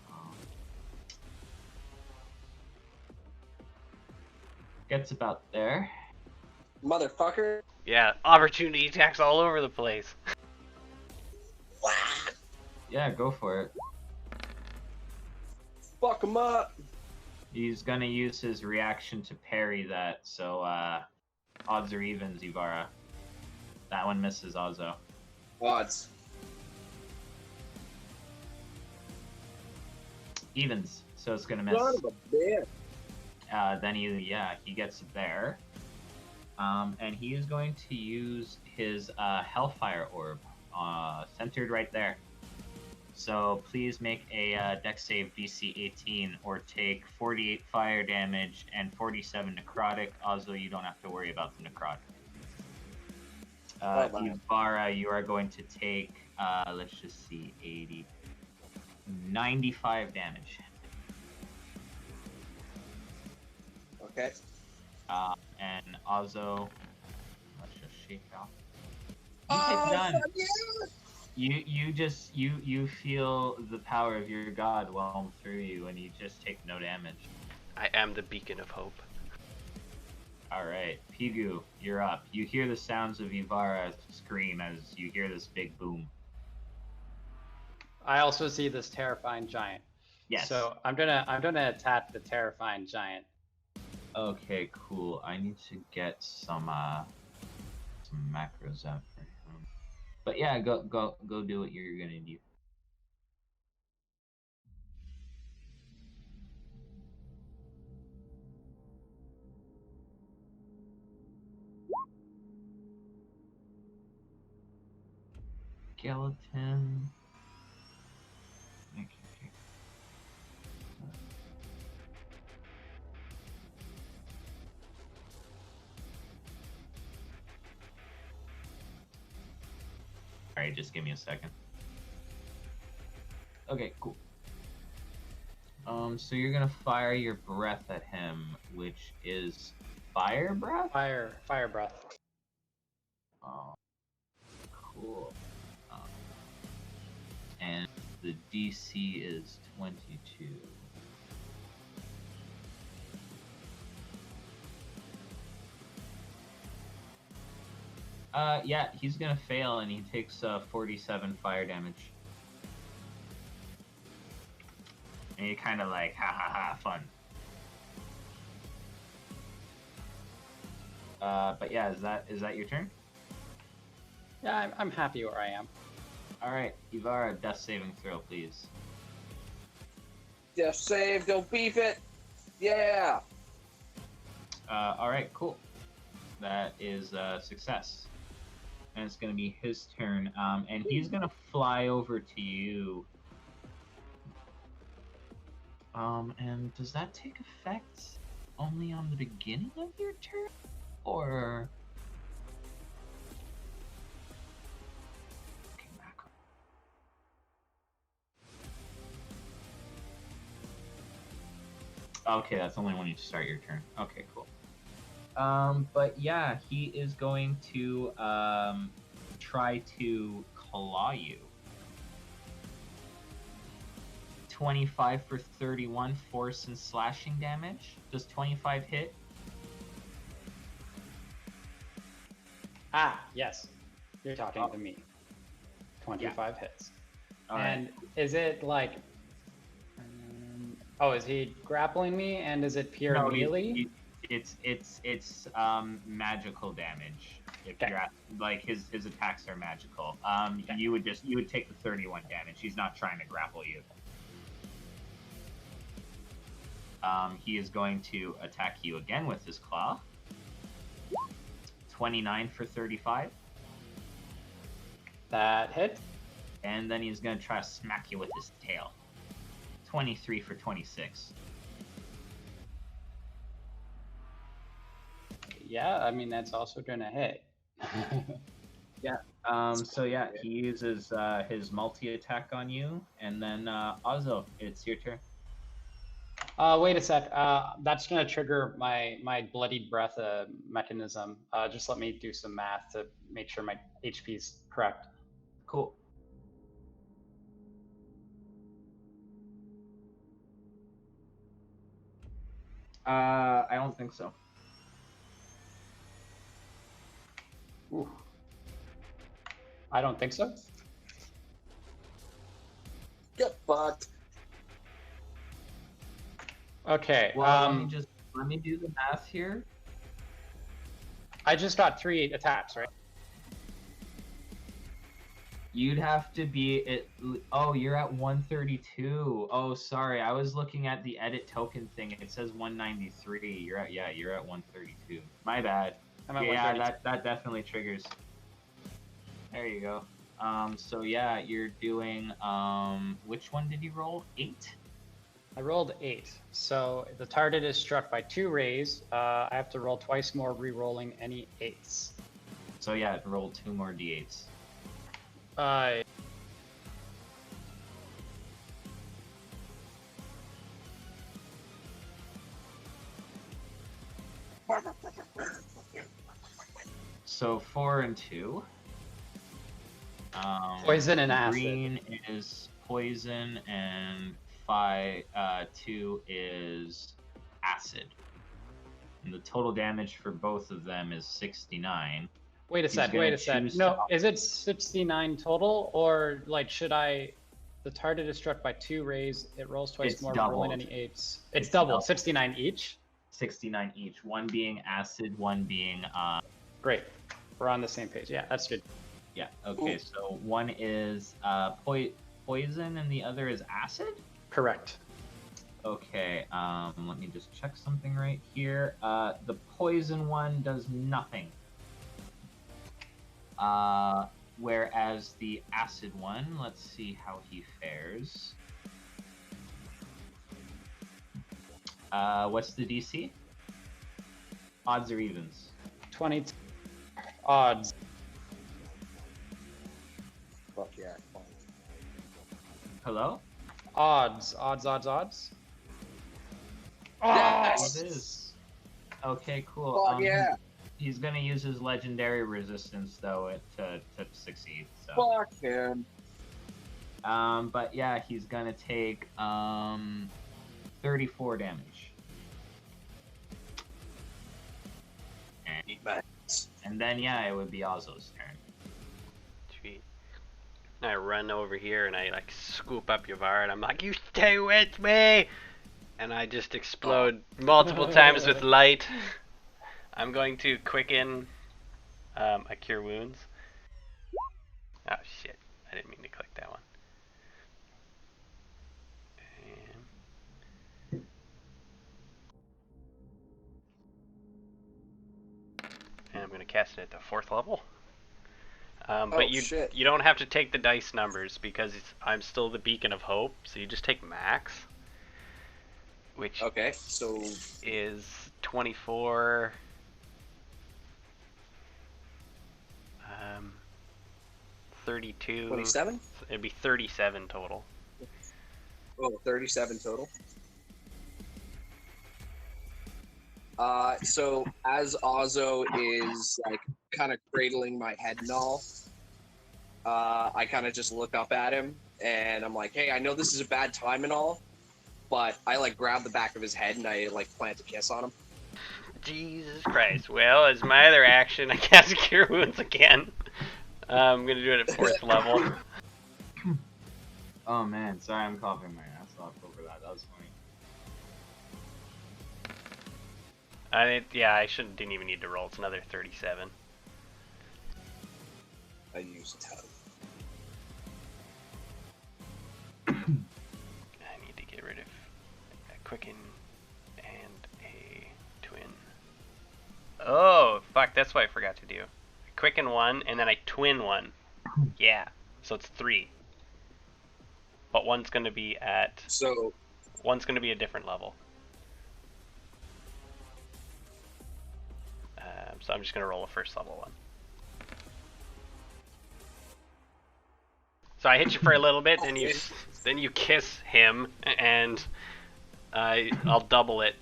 Gets about there. Motherfucker. Yeah, opportunity attacks all over the place. Yeah, go for it. Fuck him up. He's gonna use his reaction to parry that, so odds or evens, Ivara. That one misses Ozzo. Odds. Evens, so it's gonna miss. Son of a bitch. Then he gets there. And he is going to use his Hellfire Orb, centered right there. So please make a Dex save DC 18 or take 48 fire damage and 47 necrotic. Also, you don't have to worry about the necrotic. Ivara, you are going to take, let's just see, 80, 95 damage. Okay. And Ozzo, let's just shake off. Oh, Done. fuck yeah. You feel the power of your god whelm through you, and you just take no damage. I am the beacon of hope. All right, Pigu, you're up. You hear the sounds of Ivara scream as you hear this big boom. I also see this terrifying giant. Yes. So I'm gonna attack the terrifying giant. Okay, cool. I need to get some macros out for him. But yeah, go do what you're gonna do. Skeleton. Okay. Alright, just give me a second. Okay, cool. So you're gonna fire your breath at him, which is fire breath? Fire breath. Oh, cool. And the DC is 22. Yeah, he's gonna fail, and he takes 47 fire damage. And you kind of like, ha ha ha, fun. But yeah, is that your turn? Yeah, I'm happy where I am. All right, Ivara, death saving throw, please. Death save, don't beef it. Yeah. All right, cool. That is a success. And it's going to be his turn. And he's going to fly over to you. And does that take effect only on the beginning of your turn? Or... Okay, back up. Okay, that's only when you start your turn. Okay, cool. But yeah, he is going to try to claw you. 25 for 31 force and slashing damage. Does 25 hit? Ah, yes. You're talking to me. 25 hits. All and right. is it like... oh, is he grappling me? And is it pure melee? It's magical damage. If Okay. you're at, like his attacks are magical. Okay. You would take the 31 damage. He's not trying to grapple you. He is going to attack you again with his claw. 29 for 35. That hit. And then he's going to try to smack you with his tail. 23 for 26. Yeah, I mean, that's also gonna hit. So yeah, he uses his multi-attack on you. And then, Ozzo, it's your turn. Wait a sec. That's gonna trigger my bloodied breath mechanism. Just let me do some math to make sure my HP is correct. Cool. I don't think so. Ooh. I don't think so. Get fucked. Okay. Well, let me do the math here. I just got 3 attacks, right? You'd have to be at. Oh, you're at 132. Oh, sorry. I was looking at the edit token thing. It says 193. You're at 132. My bad. I'm at Yeah, 132. that definitely triggers. There you go. So yeah, you're doing which one did you roll? 8? I rolled 8. So the target is struck by 2 rays. I have to roll twice more, re-rolling any 8s. So yeah, roll 2 more d8s. So 4 and 2. Poison and acid. Green is poison, and 2 is acid. And the total damage for both of them is 69. Wait a He's sec, gonna wait a sec. choose No, to- is it 69 total, or like should I? The target is struck by 2 rays. It rolls twice It's more, rolling doubled. any 8s. It's It's double, doubled. 69 each. 69 each. One being acid, one being Great, we're on the same page. Yeah, that's good. yeah. Okay, so one is poison and the other is acid. Correct. Okay, let me just check something right here. The poison one does nothing. Whereas the acid one, let's see how he fares. What's the DC? Odds or evens? 20 odds. Fuck yeah. Fine. Hello? Odds. Yes! It is. Okay, cool. Fuck yeah. He's gonna use his legendary resistance though to succeed. So. Fuck him. But yeah, he's gonna take 34 damage. And then yeah, it would be Ozzo's turn. Sweet. I run over here and I like scoop up Yavara and I'm like, you stay with me! And I just explode multiple times with light. I'm going to quicken a cure wounds. Oh shit! I didn't mean to click that one. And I'm going to cast it at the 4th level. But shit. you don't have to take the dice numbers because I'm still the Beacon of Hope, so you just take max, which Okay, so is 24. 32. 27? It'd be 37 total. Oh, 37 total. So as Ozzo is like kind of cradling my head and all, I kind of just look up at him and I'm like, hey, I know this is a bad time and all, but I like grab the back of his head and I like plant a kiss on him. Jesus Christ. Well, as my other action, I cast Cure Wounds again. I'm going to do it at 4th level. Oh man, sorry, I'm coughing my ass off over that. That was funny. Yeah, I didn't even need to roll. It's another 37. I use a tug. I need to get rid of a Quicken and a Twin. Oh, fuck, that's what I forgot to do. I Quicken 1, and then I Twin 1. Yeah, so it's 3. But one's going to be one's going to be a different level. So I'm just going to roll a 1st level one. So I hit you for a little bit, then you kiss him, and I'll double it,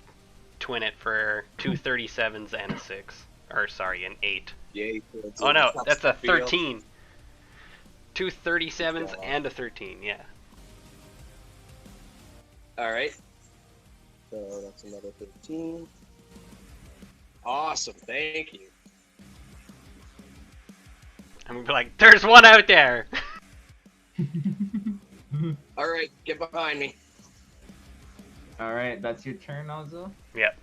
twin it for 2 37s and a 6. Or sorry, an 8. Yay. Oh no, that's a 13. 2 37s and a 13, yeah. Alright. So that's another 13. Awesome, thank you. I'm gonna be like, there's one out there! Alright, get behind me. Alright, that's your turn, Ozzo? Yep.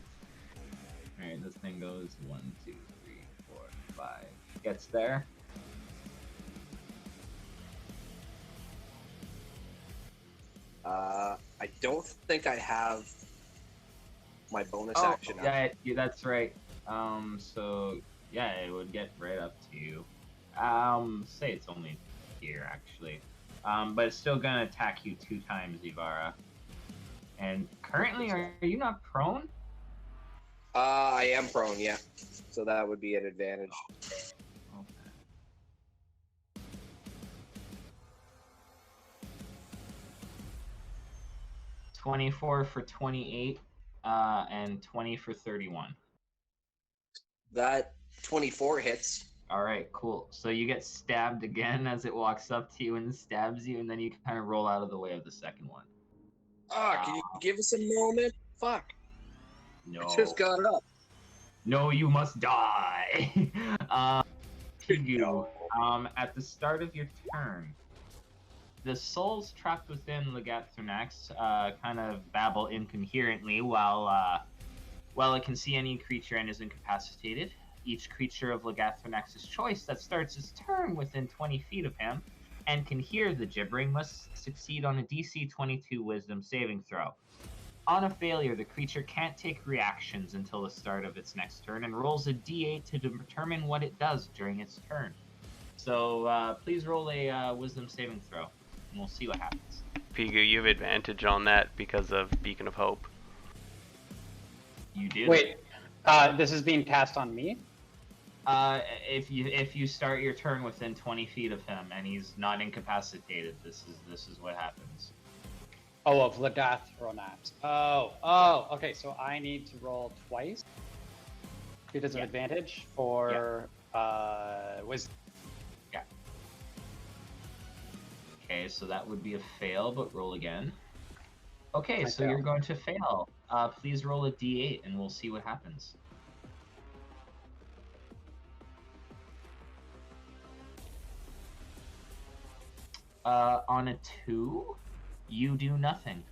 Alright, this thing goes 1, 2, 3, 4, 5. Gets there. I don't think I have my bonus action. Yeah, that's right. So yeah, it would get right up to you. Say it's only here actually. But it's still gonna attack you 2 times, Ivara. And currently, are you not prone? I am prone, yeah. So that would be an advantage. Okay. 24 for 28, and 20 for 31. That 24 hits. All right, cool. So you get stabbed again as it walks up to you and stabs you, and then you kind of roll out of the way of the second one. Can you give us a moment? Fuck. No. I just got up. No, you must die. Pigu, at the start of your turn, the souls trapped within Legat Thronax kind of babble incoherently while it can see any creature and is incapacitated. Each creature of Legat Thronax's choice that starts its turn within 20 feet of him and can hear the gibbering must succeed on a DC 22 Wisdom saving throw. On a failure, the creature can't take reactions until the start of its next turn and rolls a d8 to determine what it does during its turn. So please roll a Wisdom saving throw, and we'll see what happens. Pigu, you have advantage on that because of Beacon of Hope. You do. Wait, this is being cast on me? If you start your turn within 20 feet of him and he's not incapacitated, this is what happens. Oh, of Legat Thronax. Oh, okay. So I need to roll twice because of advantage for wisdom. Yeah. Okay, so that would be a fail, but roll again. Okay, so you're going to fail. Please roll a d8 and we'll see what happens. On a 2, you do nothing.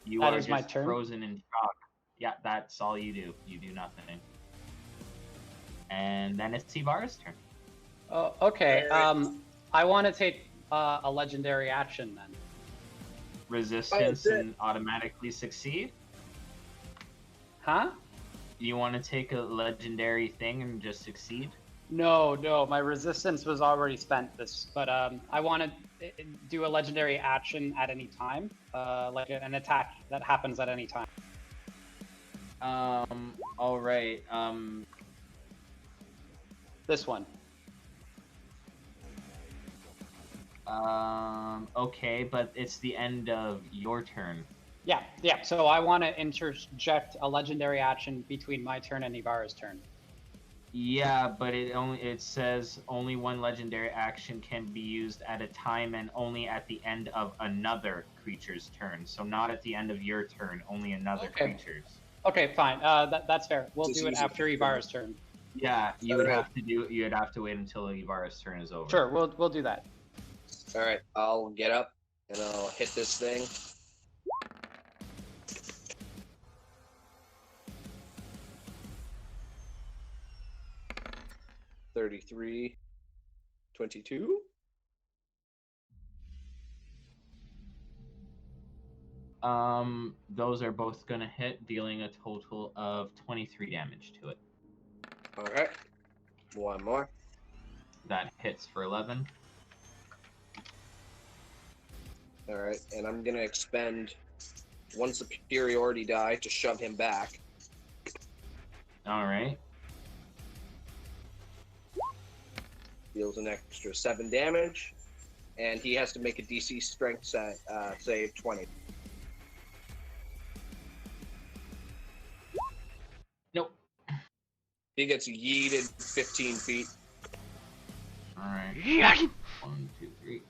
You That are is my just turn? frozen in shock. Yeah, that's all you do. You do nothing. And then it's Ivara's turn. Oh, okay. I want to take a legendary action then. Resistance shit. and automatically succeed. Huh? You want to take a legendary thing and just succeed? No, my resistance was already spent. But I want to do a legendary action at any time, like an attack that happens at any time. All right. This one. Okay, but it's the end of your turn. Yeah. So I want to interject a legendary action between my turn and Ivara's turn. Yeah, but it says only one legendary action can be used at a time and only at the end of another creature's turn. So not at the end of your turn, only another Okay. creature's. Okay, fine. That's fair. We'll Just do it use it. after Ivara's turn. Yeah, you'd have to wait until Ivara's turn is over. Sure, we'll do that. All right, I'll get up and I'll hit this thing. $33, 22. Those are both gonna hit, dealing a total of 23 damage to it. All right, one more. That hits for 11. All right, and I'm gonna expend one superiority die to shove him back. All right. Deals an extra 7 damage, and he has to make a DC strength save 20. Nope. He gets yeeted 15 feet. All right. Yeah. 1, 2, 3.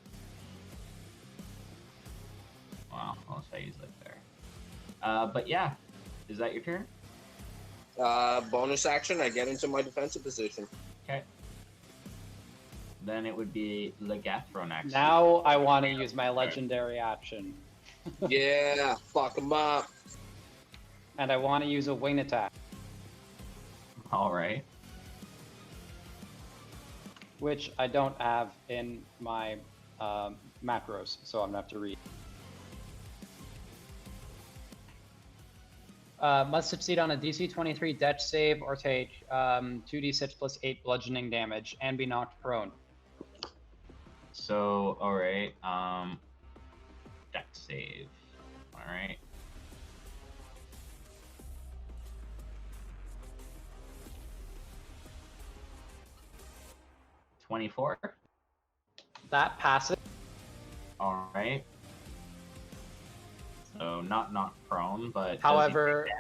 Wow, I'll say he's like there. But yeah, is that your turn? Bonus action, I get into my defensive position. Okay. Then it would be Legathron action. Now I want to use my legendary action. Yeah, fuck him up. And I want to use a wing attack, All right. which I don't have in my macros, so I'm gonna have to read. Must succeed on a DC 23 dex save or take 2d6 plus 8 bludgeoning damage and be knocked prone. So, all right. Dex save. All right. $24. That passes. All right. So not prone, but However, does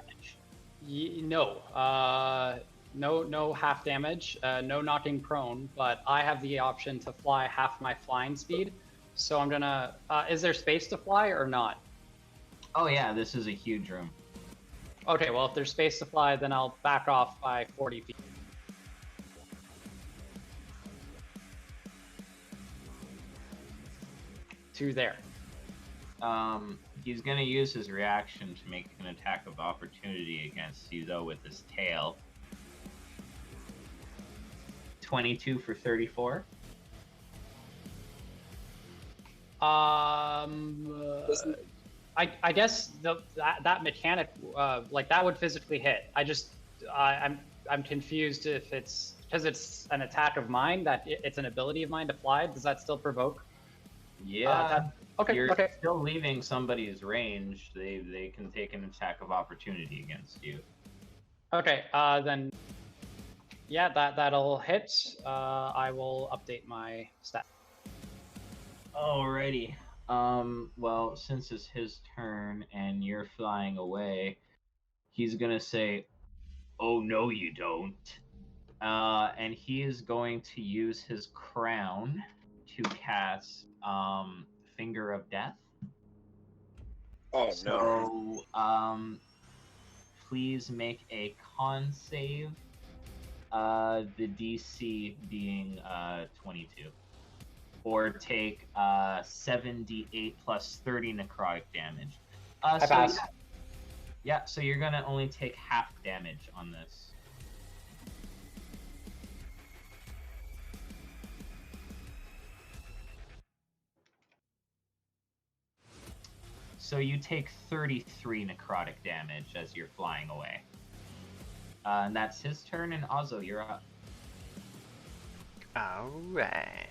he take damage? no half damage, no knocking prone, but I have the option to fly half my flying speed. So I'm gonna. Is there space to fly or not? Oh yeah, this is a huge room. Okay, well if there's space to fly, then I'll back off by 40 feet. To there. He's gonna use his reaction to make an attack of opportunity against you, though, with his tail. 22 for 34. I guess that mechanic, like that would physically hit. I'm confused if it's because it's an attack of mine that it's an ability of mine to fly. Does that still provoke? Yeah. You're Okay. still leaving somebody's range. They can take an attack of opportunity against you. Okay. Then, yeah, that'll hit. I will update my stat. Alrighty. Well, since it's his turn and you're flying away, he's gonna say, "Oh no, you don't." And he is going to use his crown to cast Finger of Death. Oh, So, please make a con save. The DC being 22. Or take 7d8 plus 30 necrotic damage. I pass. Yeah, so you're gonna only take half damage on this. So you take 33 necrotic damage as you're flying away. And that's his turn, and Ozo, you're up. Alright.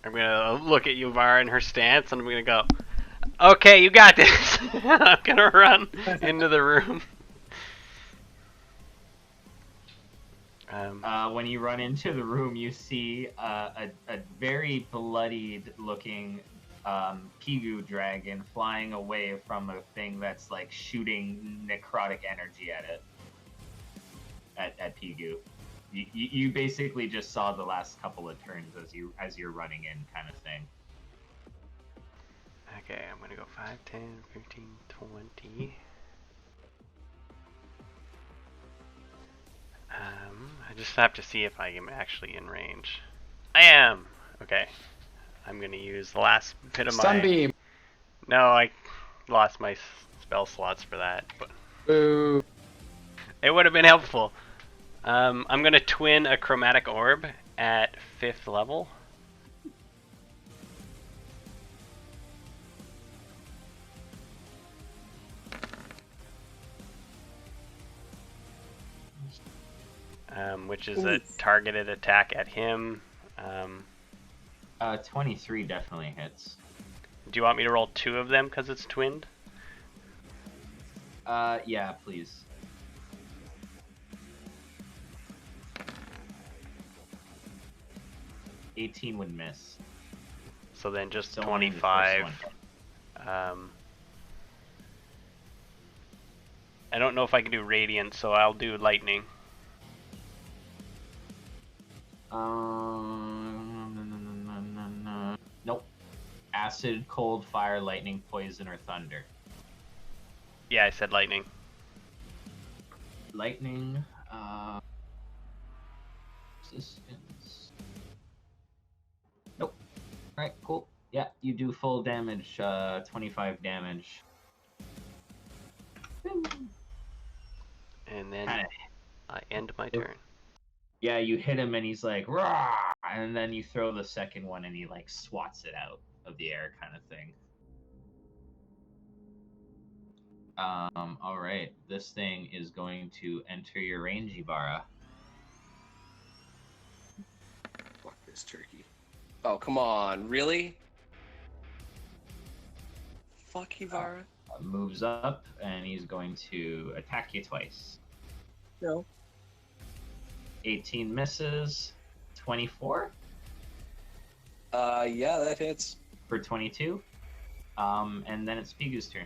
I'm gonna look at Yuvara in her stance, and I'm gonna go, okay, you got this! I'm gonna run into the room. When you run into the room, you see a very bloodied looking Pigu dragon flying away from a thing that's like shooting necrotic energy at it. At Pigu. You basically just saw the last couple of turns as you're running in, kind of thing. Okay, I'm gonna go 5, 10, 15, 20. I just have to see if I am actually in range. I am! Okay. I'm gonna use the last bit of my... Sunbeam! No, I lost my spell slots for that. But Boo! it would have been helpful. I'm gonna twin a chromatic orb at 5th level. Which is a targeted attack at him. 23 definitely hits. Do you want me to roll 2 of them because it's twinned? Yeah, please. $18 would miss. So then just So only the first 25. one. I don't know if I can do radiant, so I'll do lightning. Nope. Acid, cold, fire, lightning, poison, or thunder. Yeah, I said lightning. Lightning, resistance. Nope. Alright, cool. Yeah, you do full damage, 25 damage. And then Kinda. I end my turn. Yeah, you hit him and he's like, "Rah!" And then you throw the second one and he like swats it out of the air, kind of thing. Alright. This thing is going to enter your range, Yuvara. Fuck this turkey. Oh, come on. Really? Fuck Yuvara. Moves up and he's going to attack you twice. No. 18 misses. 24 Yeah, that hits. for 22. And then it's Pigu's turn.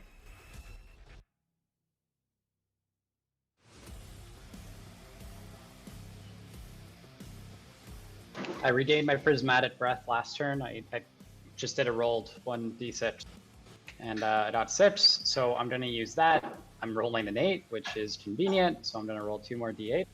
I regained my prismatic breath last turn. I just did a rolled 1d6. And I got 6, so I'm going to use that. I'm rolling an 8, which is convenient, so I'm going to roll 2 more d8.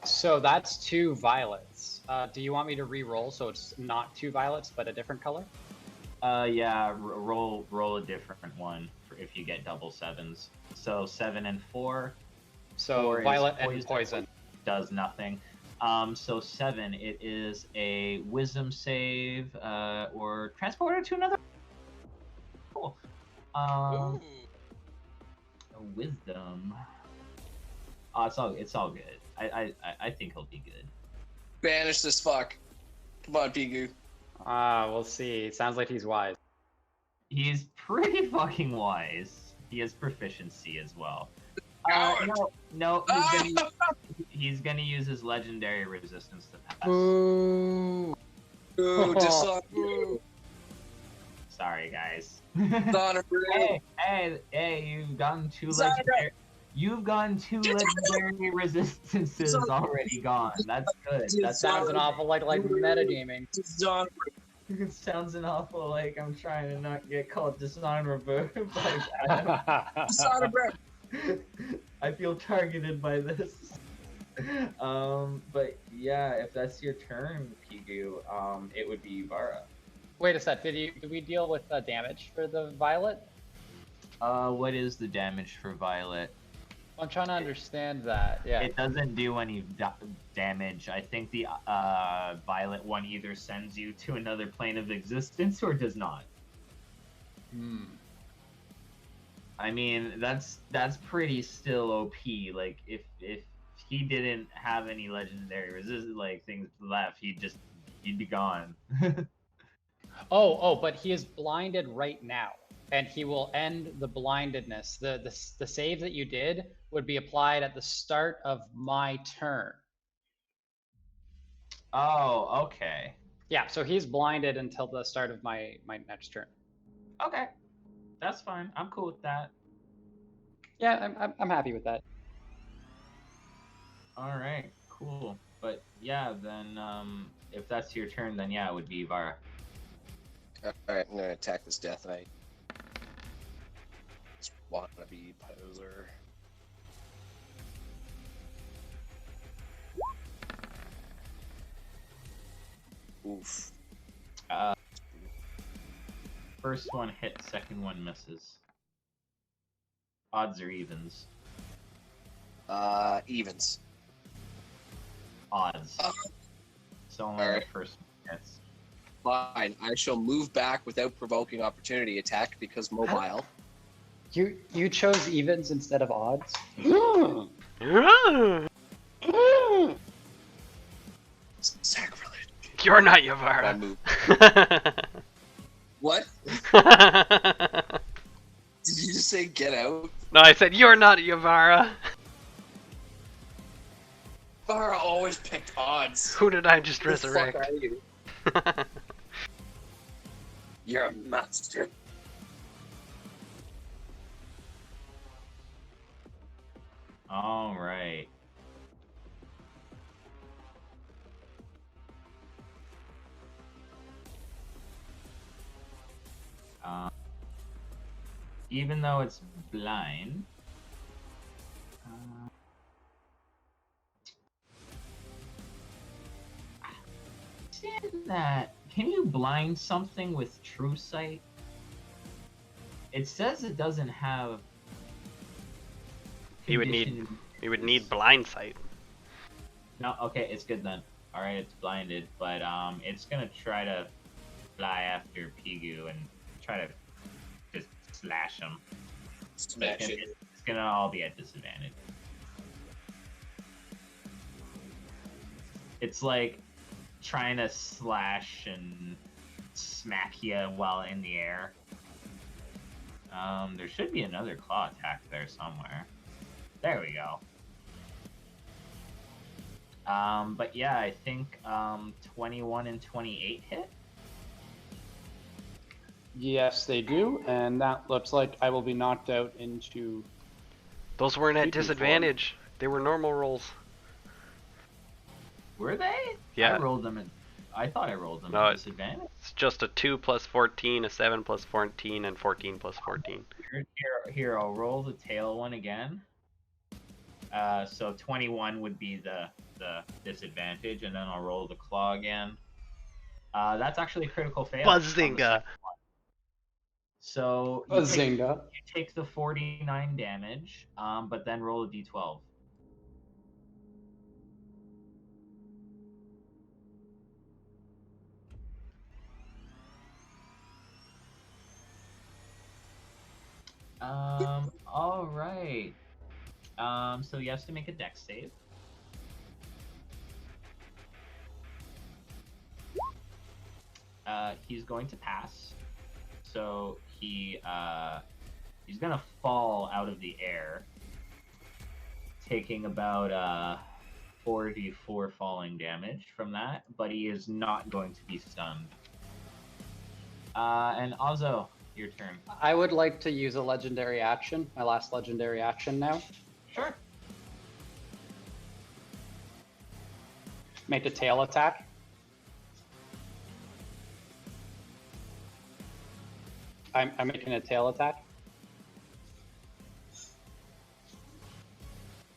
So that's 2 violets. Do you want me to re-roll so it's not 2 violets but a different color? Yeah, roll a different one if you get double 7s. So 7 and 4. So 4 is violet and poison. Does nothing. So 7, it is a wisdom save, or transported to another. Cool. Ooh. Wisdom. Oh, it's all good. I think he'll be good. Banish this fuck. Come on, Pigu. We'll see. Sounds like he's wise. He's pretty fucking wise. He has proficiency as well. No, he's gonna use his legendary resistance to pass. Ooh. Ooh, dishonor. Sorry, guys. Dishonor. Hey, you've gotten 2 Sorry. legendary. You've gotten 2 legendary resistances already gone. That's good. That Sounds an awful like metagaming. Dishonor. It sounds an awful like I'm trying to not get called dishonorable. Like, Dishonor. I feel targeted by this. But yeah, if that's your turn, Pigu, it would be Vara. Wait a sec. Did we deal with damage for the violet? What is the damage for Violet? I'm trying to understand that. Yeah. It doesn't do any damage. I think the Violet one either sends you to another plane of existence or does not. Hmm. I mean, that's pretty still OP. Like if he didn't have any legendary resist like things left, he'd be gone. Oh, but he is blinded right now, and he will end the blindedness. The save that you did would be applied at the start of my turn. Oh, okay. Yeah, so he's blinded until the start of my next turn. Okay. That's fine. I'm cool with that. Yeah, I'm happy with that. All right, cool. But yeah, then if that's your turn, then yeah, it would be Vara. Alright, I'm gonna attack this Death Knight. This wannabe poser. Oof. First one hit, second one misses. Odds or evens? Evens. Odds. So only Alright. the first one hits. Fine. I shall move back without provoking opportunity attack because mobile. You chose evens instead of odds. Sacrilege. You're not I Yavara. move. What? Did you just say get out? No, I said you're not Yavara. Vara always picked odds. Who did I just Who the fuck resurrect? are you? You're a monster. All right. Even though it's blind, that can you blind something with true sight? It says it doesn't have. You would need blind sight. No, okay, it's good then. All right, it's blinded, but it's gonna try to fly after Pigu and try to just slash him. Smash it. It's gonna all be at disadvantage. It's like trying to slash and smack you while in the air. There should be another claw attack there somewhere. There we go. But yeah, I think 21 and 28 hit. Yes, they do, and that looks like I will be knocked out into. Those weren't at You can disadvantage. They were normal rolls. Were they? Yeah. I rolled them I thought I rolled them No, at disadvantage. It's just a 2 plus 14, a 7 plus 14, and 14 plus 14. Here, I'll roll the tail one again. So 21 would be the disadvantage, and then I'll roll the claw again. That's actually a critical fail. Buzzinga! So Bazinga. you take the 49 damage, but then roll a d12. All right. So he has to make a dex save. He's going to pass. So he's gonna fall out of the air, taking about 4d4 falling damage from that, but he is not going to be stunned. And Ozzo, your turn. I would like to use a legendary action, my last legendary action now. Sure. Make a tail attack. I'm making a tail attack.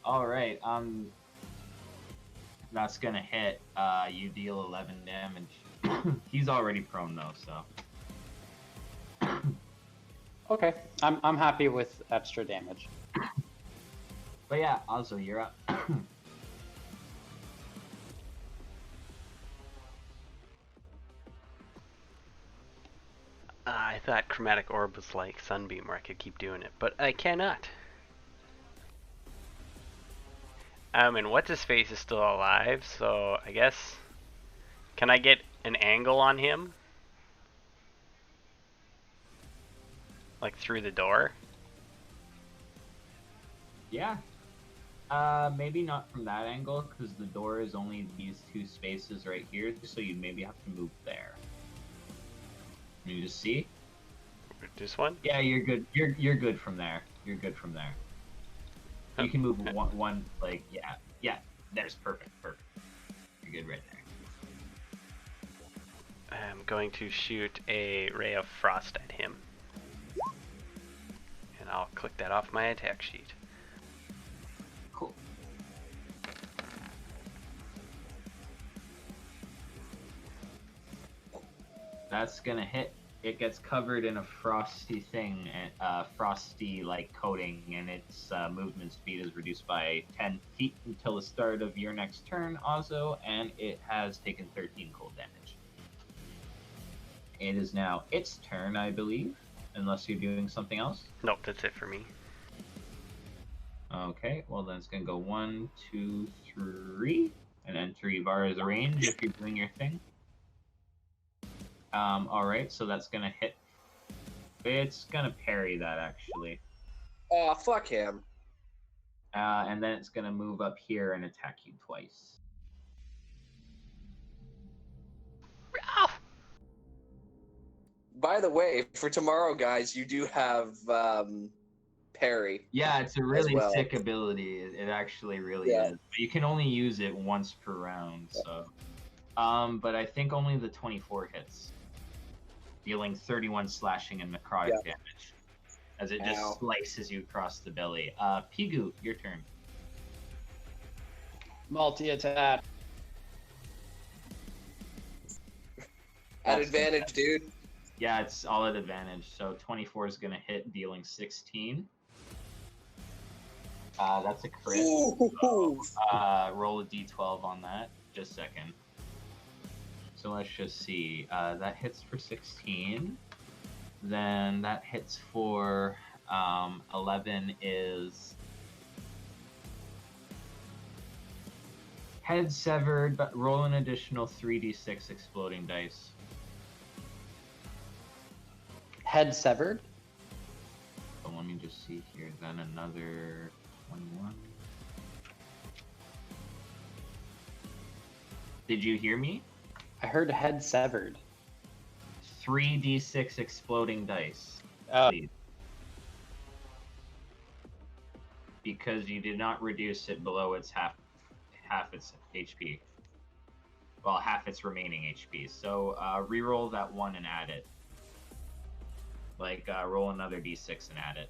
All right. That's gonna hit. You deal 11 damage. He's already prone though, so. Okay, I'm happy with extra damage. But yeah, also you're up. I thought Chromatic Orb was like Sunbeam where I could keep doing it, but I cannot. And What's-His-Face is still alive, so I guess... Can I get an angle on him? Like through the door? Yeah. Maybe not from that angle, because the door is only these two spaces right here, so you'd maybe have to move there. Can you just see? This one? Yeah, you're good. You're good from there. You're good from there. You can move one like, yeah. There's perfect. You're good right there. I'm going to shoot a Ray of Frost at him. And I'll click that off my attack sheet. Cool. That's gonna hit. It gets covered in a frosty thing, frosty like coating, and its movement speed is reduced by 10 feet until the start of your next turn, also, and it has taken 13 cold damage. It is now its turn, I believe, unless you're doing something else. Nope, that's it for me. Okay, well then it's gonna go 1, 2, 3, and enter Ivara's range if you're doing your thing. Alright, so that's gonna hit. It's gonna parry that actually. Oh, fuck him. And then it's gonna move up here and attack you twice. By the way, for tomorrow, guys, you do have parry. Yeah, it's a really well. sick ability. It actually really Yeah. is. But you can only use it once per round, so. But I think only the 24 hits. Dealing 31 slashing and necrotic damage. As it just Ow. slices you across the belly. Pigu, your turn. Multi-attack. At advantage, dude. Yeah, it's all at advantage. So 24 is gonna hit, dealing 16. That's a crit. Ooh. So, roll a d12 on that. Just a second. So let's just see. That hits for 16. Then that hits for 11 is head severed, but roll an additional 3d6 exploding dice. Head severed. So let me just see here. Then another 21. Did you hear me? I heard head severed. 3d6 exploding dice. Oh. Please. Because you did not reduce it below its half its HP. Well, half its remaining HP. So re-roll that one and add it. Like roll another d6 and add it.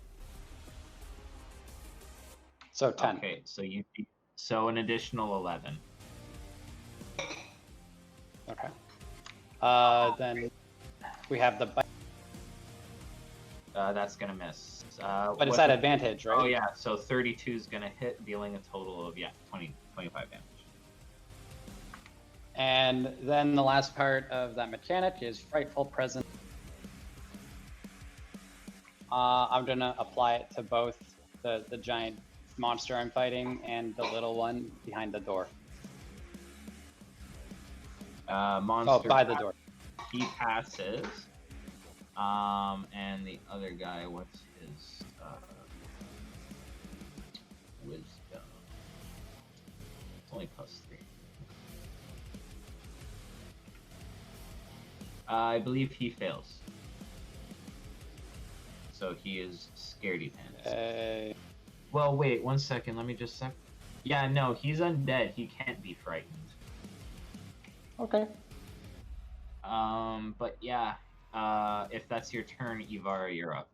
So 10. Okay, so an additional 11. Okay. Then we have the bite. That's gonna miss. But it's at advantage, right? Oh yeah, so 32 is gonna hit, dealing a total of 25 damage. And then the last part of that mechanic is Frightful Presence. I'm gonna apply it to both the giant monster I'm fighting and the little one behind the door. Monster. Oh, by the door. He passes. And the other guy, what's his wisdom? It's only +3. I believe he fails. So he is scaredy pants. Well, wait, 1 second. Let me just sec. Yeah, no, he's undead. He can't be frightened. Okay. But yeah, if that's your turn, Ivara, you're up.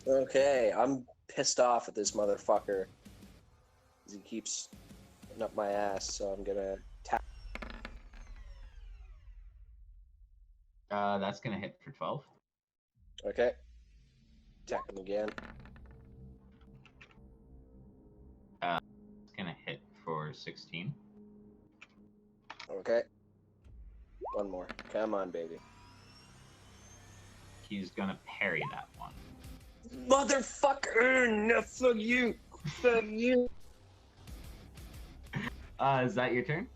Okay, I'm pissed off at this motherfucker. He keeps getting up my ass, so I'm gonna tap. That's gonna hit for 12. Okay. Attack him again. It's gonna hit for 16. Okay. One more. Come on, baby. He's gonna parry that one. Motherfucker! No, fuck you! Fuck you! Is that your turn?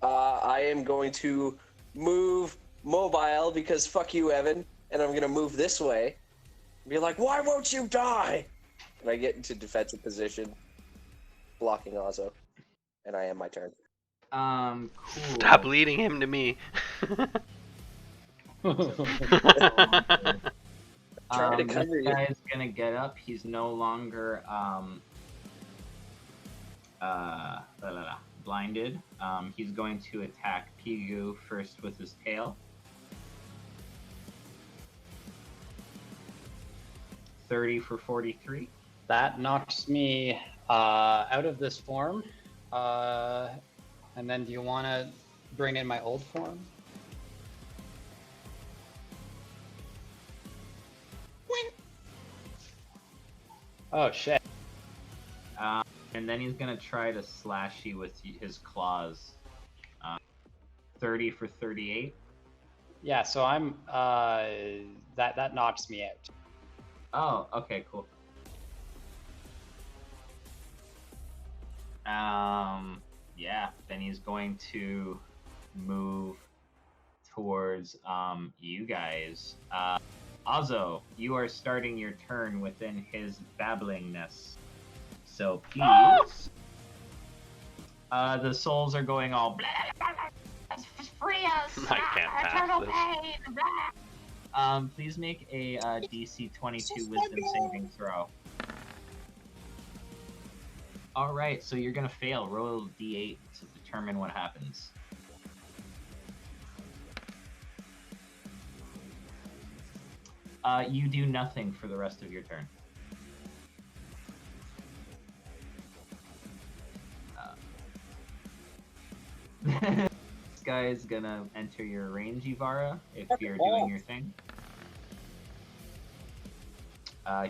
I am going to move mobile because fuck you, Evan, and I'm gonna move this way. Be like, why won't you die? And I get into defensive position, blocking Ozzo, and I end my turn. Cool. Stop leading him to me. Trying to cover this you. guy's gonna get up. He's no longer blinded. He's going to attack Pigu first with his tail. 30 for 43. That knocks me out of this form. And then do you want to bring in my old form? Oh, shit. And then he's gonna try to slash you with his claws. 30 for 38. Yeah, so I'm, that knocks me out. Oh, okay, cool. Yeah, then he's going to move towards you guys. Ozzo, you are starting your turn within his babblingness. So please. The souls are going all Free us! I can't pass Eternal this. pain! please make a DC 22 wisdom saving throw. Alright, so you're gonna fail. Roll a d8 to determine what happens. You do nothing for the rest of your turn. This guy is gonna enter your range, Ivara, if you're doing your thing.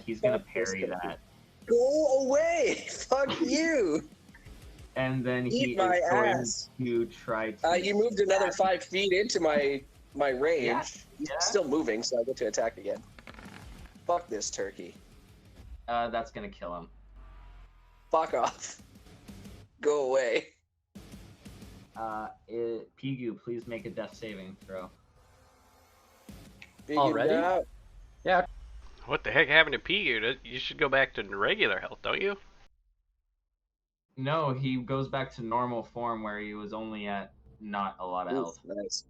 He's gonna parry that. Go away! Fuck you! And then he Eat my is going ass. to try to... He moved another 5 feet into my range. Yeah, He's yeah. still moving, so I get to attack again. Fuck this turkey. That's gonna kill him. Fuck off. Go away. Pigu, please make a death saving throw. Figure Already? it out. Yeah. What the heck happened to Pigu? You should go back to regular health, don't you? No, he goes back to normal form where he was only at not a lot of Oof, health. nice.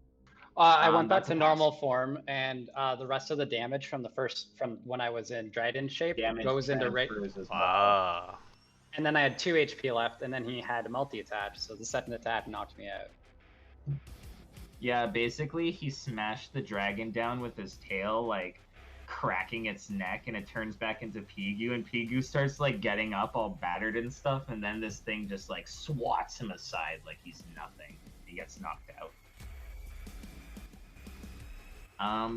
I went back that's to a pass. normal form, and the rest of the damage from when I was in Dryden shape Damage goes into transfers as well. Ah. and then I had 2 HP left, and then he had multi-attack, so the second attack knocked me out. Yeah, basically he smashed the dragon down with his tail, like cracking its neck, and it turns back into Pigu, and Pigu starts like getting up all battered and stuff, and then this thing just like swats him aside like he's nothing. He gets knocked out.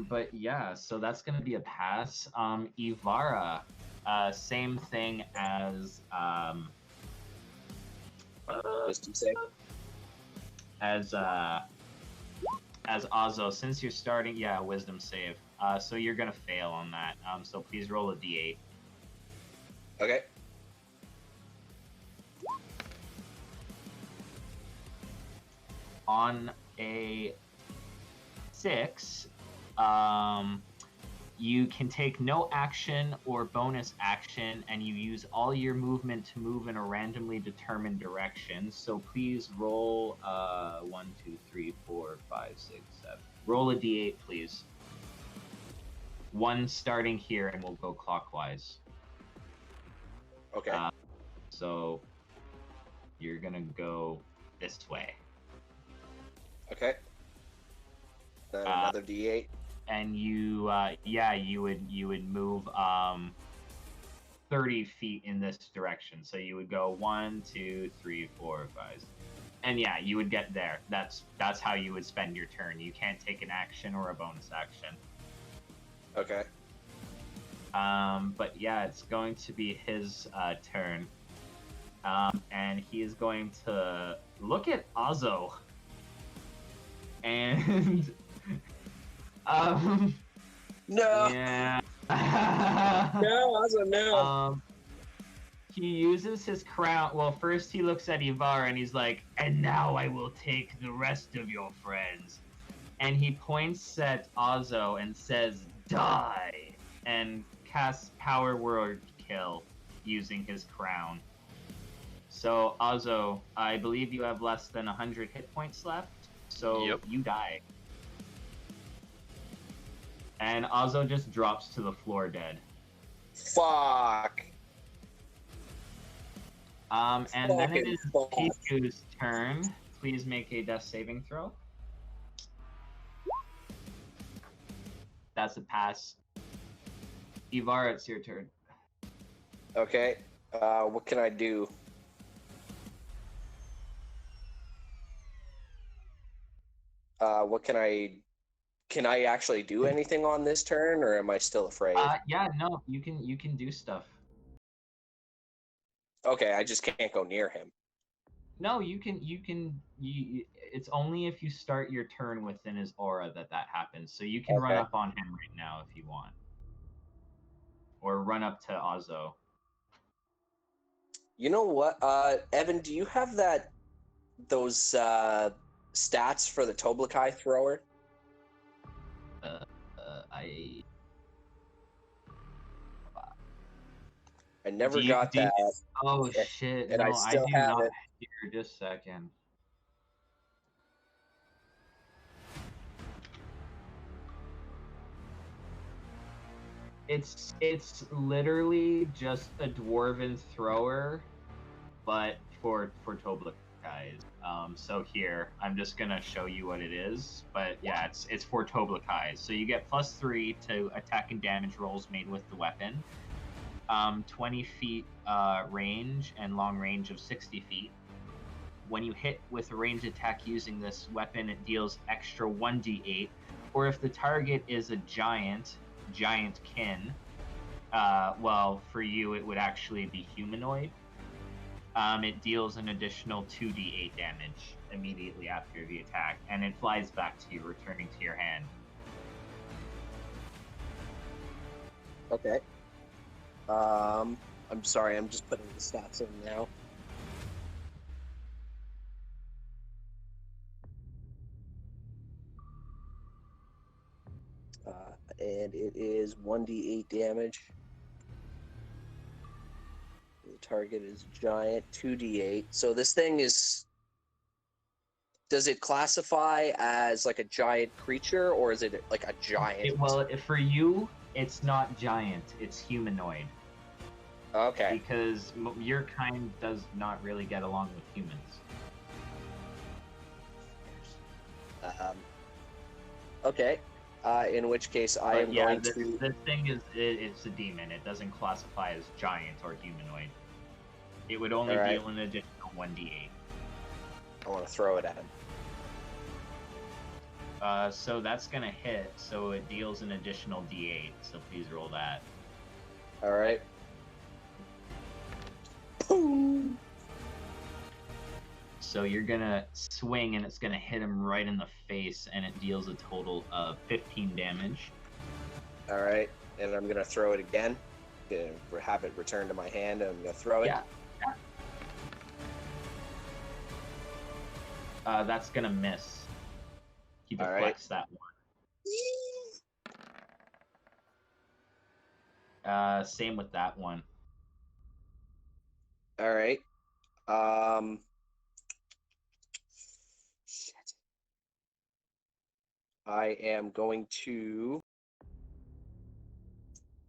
But yeah, so that's gonna be a pass. Ivara, same thing as Wisdom save. as Ozzo. Since you're starting, yeah, wisdom save. So you're gonna fail on that. So please roll a d8. Okay. On a 6, you can take no action or bonus action, and you use all your movement to move in a randomly determined direction. So please roll 1, 2, 3, 4, 5, 6, 7. Roll a d8, please. 1 starting here, and we'll go clockwise. Okay. So you're gonna go this way. Okay. Then another D8. And you, yeah, you would move 30 feet in this direction. So you would go 1, 2, 3, 4, 5. And yeah, you would get there. That's how you would spend your turn. You can't take an action or a bonus action. Okay. But yeah, it's going to be his turn. And he is going to look at Azo. And No. yeah. No, also no. He uses his crown. Well, first he looks at Ivar and he's like, "And now I will take the rest of your friends." And he points at Azo and says, "Die!" and casts Power Word Kill using his crown. So, Azo, I believe you have less than 100 hit points left, so Yep. you die. And Azo just drops to the floor dead. Fuck. And then it Fucking is fuck. Piku's turn. Please make a death saving throw. That's a pass. Ivar, it's your turn. Okay. What can I do? What can I? Can I actually do anything on this turn, or am I still afraid? Yeah, no, you can do stuff. Okay, I just can't go near him. No, you can. It's only if you start your turn within his aura that happens. So you can run Okay. up on him right now if you want, or run up to Azo. You know what, Evan? Do you have those stats for the Toblakai thrower? I never got that. Oh shit! and No, I still do have not. it. Here, just a second. It's literally just a dwarven thrower, but for Toblakais. So here I'm just gonna show you what it is. But yeah, it's for Toblakais. So you get +3 to attack and damage rolls made with the weapon. 20 feet range and long range of 60 feet. When you hit with a ranged attack using this weapon, it deals extra 1d8. Or if the target is a giant kin, well, for you it would actually be humanoid. It deals an additional 2d8 damage immediately after the attack, and it flies back to you, returning to your hand. Okay. I'm sorry, I'm just putting the stats in now. And it is 1d8 damage. The target is giant, 2d8. So this thing is... Does it classify as like a giant creature, or is it like a giant? For you, it's not giant, it's humanoid. Okay. Because your kind does not really get along with humans. Okay. In which case, I am going to... This thing it's a demon. It doesn't classify as giant or humanoid. It would only deal an additional 1d8. I want to throw it at him. So that's gonna hit. So it deals an additional d8. So please roll that. All right. Boom. So you're gonna swing, and it's gonna hit him right in the face, and it deals a total of 15 damage. All right, and I'm gonna throw it again. Gonna have it return to my hand, and I'm gonna throw it. Yeah. That's gonna miss. He deflects that one. Same with that one. All right. Shit. I am going to...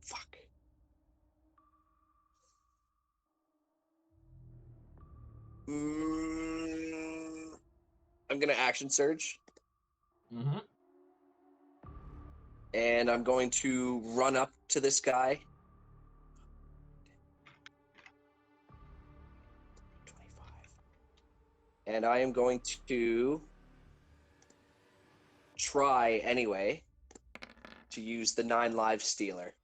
Fuck. I'm gonna action surge. Mm-hmm. And I'm going to run up to this guy. And I am going to try anyway to use the 9 live stealer.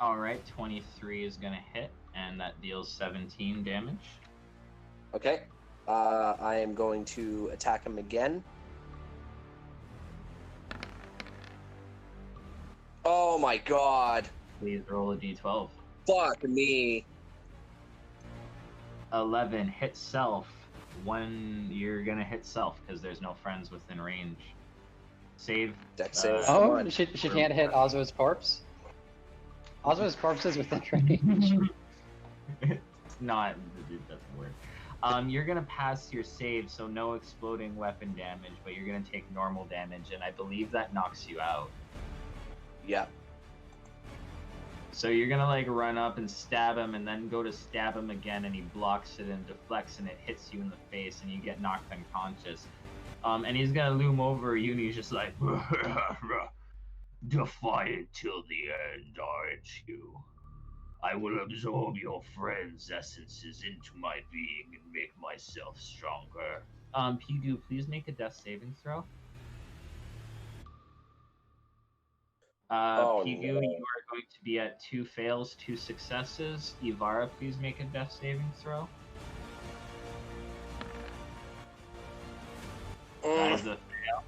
All right, 23 is gonna hit, and that deals 17 damage. Okay. I am going to attack him again. Oh my god. Please roll a d12. Fuck me. 11 hit self. 1 you're gonna hit self because there's no friends within range. Save. Dex save. Come Oh, on. she can't hit Osmo's corpse? Osmo's corpse is within range. It's not. It doesn't work. You're gonna pass your save, so no exploding weapon damage, but you're gonna take normal damage, and I believe that knocks you out. Yeah. So you're gonna like run up and stab him, and then go to stab him again, and he blocks it and deflects, and it hits you in the face, and you get knocked unconscious. And he's gonna loom over you, and he's just like, defiant till the end, aren't you? I will absorb your friends' essences into my being and make myself stronger. Pigu, please make a death saving throw. Pigu, no. you are going to be at 2 fails, 2 successes. Ivara, please make a death saving throw. That is a fail.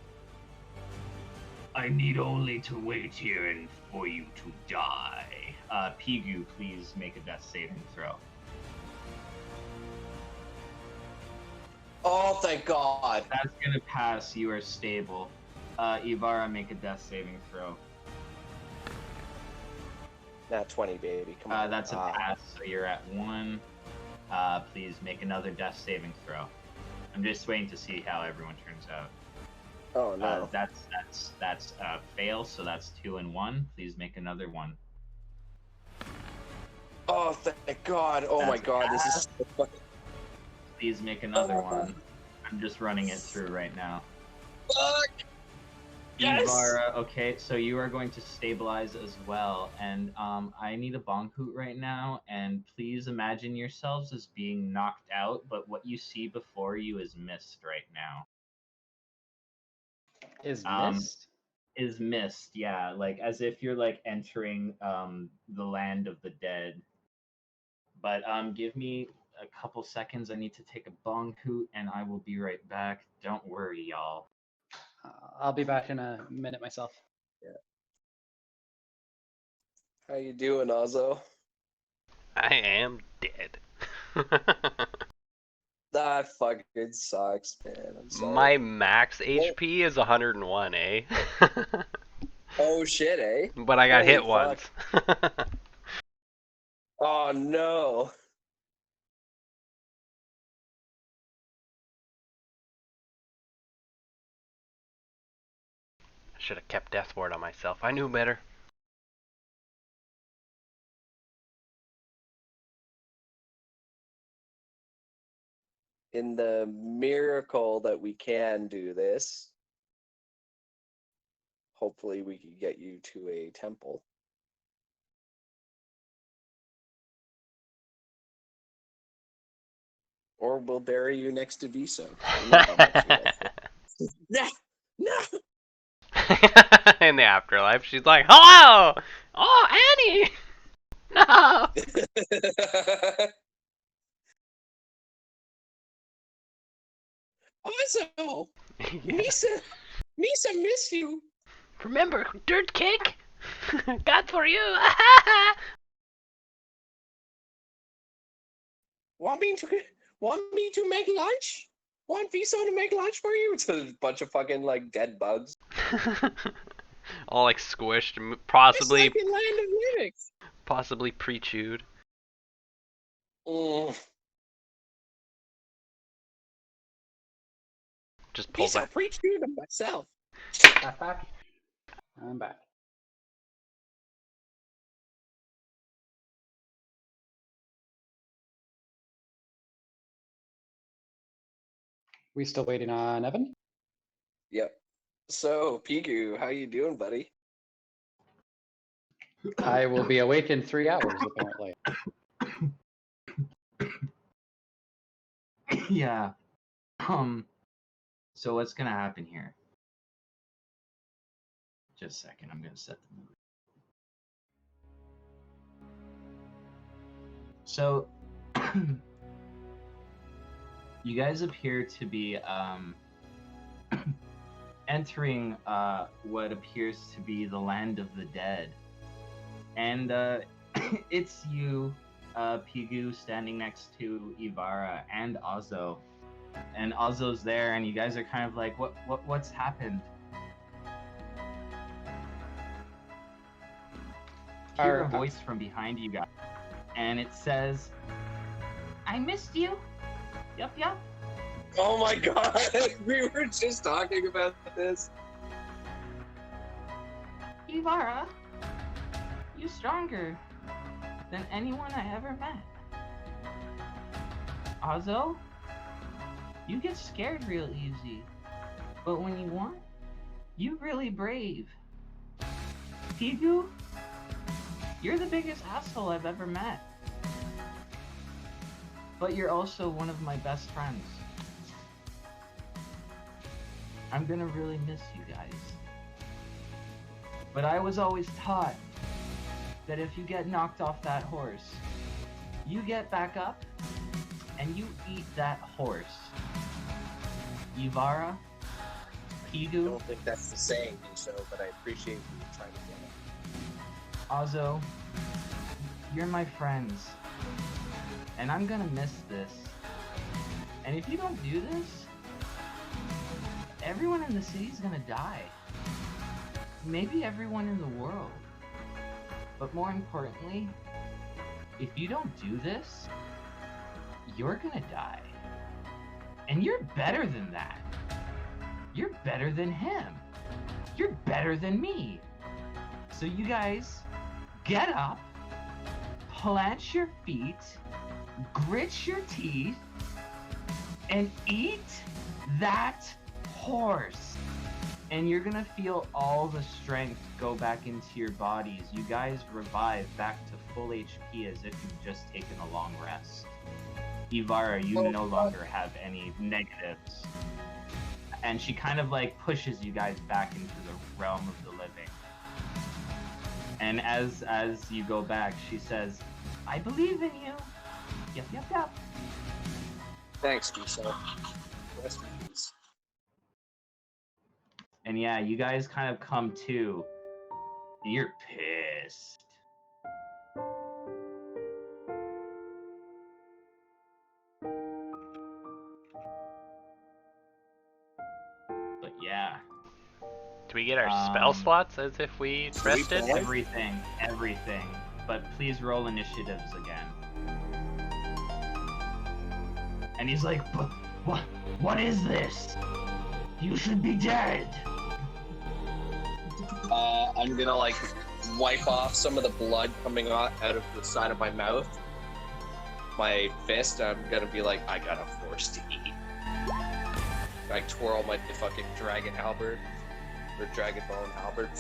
I need only to wait here and for you to die. Pigu, please make a death saving throw. Oh, thank God. That's gonna pass. You are stable. Ivara, make a death saving throw. Nat 20, baby. Come on. That's a pass, so you're at 1. Please make another death saving throw. I'm just waiting to see how everyone turns out. Oh no. That's fail, so that's 2 and 1. Please make another one. Oh, thank God. Oh my That's God. This is so fucking. Please make another one. I'm just running it through right now. Fuck. Yes. Ivara, okay, so you are going to stabilize as well, and I need a bonk hoot right now, and please imagine yourselves as being knocked out, but what you see before you is mist right now. Is mist? Is mist, yeah, like as if you're like entering the land of the dead. But give me a couple seconds. I need to take a bonk hoot, and I will be right back. Don't worry, y'all. I'll be back in a minute myself. How you doing, Ozo? I am dead. That fucking sucks, man. I'm sorry. My max HP is 101, eh? Oh shit, eh? But I got Holy hit fuck. once. Oh no. I should have kept Death Ward on myself. I knew better. In the miracle that we can do this, hopefully we can get you to a temple. Or we'll bury you next to Viso. You know how much he loves it. No! No! In the afterlife, she's like, "Hello! Oh, Annie! No!" Also, Misa miss you. Remember, dirt cake? God for you! Want me to make lunch? Want Viso to make lunch for you? It's a bunch of fucking like dead bugs. All like squished, It's possibly like in Land of Linux. possibly pre-chewed. Mm. Just pull Viso back. preached you to myself. Back. I'm back. We still waiting on Evan? Yep. So, Pigu, how you doing, buddy? I will be awake in 3 hours, apparently. Yeah. So what's gonna happen here? Just a second, I'm gonna set the mood. So, you guys appear to be entering what appears to be the land of the dead, and it's you, Pigu, standing next to Ivara and Azo, and Azo's there, and you guys are kind of like, what's happened? Hear a voice from behind you guys, and it says, "I missed you. Yup, yup." Oh my god, we were just talking about this. Ivara, you stronger than anyone I ever met. Azo, you get scared real easy, but when you want, you're really brave. Pigu, you're the biggest asshole I've ever met. But you're also one of my best friends. I'm gonna really miss you guys. But I was always taught that if you get knocked off that horse, you get back up and you eat that horse. Ivara, I Pigu, don't think that's the saying, so, but I appreciate you trying to get it. Azo, you're my friends. And I'm gonna miss this. And if you don't do this, everyone in the city's gonna die. Maybe everyone in the world. But more importantly, if you don't do this, you're gonna die. And you're better than that. You're better than him. You're better than me. So you guys, get up, plant your feet, grit your teeth, and eat that horse. And you're gonna feel all the strength go back into your bodies. You guys revive back to full HP as if you've just taken a long rest. Ivara, you no longer have any negatives. And she kind of like pushes you guys back into the realm of the living. And as you go back, she says, "I believe in you. Yep, yep, yep." Thanks, Miso. Rest in peace. And yeah, you guys kind of come to, and you're pissed. But yeah. Do we get our spell slots as if we rested? Everything. But please roll initiatives again. And he's like, "But what is this? You should be dead." I'm gonna like wipe off some of the blood coming out of the side of my mouth. My fist, I'm gonna be like, "I got a force to eat." I twirl my fucking dragon halberd. Or dragon bone halberd.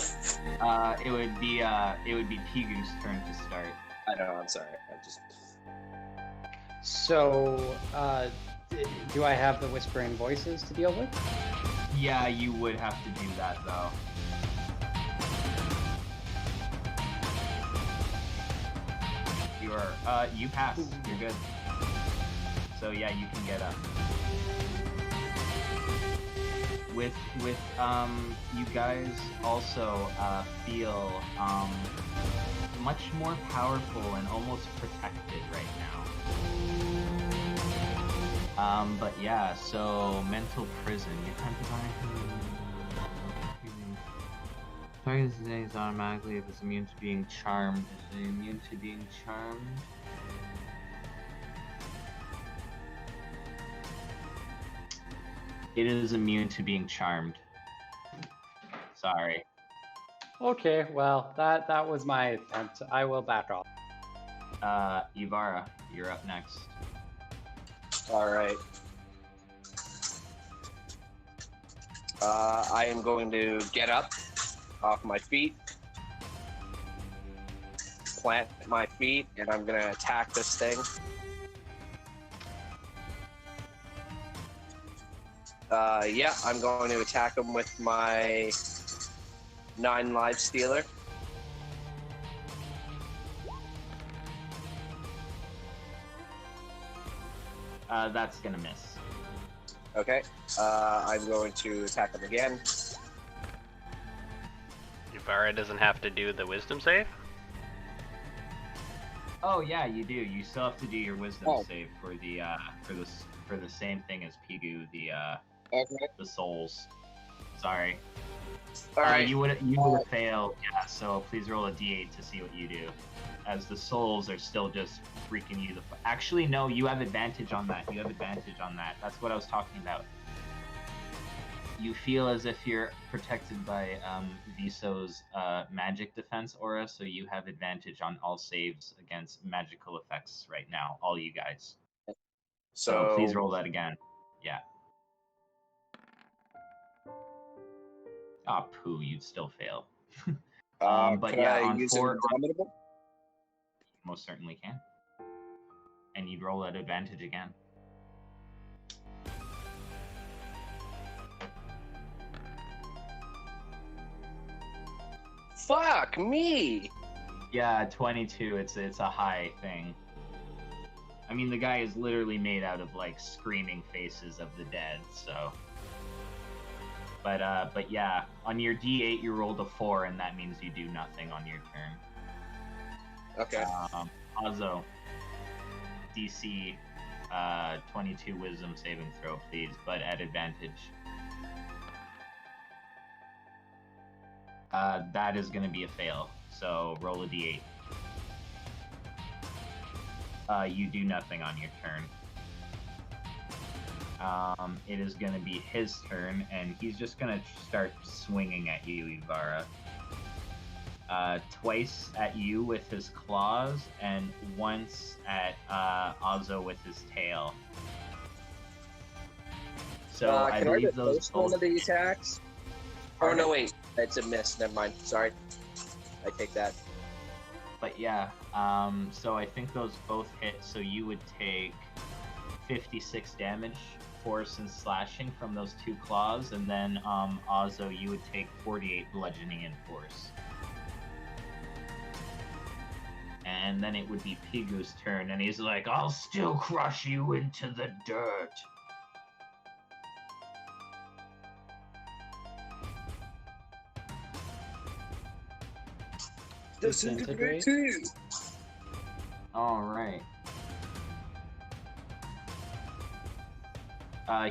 It would be Pigu's turn to start. I know, I'm sorry. I just... So, do I have the whispering voices to deal with? Yeah, you would have to do that though. You pass. You're good. So yeah, you can get up. With you guys also feel much more powerful and almost protected right now. But yeah, so mental prison. You can't target this thing is automatically if it's immune to being charmed. Is it immune to being charmed? It is immune to being charmed. Sorry. Okay, well, that was my attempt. I will back off. Ivara, you're up next. Alright. I am going to get up off my feet, plant my feet, and I'm gonna attack this thing. Yeah, I'm going to attack him with my 9 live stealer. That's gonna miss. Okay. I'm going to attack him again. Yubara doesn't have to do the wisdom save? Oh yeah, you do. You still have to do your wisdom Oh. save for the same thing as Pigu, Okay. the souls. Sorry. All right. You would have failed. Yeah. So please roll a d8 to see what you do, as the souls are still just freaking you. Actually, no. You have advantage on that. You have advantage on that. That's what I was talking about. You feel as if you're protected by Viso's magic defense aura, so you have advantage on all saves against magical effects right now, all you guys. So please roll that again. Yeah. Ah, poo, you'd still fail. But can yeah, I on use 4, Indomitable? most certainly can. And you'd roll that advantage again. Fuck me! Yeah, 22. It's a high thing. I mean, the guy is literally made out of like screaming faces of the dead. So, but yeah, on your D8 you rolled a 4, and that means you do nothing on your turn. Okay. Azo, DC 22 Wisdom saving throw, please, but at advantage. That is going to be a fail, so roll a d8. You do nothing on your turn. It is going to be his turn, and he's just going to start swinging at you, Yubara. Twice at you with his claws, and once at Azo with his tail. So I can I believe those replace one both... of the attacks? Oh no, wait, it's a miss. Never mind. Sorry, I take that. But yeah, so I think those both hit, so you would take 56 damage, force and slashing from those 2 claws, and then Azo, you would take 48 bludgeoning and force. And then it would be Pigu's turn, and he's like, I'll still crush you into the dirt. Disintegrate. All right.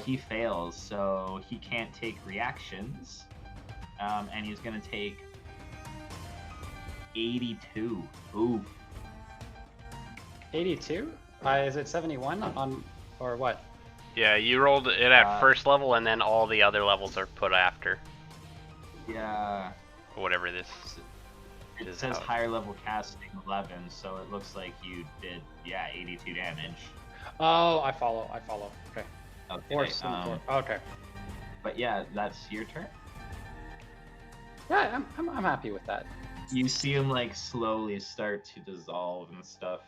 He fails, so he can't take reactions, and he's gonna take 82. Oof. 82? Is it 71 on, or what? Yeah, you rolled it at first level, and then all the other levels are put after. Yeah. Whatever this It is. says Out. higher level casting 11, so it looks like you did, 82 damage. Oh, I follow. Okay. Okay. Force and force. Okay. But yeah, that's your turn. Yeah, I'm happy with that. You see him like slowly start to dissolve and stuff.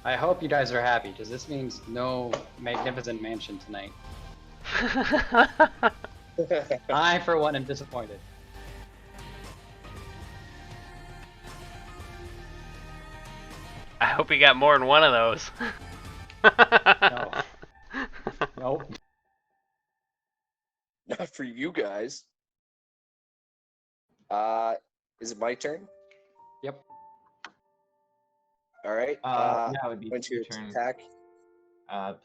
I hope you guys are happy, because this means no magnificent mansion tonight. I, for one, am disappointed. I hope you got more than one of those. No. Nope. Not for you guys. Is it my turn? Yep. All right. Yeah, it would be Going to your turn. attack.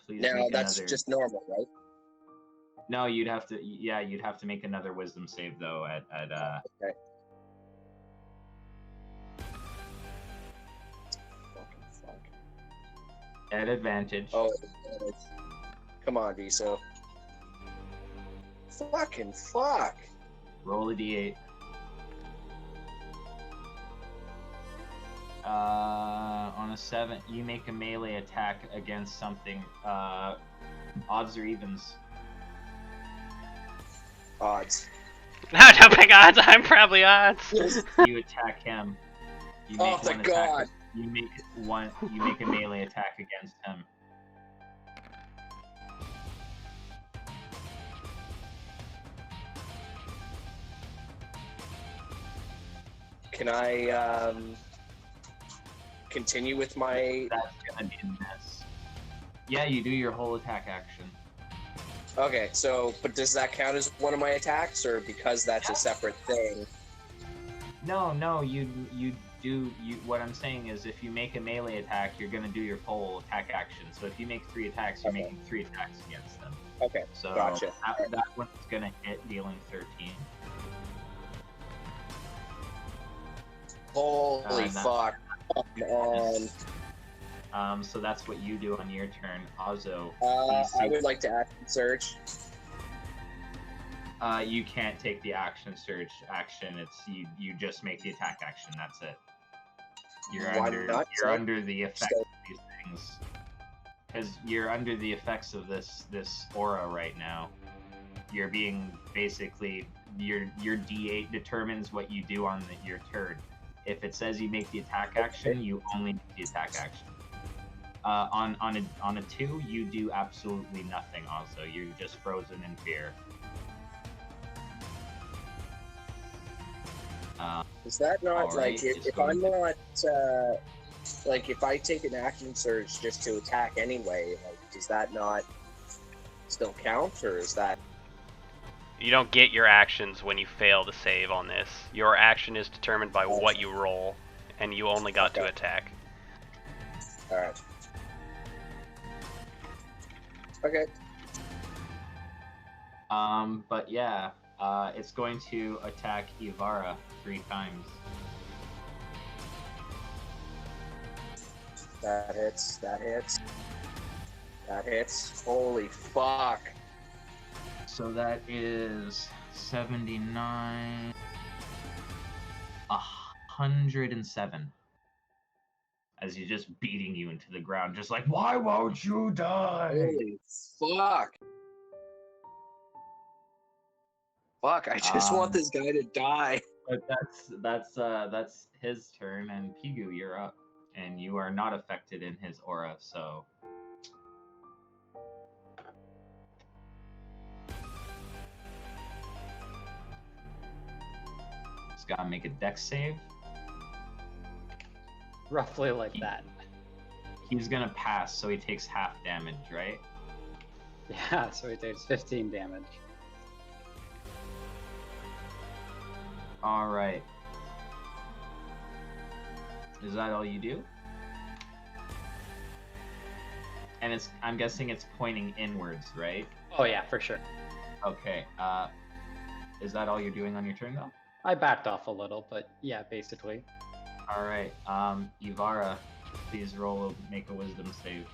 Please Now make that's another. just normal, right? No, you'd have to. Yeah, you'd have to make another wisdom save though. Okay. Fuck. At advantage. Oh, come on, Viso. Fucking fuck. Roll a d8. On a 7, you make a melee attack against something. Odds or evens? Odds. No, don't pick odds. I'm probably odds. You attack him. You Oh, make thank one attack. God. You make a melee attack against him. can I continue with my? That's gonna be a miss. Yeah, you do your whole attack action. Okay, so but does that count as one of my attacks, or because that's a separate thing? No, you do. What I'm saying is, if you make a melee attack, you're gonna do your full attack action. So if you make 3 attacks, you're making 3 attacks against them. Okay, So gotcha. that one's gonna hit, dealing 13. Holy fuck! So that's what you do on your turn, Azo. I would like to action surge. You can't take the action surge action. It's you just make the attack action. That's it. You're under the effects of these things. Because you're under the effects of this aura right now. You're being basically your D8 determines what you do on your turn. If it says you make the attack action, you only make the attack action. On a 2, you do absolutely nothing. Also, you're just frozen in fear. Is that not right, like if I'm not like if I take an action surge just to attack anyway? Like, does that not still count, or is that? You don't get your actions when you fail to save on this. Your action is determined by what you roll, and you only got to attack. Alright. Okay. But yeah, it's going to attack Ivara 3 times. That hits. That hits. That hits. Holy fuck. So that is 79, 107. As he's just beating you into the ground, just like, why won't you die? Holy fuck. Fuck, I just want this guy to die. But that's his turn, and Pigu, you're up. And you are not affected in his aura, so... He's gotta make a dex save. Roughly like that. He's gonna pass, so he takes half damage, right? Yeah, so he takes 15 damage. Alright. Is that all you do? And I'm guessing it's pointing inwards, right? Oh yeah, for sure. Okay, is that all you're doing on your turn, though? I backed off a little, but yeah, basically. Alright, Ivara, please make a wisdom save.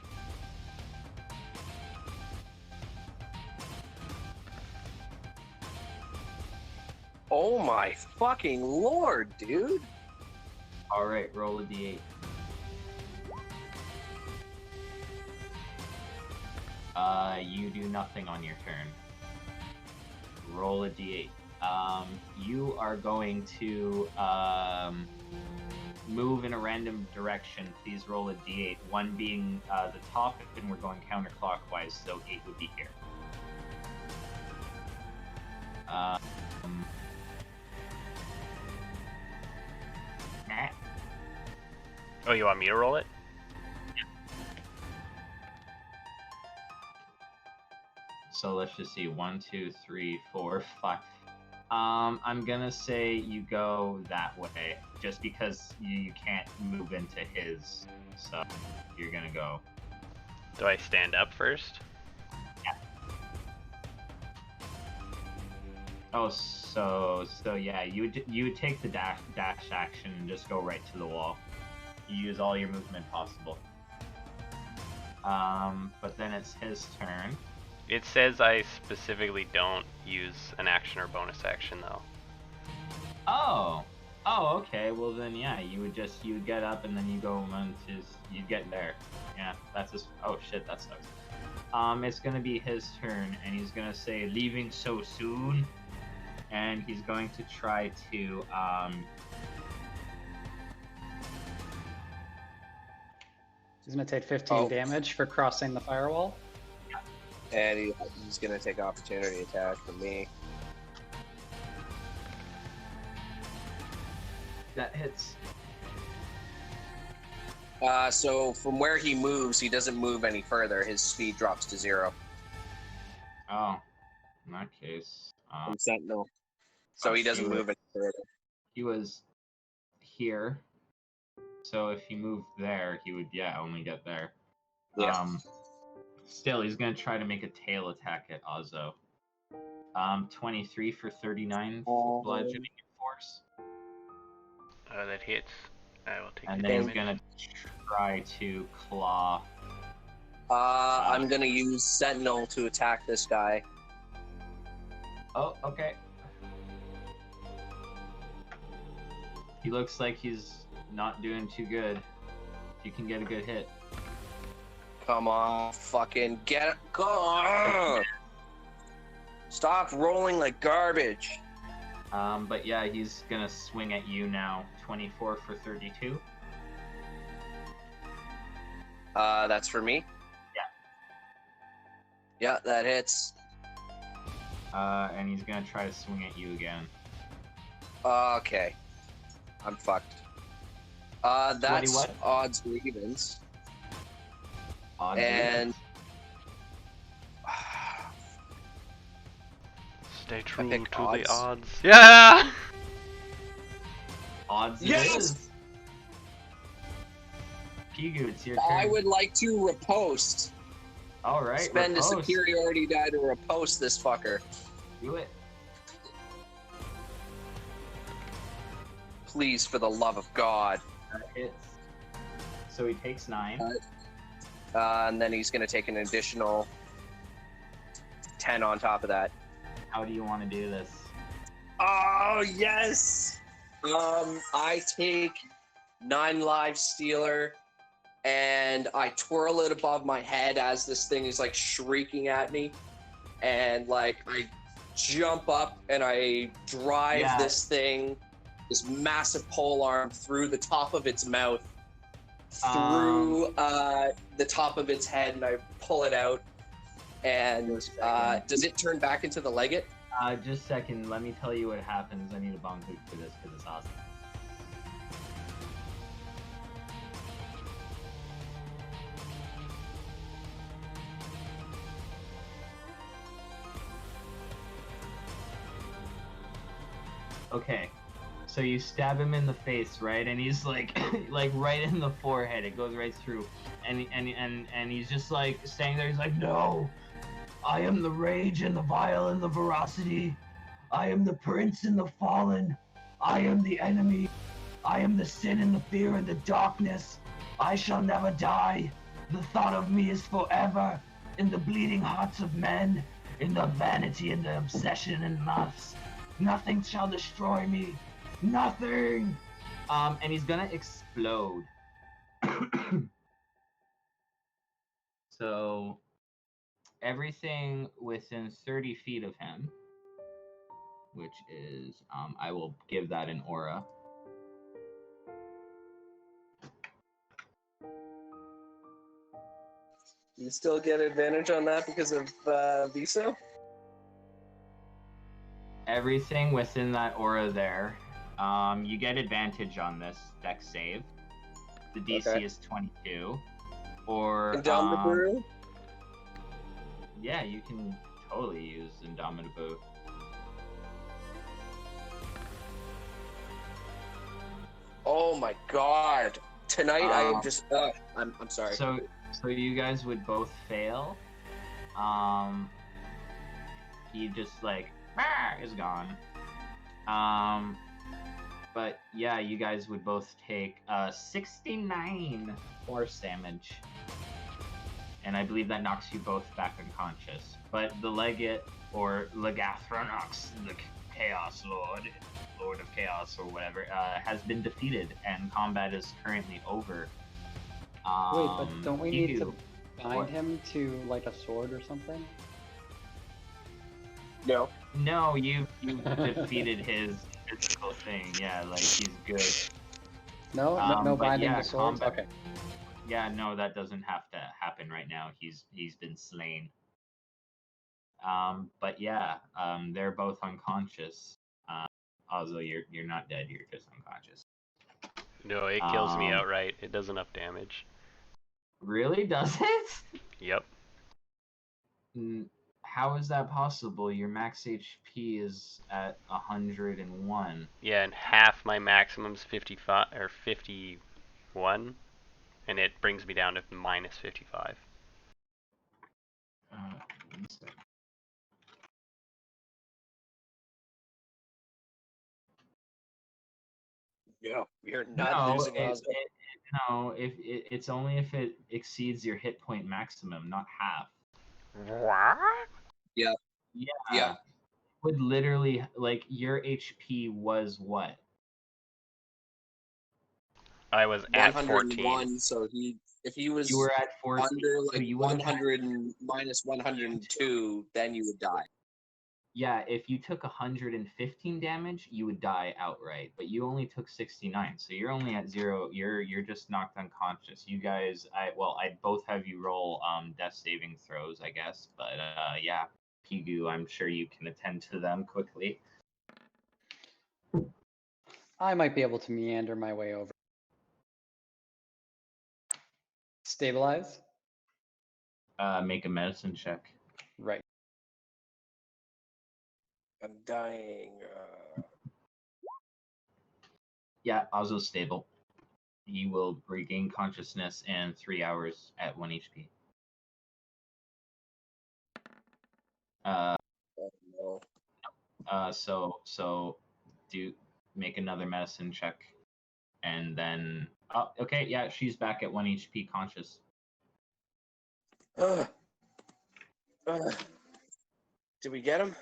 Oh my fucking lord, dude. Alright, roll a d8. You do nothing on your turn. Roll a d8. You are going to move in a random direction. Please roll a d8. 1 being the top, and we're going counterclockwise, so 8 would be here. Matt? Oh, you want me to roll it? So let's just see, 1, 2, 3, 4, 5. I'm gonna say you go that way, just because you can't move into his, so you're gonna go. Do I stand up first? Yeah. Oh, so yeah, you would take the dash action and just go right to the wall. You use all your movement possible. But then it's his turn. It says I specifically don't use an action or bonus action, though. Oh, okay. Well then, yeah, you would get up and then you go you'd get there. Yeah, that's just. Oh shit, that sucks. It's gonna be his turn, and he's gonna say, "Leaving so soon," and he's going to try to He's gonna take 15 damage for crossing the firewall. And he's gonna take opportunity attack from me. That hits. So from where he moves, he doesn't move any further. His speed drops to 0 Oh, in that case, from Sentinel. So he doesn't move any further. he was here. So if he moved there, he would only get there. Yeah. Still, he's gonna try to make a tail attack at Ozzo. 23 for 39 bludgeoning force. That hits. I will take And the then he's damage. gonna try to claw. I'm gonna use Sentinel to attack this guy. Oh, okay. He looks like he's not doing too good. If you can get a good hit. Come on, fucking get it. Go on. Stop rolling like garbage. But yeah, he's gonna swing at you now. 24 for 32. That's for me? Yeah, that hits. And he's gonna try to swing at you again. Okay. I'm fucked. That's what? odds or evens. Odd And evens. Stay true pick to odds. the odds. Yeah! Odds it Yes! is. Pigu, it's your turn. I would like to riposte. All right, Spend riposte. a superiority die to riposte this fucker. Do it. Please, for the love of God. That hits. So he takes 9. And then he's going to take an additional 10 on top of that. How do you want to do this? Oh, yes! I take 9 live stealer and I twirl it above my head as this thing is like shrieking at me. And like I jump up and I drive this thing, this massive pole arm, through the top of its mouth, through the top of its head, and I pull it out. And does it turn back into the Legate? Just a second. Let me tell you what happens. I need a bong hoop for this because it's awesome. Okay, so you stab him in the face, right? And he's like, like right in the forehead. It goes right through, and he's just like standing there. He's like, "No, I am the rage and the vile and the veracity. I am the prince and the fallen. I am the enemy. I am the sin and the fear and the darkness. I shall never die. The thought of me is forever in the bleeding hearts of men, in the vanity and the obsession and lust. Nothing shall destroy me. Nothing." And he's gonna explode. So everything within 30 feet of him, which is, I will give that an aura. You still get advantage on that because of Visa? Everything within that aura there, you get advantage on this dex save. The DC is 22. Or Indomitable? Yeah, you can totally use Indomitable. Oh my god. Tonight I am just I'm sorry. So you guys would both fail. He just like is gone. But yeah, you guys would both take 69 force damage. And I believe that knocks you both back unconscious. But the Legate, or Legathronox, the Chaos Lord of Chaos or whatever, has been defeated and combat is currently over. Wait, but don't we need to bind What? him to like a sword or something? No. No, you defeated his physical thing. Yeah, like he's good. No, But binding yeah, to swords. combat- Okay. Yeah, no, that doesn't have to happen right now. He's been slain. But yeah, they're both unconscious. Also, you're not dead. You're just unconscious. No, it kills me outright. It does enough damage. Really? Does it? Yep. How is that possible? Your max HP is at 101. Yeah, and half my maximum's 55 or 51, and it brings me down to minus 55. One sec. Yeah, you're not losing Ozzy. No, if it's only if it exceeds your hit point maximum, not half. What? Yeah. Yeah. Yeah. Would literally like your HP was what? I was at 14. 101. So if he was You were at 14. under so like you would have 100 and minus 102, then you would die. Yeah, if you took 115 damage, you would die outright. But you only took 69, so you're only at 0. You're just knocked unconscious. You guys, I'd both have you roll death saving throws, I guess. But yeah, Pigu, I'm sure you can attend to them quickly. I might be able to meander my way over. Stabilize. Make a medicine check. Right. I'm dying. Yeah, Ozo's stable. He will regain consciousness in 3 hours at 1 HP. Oh, no. So do make another medicine check, and then okay, yeah, she's back at 1 HP conscious. Did we get him?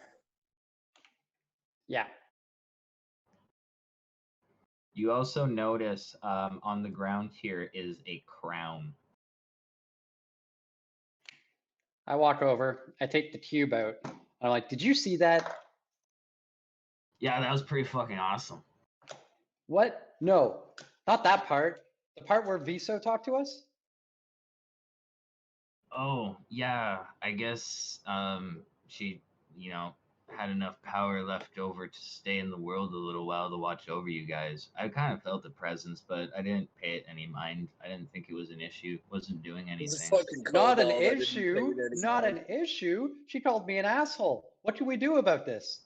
Yeah. You also notice on the ground here is a crown. I walk over. I take the cube out. I'm like, did you see that? Yeah, that was pretty fucking awesome. What? No, not that part. The part where Viso talked to us? Oh, yeah, I guess she, had enough power left over to stay in the world a little while to watch over you guys. I kind of felt the presence, but I didn't pay it any mind. I didn't think it was an issue. Wasn't doing He's a anything. fucking Not an kobold. I didn't issue. pay it any Not mind. an issue. She called me an asshole. What can we do about this?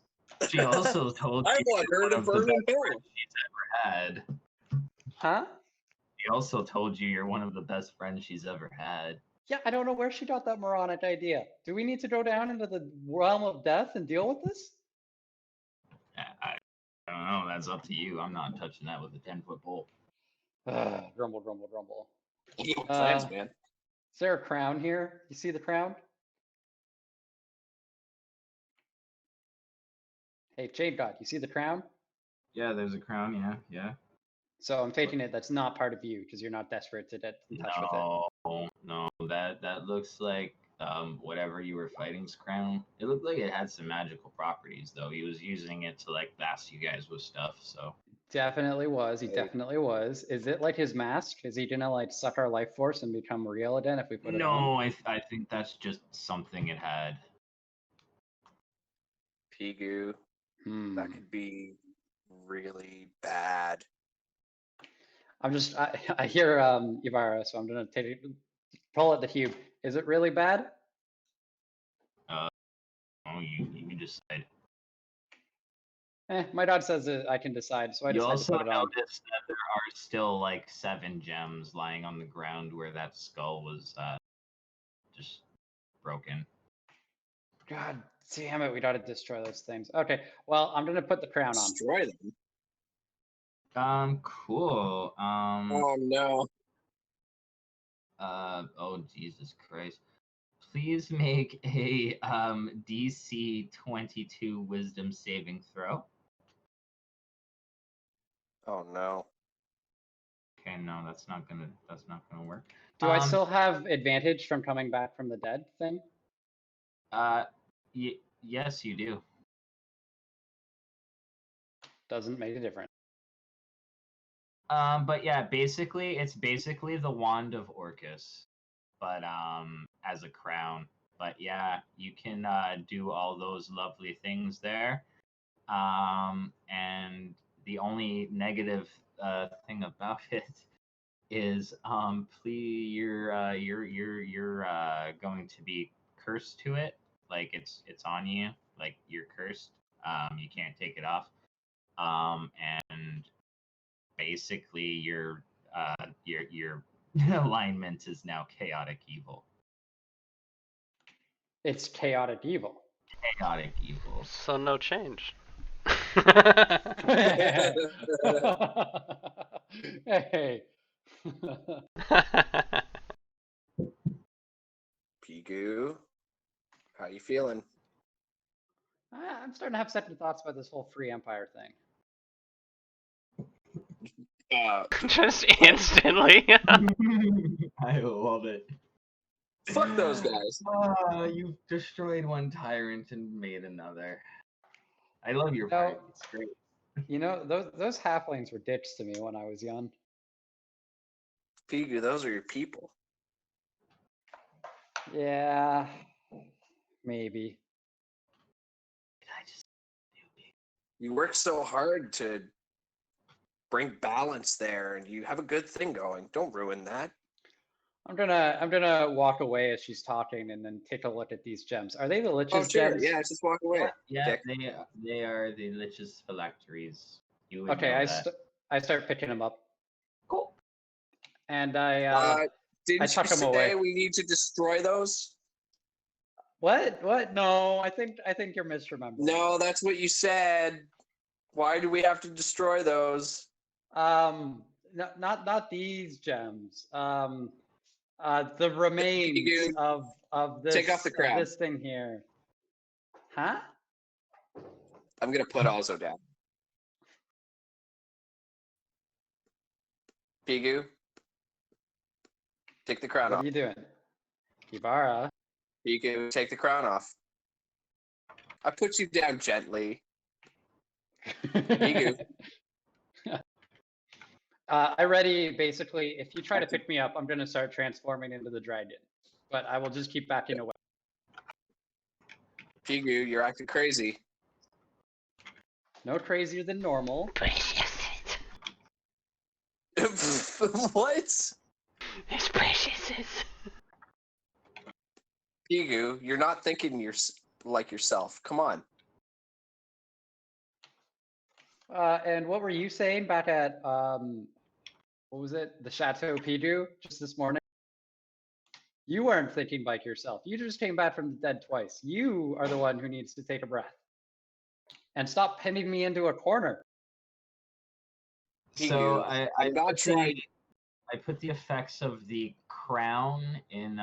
She also told I you want her one to of the burn in best hell. friends she's ever had. Huh? She also told you you're one of the best friends she's ever had. Yeah, I don't know where she got that moronic idea. Do we need to go down into the realm of death and deal with this? I don't know. That's up to you. I'm not touching that with a 10-foot pole. Grumble, grumble, grumble. Yeah, plans, man. Is there a crown here? You see the crown? Hey, Jade God, you see the crown? Yeah, there's a crown. Yeah. So I'm taking it that's not part of you because you're not desperate to get in touch with it. No, that looks like whatever you were fighting's crown. It looked like it had some magical properties, though. He was using it to like blast you guys with stuff. So Definitely was. He Hey. definitely was. Is it like his mask? Is he gonna like suck our life force and become real again if we put it on? no, I think that's just something it had. Pigu, Hmm. that could be really bad. I hear Yvara, so I'm gonna take it, pull at the cube. Is it really bad? Oh, you can decide. My dad says that I can decide, so I You decide to also put it on. notice that there are still like 7 gems lying on the ground where that skull was just broken. God damn it, we gotta destroy those things. Okay, well, I'm gonna put the crown on. Destroy them. Cool. Oh no. Oh Jesus Christ. Please make a DC 22 Wisdom saving throw. Oh no. Okay, no, that's not gonna work. Do I still have advantage from coming back from the dead thing? Yes, you do. Doesn't make a difference. But yeah, it's basically the wand of Orcus, but as a crown. But yeah, you can do all those lovely things there. And the only negative thing about it is, please, you're going to be cursed to it. Like it's on you. Like you're cursed. You can't take it off. And basically your alignment is now chaotic evil. It's chaotic evil. Chaotic evil. So no change. Hey. Pigu, how you feeling? I'm starting to have second thoughts about this whole free empire thing. Just instantly. I love it. Fuck those guys. You've destroyed one tyrant and made another. I love your No. party. It's great. You know, those halflings were dicks to me when I was young. Pigu, those are your people. Yeah, maybe. You work so hard to bring balance there, and you have a good thing going. Don't ruin that. I'm gonna walk away as she's talking and then take a look at these gems. Are they the Lich's Oh, sure. gems? Yeah, just walk away. Yeah, Dick. they are the Lich's phylacteries. You would Okay, know I that. start picking them up. Cool. And I Didn't tuck you 'em away. say we need to destroy those? What? No, I think you're misremembering. No, that's what you said. Why do we have to destroy those? Not these gems. The remains of this Take off the crown. this thing here. Huh? I'm gonna put Alzo down. Pigu, take the crown What off. are you doing? Ibarra. Pigu, take the crown off. I put you down gently. Pigu. I ready basically, if you try to pick me up, I'm gonna start transforming into the dragon. But I will just keep backing away. Pigu, you're acting crazy. No crazier than normal. What? It's precious. Pigu, you're not thinking like yourself. Come on. And what were you saying back at what was it? The Chateau Pidu just this morning? You weren't thinking like yourself. You just came back from the dead twice. You are the one who needs to take a breath. And stop pinning me into a corner. So I'm not trying. I put the effects of the crown in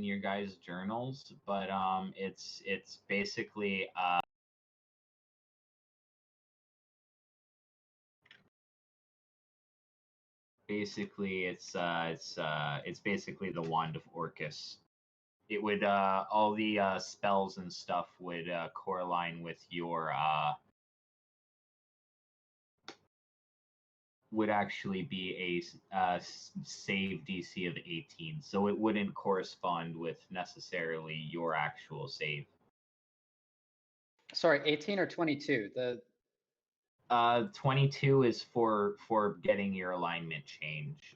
your guys' journals, but it's basically it's basically the wand of Orcus. It would all the spells and stuff would correlate with your would actually be a save DC of 18, so it wouldn't correspond with necessarily your actual save. Sorry, 18 or 22? The 22 is for getting your alignment changed.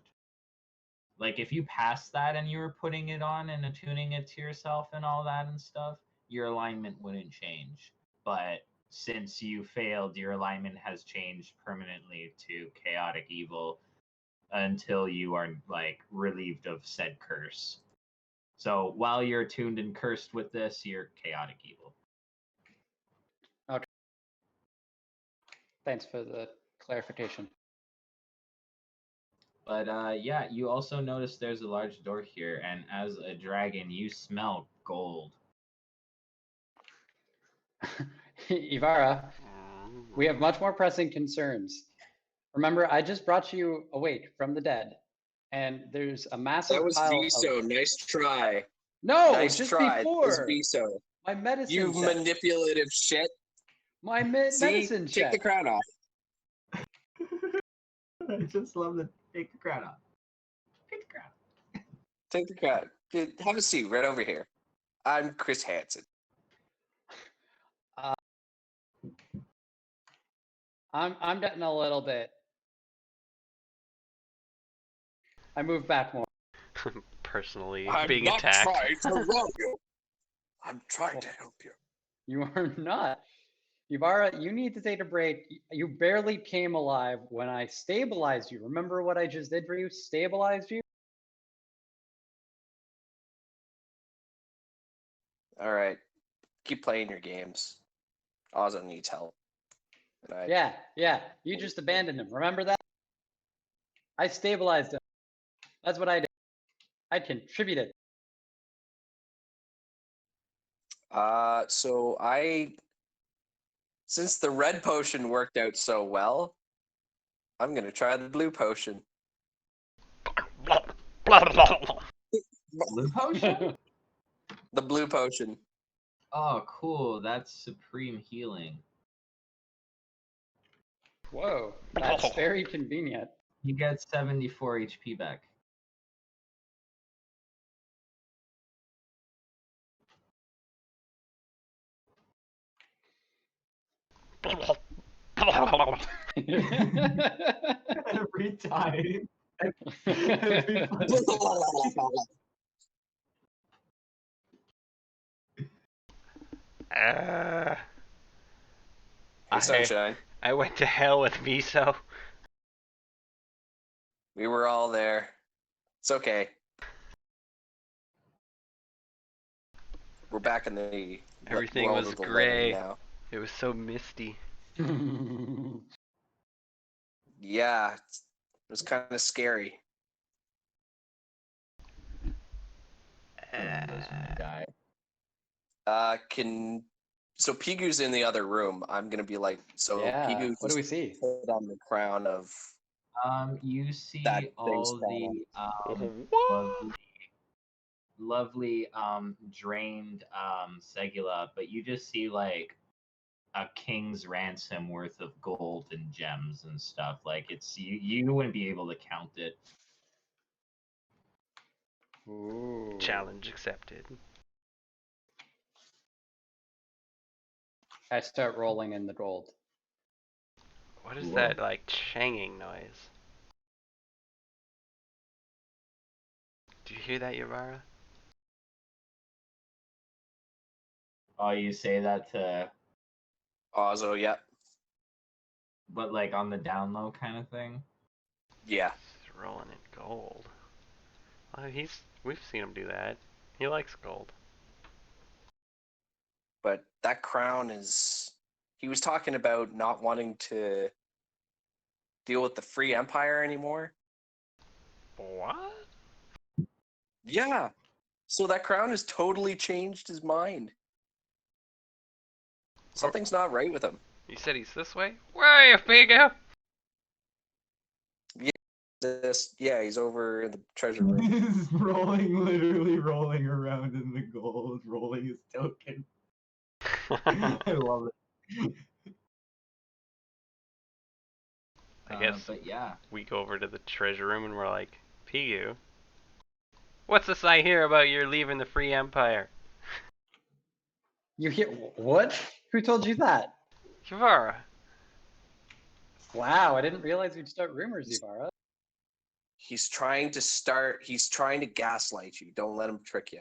Like if you passed that and you were putting it on and attuning it to yourself and all that and stuff, your alignment wouldn't change. But since you failed, your alignment has changed permanently to chaotic evil until you are like relieved of said curse. So while you're attuned and cursed with this, you're chaotic evil. Okay. Thanks for the clarification. But yeah, you also notice there's a large door here, and as a dragon, you smell gold. Ivara, we have much more pressing concerns. Remember, I just brought you awake from the dead, and there's a massive That was pile Viso. of... Nice try. No, Nice just try. before. That was Viso. My medicine You check. manipulative shit. My See, medicine take check. the crown off. I just love to take the crown off. Take the crown. Take the crown. Dude, have a seat right over here. I'm Chris Hansen. I'm getting a little bit I move back more. Personally I'm being not attacked. trying to rob you. I'm trying to help you. You are not. Yvara, you need to take a break. You barely came alive when I stabilized you. Remember what I just did for you? Stabilized you? All right, keep playing your games. Ozzo needs help. And I, Yeah. You just abandoned him. Remember that? I stabilized him. That's what I did. I contributed. So since the red potion worked out so well, I'm gonna try the blue potion. Blue potion? The blue potion. Oh, cool. That's supreme healing. Whoa, that's very convenient. You get 74 HP back. Every time. Uh, Hey, Sunshine. I went to hell with Miso. We were all there. It's okay. We're back in the Everything world was of the gray. living now. It was so misty. Yeah, it was kind of scary. Everyone goes when they die. So Pigu's in the other room. I'm gonna be like, so Yeah, Pigu what do we see? put on the crown of You see that all thing's the lovely drained Segula, but you just see like a king's ransom worth of gold and gems and stuff. Like it's you wouldn't be able to count it. Ooh. Challenge accepted. I start rolling in the gold. What is Whoa. that like changing noise? Do you hear that, Yavara? Oh, you say that to, Ozzo. Yeah, but like on the down low kind of thing. yeah. He's rolling in gold. Well, we've seen him do that. He likes gold. But that crown is. He was talking about not wanting to deal with the Free Empire anymore. What? Yeah. So that crown has totally changed his mind. Something's not right with him. You said he's this way? Where are you, Pigu? Yeah, he's over in the treasure room. He's literally rolling around in the gold, rolling his token. I love it. I guess but yeah. we go over to the treasure room and we're like, Pigu, what's this I hear about you're leaving the Free Empire? You hear what? Who told you that? Yavara. Wow, I didn't realize we'd start rumors, Yvara. He's trying to gaslight you. Don't let him trick you.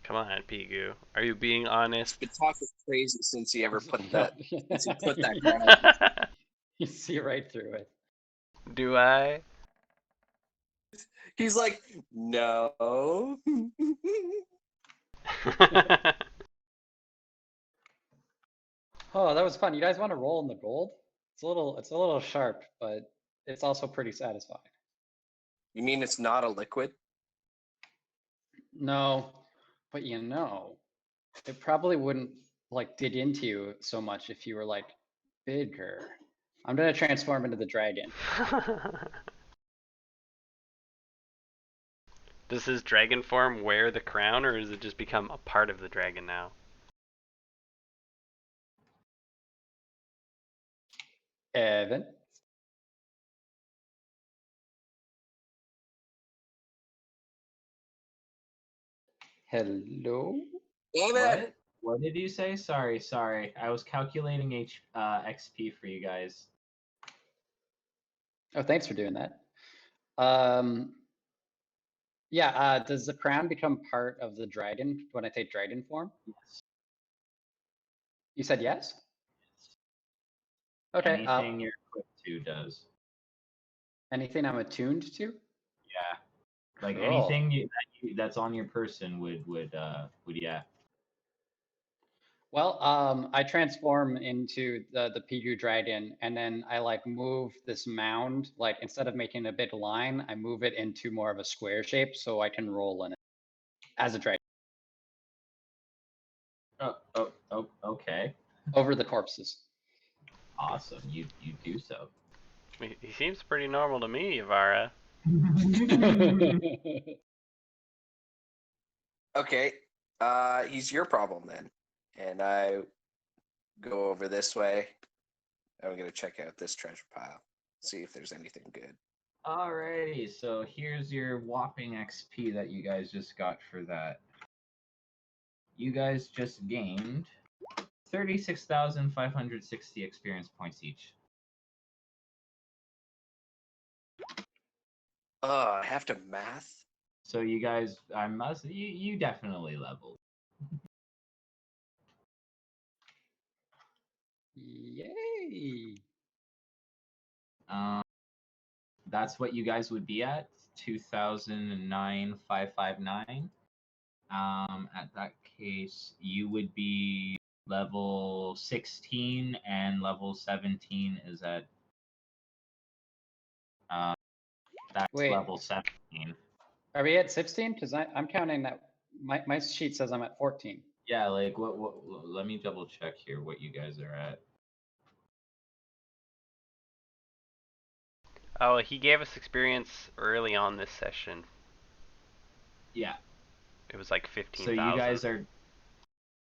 Come on, Pigu. Are you being honest? He's been talking crazy since he ever put that crown. You see right through it. Do I? He's like, no. Oh, that was fun. You guys want to roll in the gold? It's a little sharp, but it's also pretty satisfying. You mean it's not a liquid? No, but it probably wouldn't like dig into you so much if you were like bigger. I'm gonna transform into the dragon. Does his dragon form wear the crown, or does it just become a part of the dragon now? Evan. Hello. What? What did you say? Sorry. I was calculating XP for you guys. Oh, thanks for doing that. Yeah, does the crown become part of the dragon when I take dragon form? Yes. You said yes? Okay, Anything you're equipped to does. anything I'm attuned to? Yeah. Like Cool. anything that's on your person would yeah. Well, I transform into the Pigu dragon, and then I like move this mound. Like instead of making a big line, I move it into more of a square shape so I can roll in it as a dragon Oh, okay. over the corpses. Awesome. You do so. He seems pretty normal to me, Yvara. Okay, he's your problem then. And I go over this way. I'm gonna check out this treasure pile, see if there's anything good. Alrighty, so here's your whopping XP that you guys just got for that. You guys just gained 36,560 experience points each. I have to math. So you guys, you definitely leveled. Yay! That's what you guys would be at 2,009,559. At that case, you would be level 16, and level 17 is at that's Wait. level 17. Are we at 16? Because I'm counting that my sheet says I'm at 14. Yeah, like what let me double check here what you guys are at. Oh, he gave us experience early on this session. Yeah. It was like 15,000. So you guys are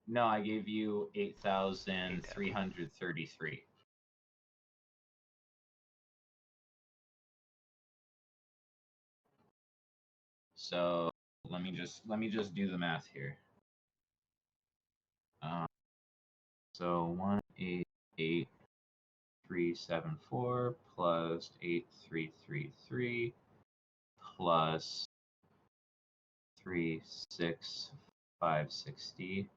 No, I gave you 8,333. So let me just do the math here. So 188,374 plus 8,333 plus 36,560.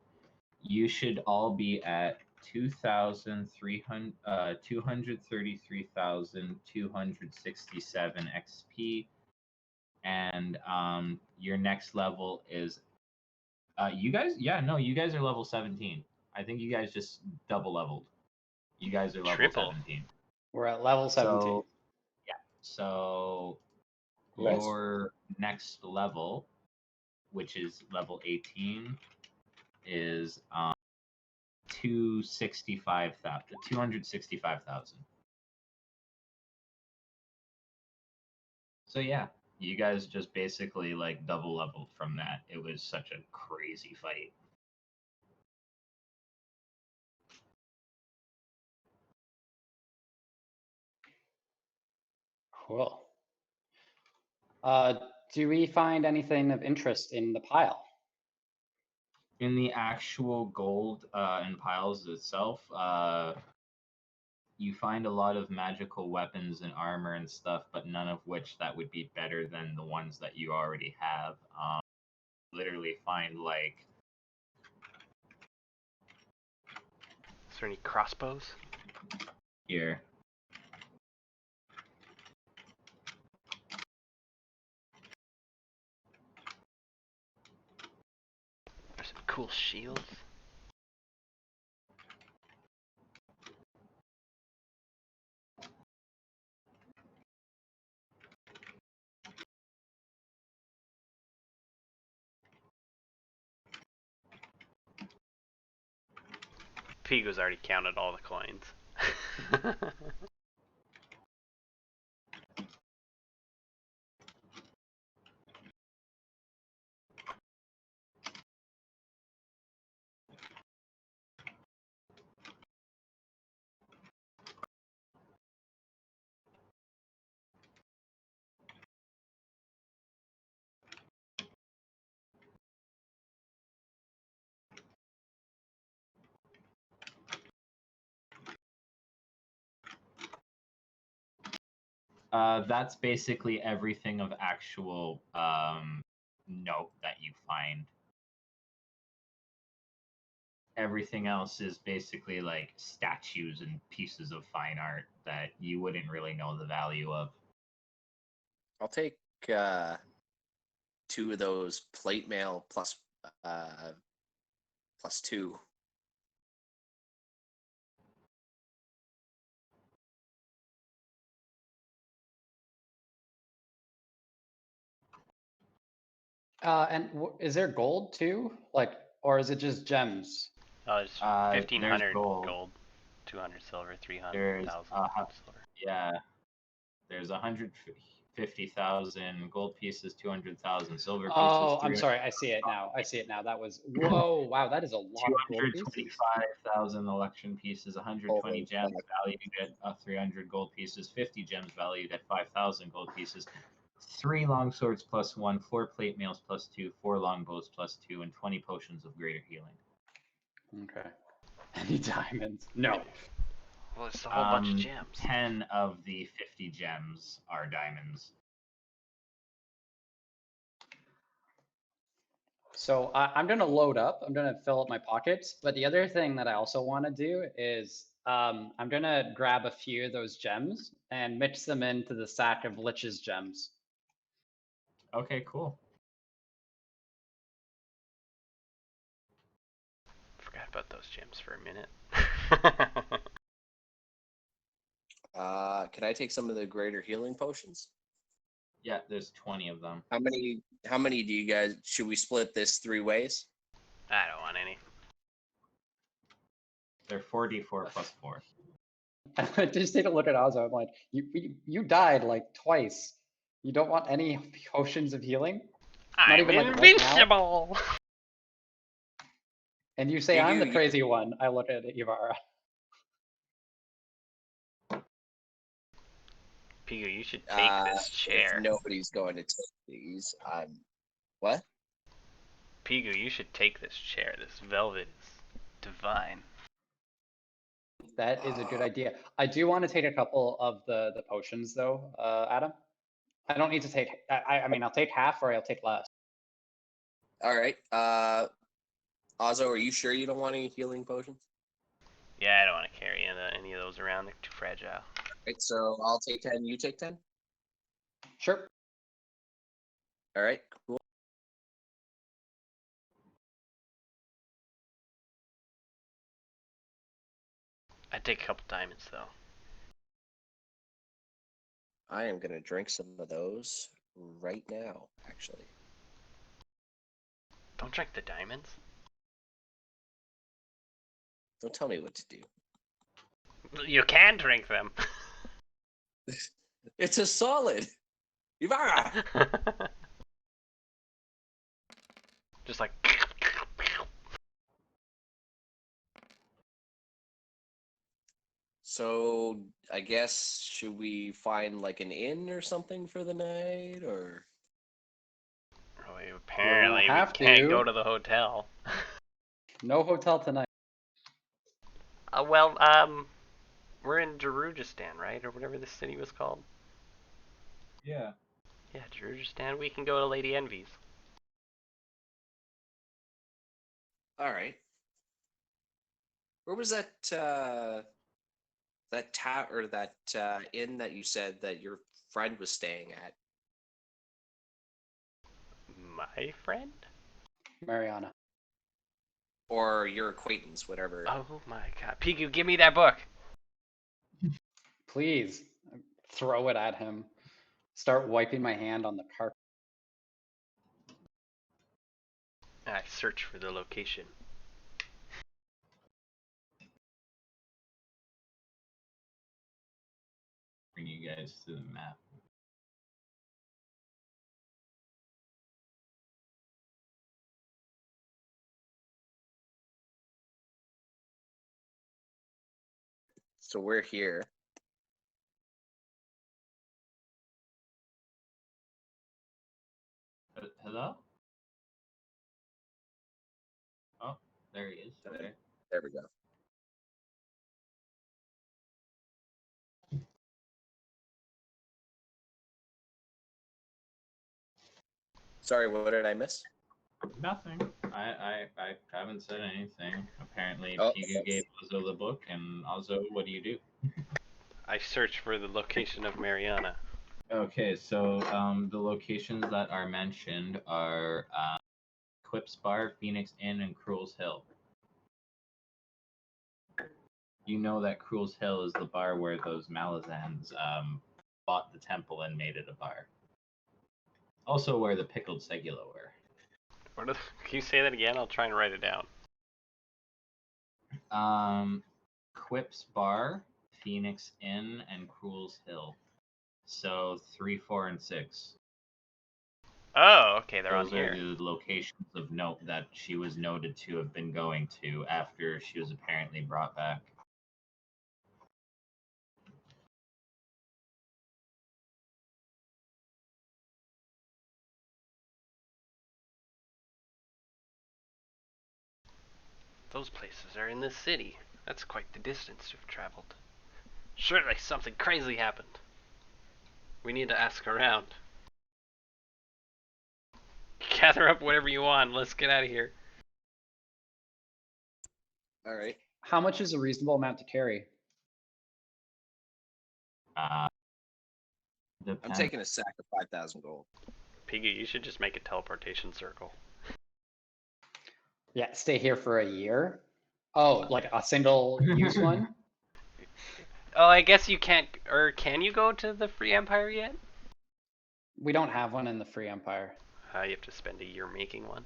You should all be at 233,267 XP, and your next level is you guys. Yeah, no, you guys are level 17. I think you guys just double leveled. You guys are level Triple. 17. We're at level 17. So yeah, so Nice. your next level, which is level 18, is 265,000. So yeah, you guys just basically like double leveled from that. It was such a crazy fight. Cool. Do we find anything of interest in the pile? In the actual gold and piles itself, you find a lot of magical weapons and armor and stuff, but none of which that would be better than the ones that you already have. Literally find like Is there any crossbows? here. There's some cool shields. Pigu's already counted all the coins. That's basically everything of actual note that you find. Everything else is basically like statues and pieces of fine art that you wouldn't really know the value of. I'll take 2 of those plate mail plus +2. And is there gold too? Like, or is it just gems? Oh, it's There's 1,500 gold. gold, 200 silver, 300,000 There's silver. yeah. There's 150,000 gold pieces, 200,000 silver pieces. Oh, I'm sorry. I see it now. I see it now. That was whoa! Wow, that is a lot of gold pieces. 225,000 election pieces, 120 Holy gems fuck. valued at 300 gold pieces, 50 gems valued at 5,000 gold pieces, 3 long swords plus 1, 4 plate mails plus 2, 4 longbows plus 2, and 20 potions of greater healing. Okay. Any diamonds? No. Well, it's a whole bunch of gems. 10 of the 50 gems are diamonds. So I'm going to load up. I'm going to fill up my pockets. But the other thing that I also want to do is I'm going to grab a few of those gems and mix them into the sack of Lich's gems. Okay, cool. Forgot about those gems for a minute. Can I take some of the greater healing potions? Yeah, there's 20 of them. How many do you guys, should we split this 3 ways? I don't want any. They're 4d4 plus 4. Just take a look at Ozzo. I'm like, you died like twice. You don't want any potions of healing? I'm even, like, right now? invincible! And you say You I'm do, the you- crazy one. I look at Ivara. Pigu, you should take this If chair. nobody's going to take these, what? Pigu, you should take this chair. This velvet is divine. That is a good idea. I do want to take a couple of the potions though, Adam. I don't need to take. I mean, I'll take half or I'll take less. All right. Ozzo, are you sure you don't want any healing potions? Yeah, I don't want to carry any of those around. They're too fragile. Right, so I'll take 10, you take 10? Sure. All right, cool. I'd take a couple diamonds, though. I am going to drink some of those right now, actually. Don't drink the diamonds. Don't tell me what to do. You can drink them. It's a solid. Ivara! Just like. So, I guess, should we find like an inn or something for the night, or? Oh, apparently, we have can't to. go to the hotel. No hotel tonight. Well, we're in Darujistan, right? Or whatever the city was called. Yeah. Yeah, Darujistan. We can go to Lady Envy's. All right. Where was that inn that you said that your friend was staying at? My friend? Mariana. Or your acquaintance, whatever. Oh my god. Pigu, give me that book! Please throw it at him. Start wiping my hand on the carpet. I search for the location. Bring you guys to the map. So we're here. Hello? Oh, there he is. Okay. There we go. Sorry, what did I miss? Nothing. I haven't said anything. Apparently, Oh. Pigu gave Ozo the book, and Ozo, what do you do? I search for the location of Mariana. Okay, so the locations that are mentioned are Quips Bar, Phoenix Inn, and Cruel's Hill. You know that Cruel's Hill is the bar where those Malazans bought the temple and made it a bar. Also where the pickled Segula were. Can you say that again? I'll try and write it down. Quips Bar, Phoenix Inn, and Cruel's Hill. So 3, 4, and 6. Oh, okay, they're Those on are here. the locations of note that she was noted to have been going to after she was apparently brought back. Those places are in this city. That's quite the distance you've traveled. Surely something crazy happened. We need to ask around. Gather up whatever you want. Let's get out of here. All right. How much is a reasonable amount to carry? I'm Depends. taking a sack of 5,000 gold. Piggy, you should just make a teleportation circle. Yeah, stay here for a year. Oh, like a single use one? Oh, I guess you can't, or can you go to the Free Empire yet? We don't have one in the Free Empire. You have to spend a year making one.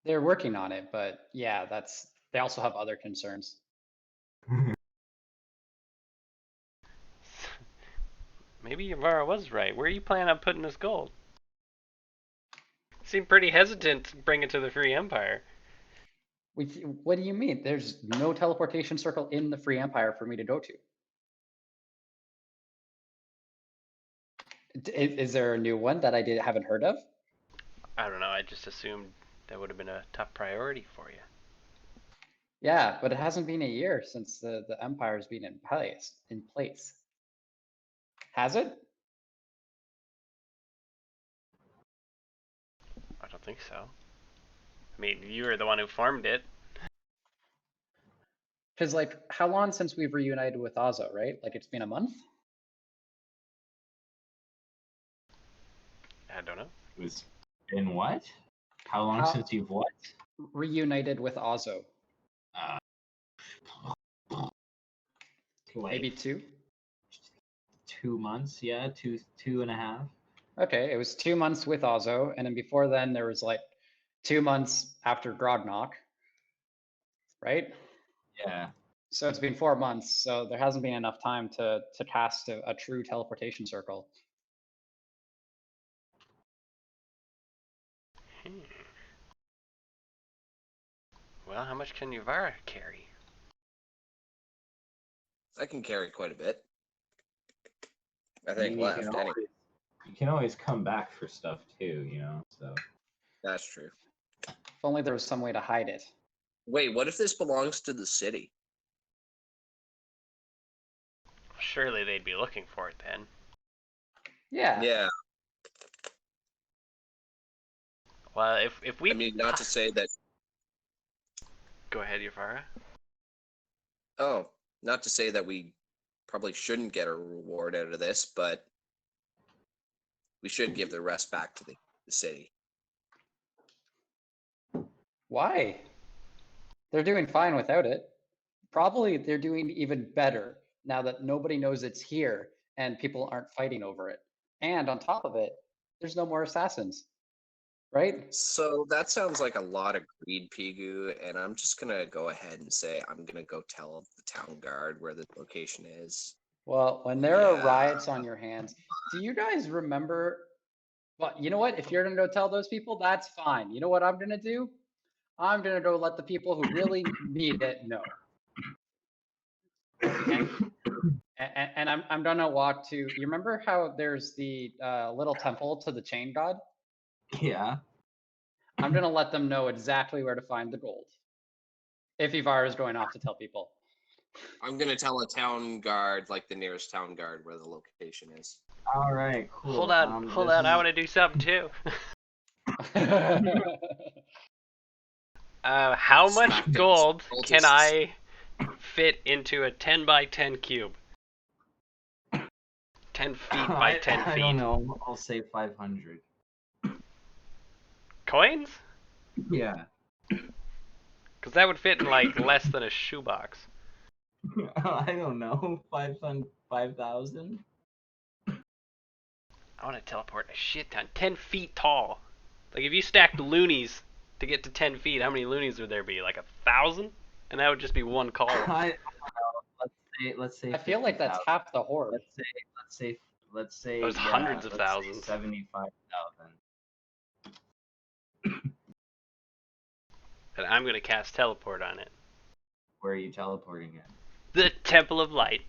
They're working on it, but yeah, they also have other concerns. Maybe Yavara was right. Where are you planning on putting this gold? Seem pretty hesitant to bring it to the Free Empire. What do you mean? There's no teleportation circle in the Free Empire for me to go to. Is there a new one that I haven't heard of? I don't know. I just assumed that would have been a top priority for you. Yeah, but it hasn't been a year since the Empire's been in place. Has it? I don't think so. I mean, you were the one who formed it. Because, like, how long since we've reunited with Ozo, right? Like, it's been a month? I don't know. It's been what? How long since you've what? Reunited with Ozo. Like Maybe 2? 2 months, yeah, two and a half. Okay, it was 2 months with Ozo, and then before then there was like 2 months after Grognok, right? Yeah. So it's been 4 months, so there hasn't been enough time to cast a true teleportation circle. Well, how much can Yavara carry? I can carry quite a bit. I I think mean, left. Anyway. you can always come back for stuff too, you know. So That's true. If only there was some way to hide it. Wait, what if this belongs to the city? Surely they'd be looking for it then. Yeah. Yeah. Well, if we... I mean, not to say that... Go ahead, Yavara. Oh, not to say that we probably shouldn't get a reward out of this, but we should give the rest back to the city. Why? They're doing fine without it. Probably they're doing even better now that nobody knows it's here and people aren't fighting over it. And on top of it, there's no more assassins. Right? So that sounds like a lot of greed, Pigu, and I'm just gonna go ahead and say I'm gonna go tell the town guard where the location is. Well, when there are Yeah. riots on your hands, do you guys remember? Well, you know what? If you're gonna go tell those people, that's fine. You know what I'm gonna do? I'm gonna go let the people who really need it know. And I'm gonna walk to. You remember how there's the little temple to the chain god? yeah. I'm gonna let them know exactly where to find the gold. If Ivar is going off to tell people. I'm gonna tell a town guard, like the nearest town guard, where the location is. All right. Cool. Hold on. I want to do something too. How much Smack it. gold Roll can just- I fit into a 10 by 10 cube? 10 feet by 10 feet. I don't know. I'll say 500. Coins? Yeah. Because that would fit in like less than a shoebox. I don't know. 5,000? I want to teleport a shit ton. 10 feet tall. Like if you stacked loonies to get to 10 feet, how many loonies would there be? Like 1,000? And that would just be one column. I don't know. Let's say. I feel like that's 50,000. half the horde. Let's say. There's hundreds of let's say thousands. 75,000. And I'm going to cast teleport on it. Where are you teleporting it? The Temple of Light.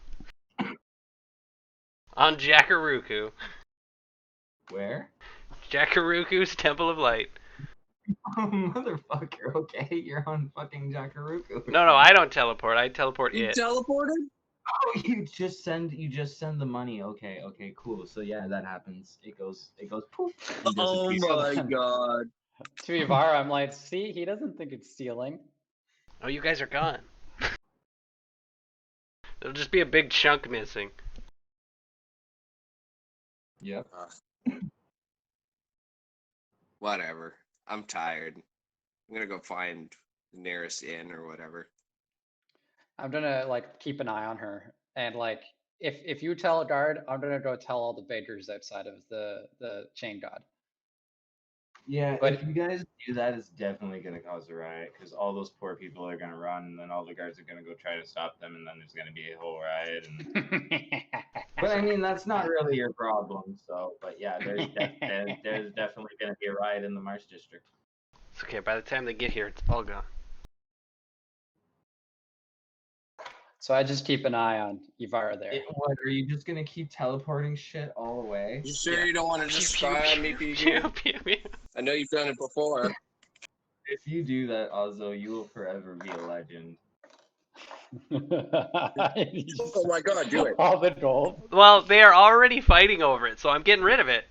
On Jakaruku. Where? Jakaruku's Temple of Light. Oh, motherfucker. Okay, you're on fucking Jakaruku. No, I don't teleport. I teleport You it. teleported? Oh, you just send the money. Okay, cool. So yeah, that happens. It goes poof. It Oh disappears. my god. To Ibarra, I'm like, see, he doesn't think it's stealing. Oh, you guys are gone. There'll just be a big chunk missing. Yep. Whatever. I'm tired. I'm gonna go find the nearest inn or whatever. I'm gonna like keep an eye on her, and like if you tell a guard, I'm gonna go tell all the beggars outside of the chain god. Yeah, But- if you guys do that, it's definitely gonna cause a riot because all those poor people are gonna run, and then all the guards are gonna go try to stop them, and then there's gonna be a whole riot. And but I mean, that's not really your problem. So, but yeah, there's definitely gonna be a riot in the Marsh district. It's okay, by the time they get here, it's all gone. So I just keep an eye on Ibarra there. What are you just gonna keep teleporting shit all the way? You sure you don't want to just Pew, pew, spy on me, pew, PG? pew, pew, pew. I know you've done it before. If you do that, Ozzo, you will forever be a legend. Oh my god, do it. All the gold. Well, they are already fighting over it, so I'm getting rid of it.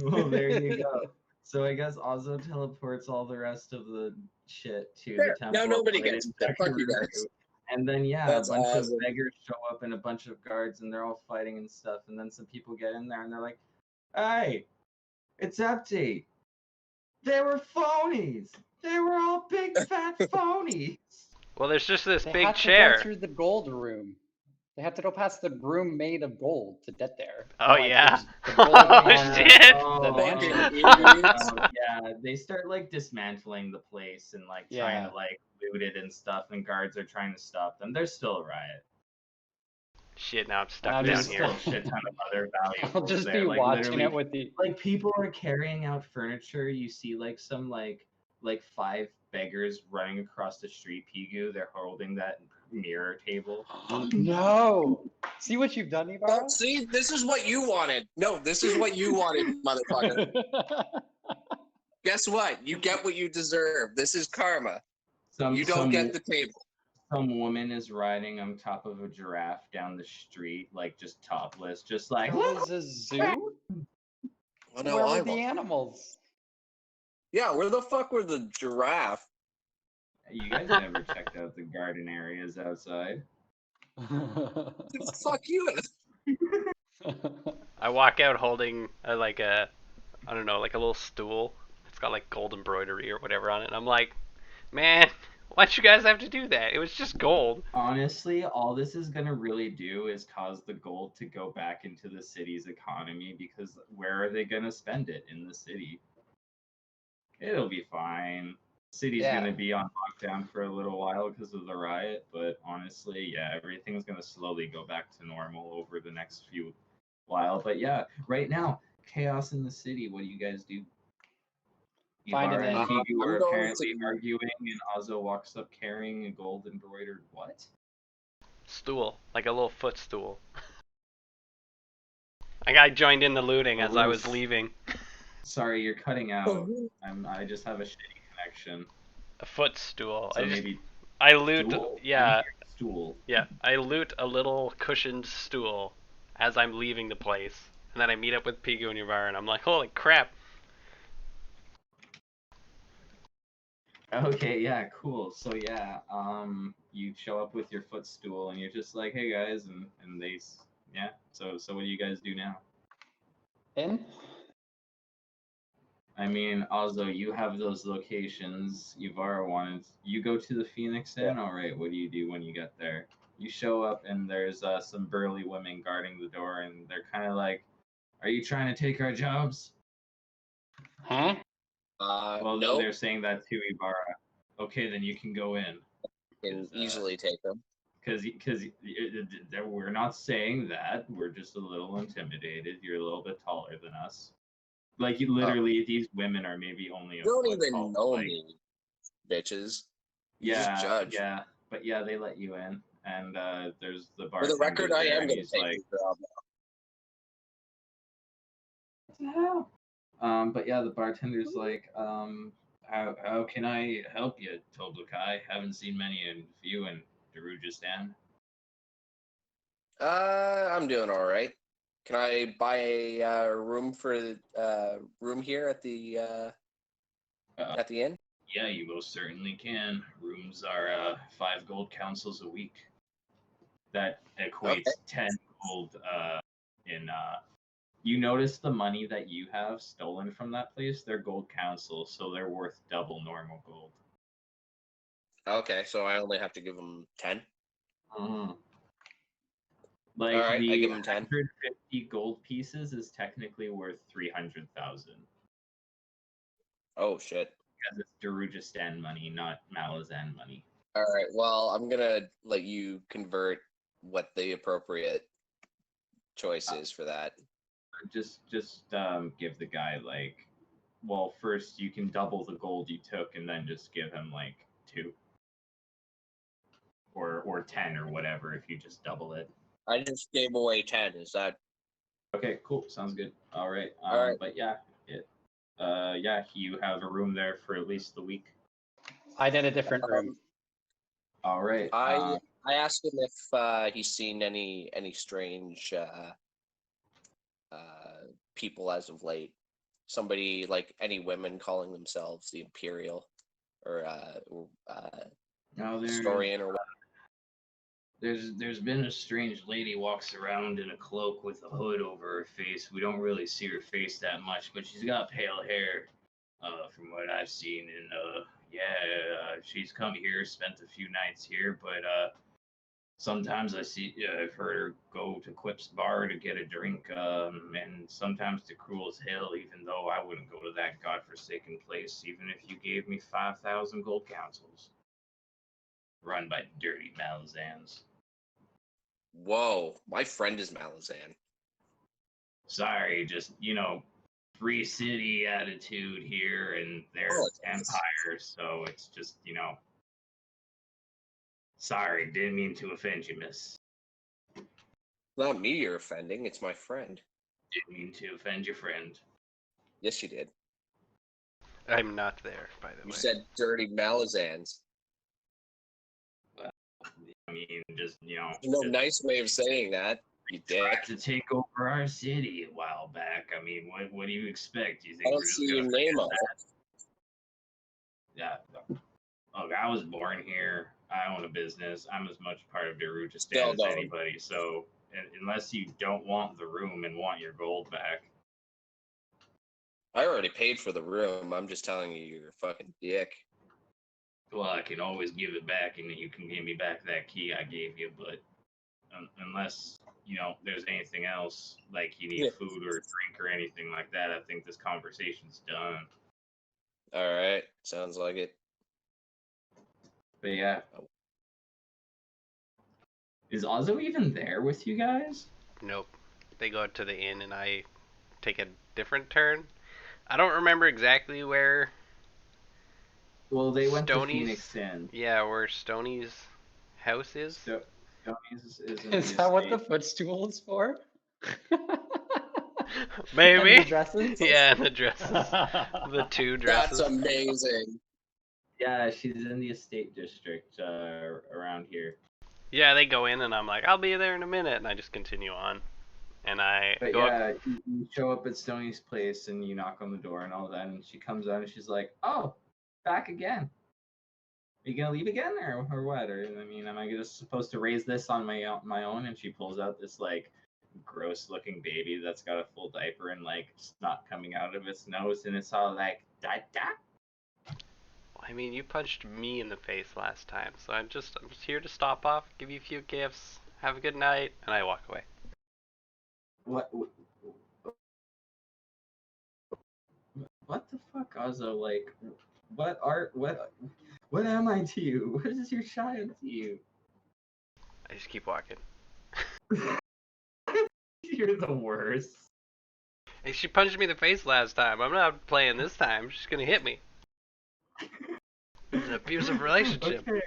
Well, there you go. So I guess Ozzo teleports all the rest of the shit to There, the now temple. nobody right gets in it. Fuck you Jakaruku. guys. And then yeah, That's a bunch awesome. of beggars show up and a bunch of guards, and they're all fighting and stuff. And then some people get in there and they're like, "Hey, it's empty. They were phonies. They were all big fat phonies." Well, there's just this They big had to chair. go through the gold room. They had to go past the room made of gold to get there. Oh, Like, yeah. there's the gold Oh, mansion, shit. The mansion. Yeah, they start like dismantling the place and like trying Yeah. to like loot it and stuff, and guards are trying to stop them. There's still a riot. Shit, now I'm stuck I'm down There's just here. still a shit ton of other valuables I'll just there. be like, watching literally, it with the. like people are carrying out furniture. You see like some like 5 beggars running across the street. Pigu, they're holding that mirror table. No! See what you've done, Ibarra? Oh, see, this is what you wanted. No, this is what you wanted, motherfucker. Guess what? You get what you deserve. This is karma. You don't get the table. Some woman is riding on top of a giraffe down the street, like just topless, just like. It was a zoo? Well, no, Where I were the won't. animals? Yeah, where the fuck were the giraffe? You guys never checked out the garden areas outside. Fuck you. I walk out holding like a, I don't know, like a little stool. It's got like gold embroidery or whatever on it. And I'm like, man, why'd you guys have to do that? It was just gold. Honestly, all this is gonna really do is cause the gold to go back into the city's economy, because where are they gonna spend it? In the city. It'll be fine. City's Yeah. gonna be on lockdown for a little while because of the riot, but honestly, yeah, everything's gonna slowly go back to normal over the next few while. But yeah, right now, chaos in the city. What do you guys do? Find Ibarra an and inn. Kigu I'm are going apparently to- arguing, and Ozzo walks up carrying a gold embroidered what? Stool, like a little footstool. I joined in the looting as I was Oof. leaving. Sorry, you're cutting out. I just have a shitty connection. A footstool. So maybe I loot, stool? yeah, Stool. yeah. I loot a little cushioned stool as I'm leaving the place, and then I meet up with Pigu and Yvar, and I'm like, holy crap! Okay, yeah, cool. So yeah, you show up with your footstool and you're just like, hey guys, and yeah. So what do you guys do now? In? I mean, also you have those locations. Yvara wanted. You go to the Phoenix Inn. All right. What do you do when you get there? You show up and there's some burly women guarding the door, and they're kind of like, "Are you trying to take our jobs?" Huh? Well, no, they're saying that to Ibarra. Okay, then you can go in. can easily take them. Because we're not saying that. We're just a little intimidated. You're a little bit taller than us. Like literally, these women are maybe only a You don't foot even tall. know Like, me, bitches. You yeah, just judge. yeah, but yeah, they let you in, and there's the For the bartender record, I there, am and going to he's take like, your job. "What the hell?" But yeah, the bartender's like, how can I help you, Toblukai? Haven't seen many of you in Darujistan. I'm doing all right. Can I buy a room for room here at the inn? Yeah, you most certainly can. Rooms are 5 gold councils a week. That equates Okay. 10 gold in. You notice the money that you have stolen from that place? They're gold council, so they're worth double normal gold. Okay, so I only have to give them 10. Like All right, I the give 'em 10. 150 gold pieces is technically worth 300,000 Oh shit! because it's Darujistan money, not Malazan money. All right, well I'm gonna let you convert what the appropriate choice is for that. Just give the guy like, well, first you can double the gold you took, and then just give him like 2 or 10 or whatever if you just double it. I just gave away 10. Is that Okay, cool. Sounds good. All right. All right. But yeah, yeah, you have a room there for at least the week. I did a different room. All right. I asked him if he's seen any strange people as of late. Somebody like any women calling themselves the Imperial or now historian or what. there's been a strange lady walks around in a cloak with a hood over her face. We don't really see her face that much, but she's got pale hair, from what I've seen. And she's come here, spent a few nights here, but sometimes I've heard her go to Quip's bar to get a drink, and sometimes to Cruel's Hill, even though I wouldn't go to that godforsaken place, even if you gave me 5,000 gold councils. Run by dirty Malazans. Whoa, my friend is Malazan. Sorry, just, free city attitude here, and they're empire, so it's just, sorry, didn't mean to offend you, miss. Not me you're offending, it's my friend. Didn't mean to offend your friend. Yes, you did. I'm not there, by the way. You said dirty Malazans. I mean, just, There's no nice way of saying that, you dick. To take over our city a while back. I mean, what do you expect? You think I don't we're just see gonna your name on it? Yeah. Look, I was born here. I own a business. I'm as much part of Darujistan as anybody. So unless you don't want the room and want your gold back. I already paid for the room. I'm just telling you, you're a fucking dick. Well, I can always give it back, and you can give me back that key I gave you. But unless there's anything else, like you need food or drink or anything like that, I think this conversation's done. All right, sounds like it. But yeah. Is Ozo even there with you guys? Nope. They go to the inn and I take a different turn. I don't remember exactly where. Well, they went to Stoney's, Phoenix Inn. Yeah, where Stoney's house is. Stoney's is Is that what the footstool is for? Maybe. And the dresses? Yeah, and the dresses. The 2 dresses. That's amazing. Yeah, she's in the estate district around here. Yeah, they go in and I'm like, I'll be there in a minute, and I just continue on. And But go yeah, you show up at Stoney's place and you knock on the door and all that, and she comes out and she's like, "Oh, back again." you gonna leave again, or what? Or I mean, am I just supposed to raise this on my own? And she pulls out this like gross looking baby that's got a full diaper and like snot coming out of its nose, and it's all like da da. I mean, you punched me in the face last time, so I'm just here to stop off, give you a few gifts, have a good night, and I walk away. What the fuck, Ozzo? Like, what am I to you? What is your child to you? I just keep walking. You're the worst. Hey, she punched me in the face last time. I'm not playing this time. She's gonna hit me. It's an abusive relationship. Okay.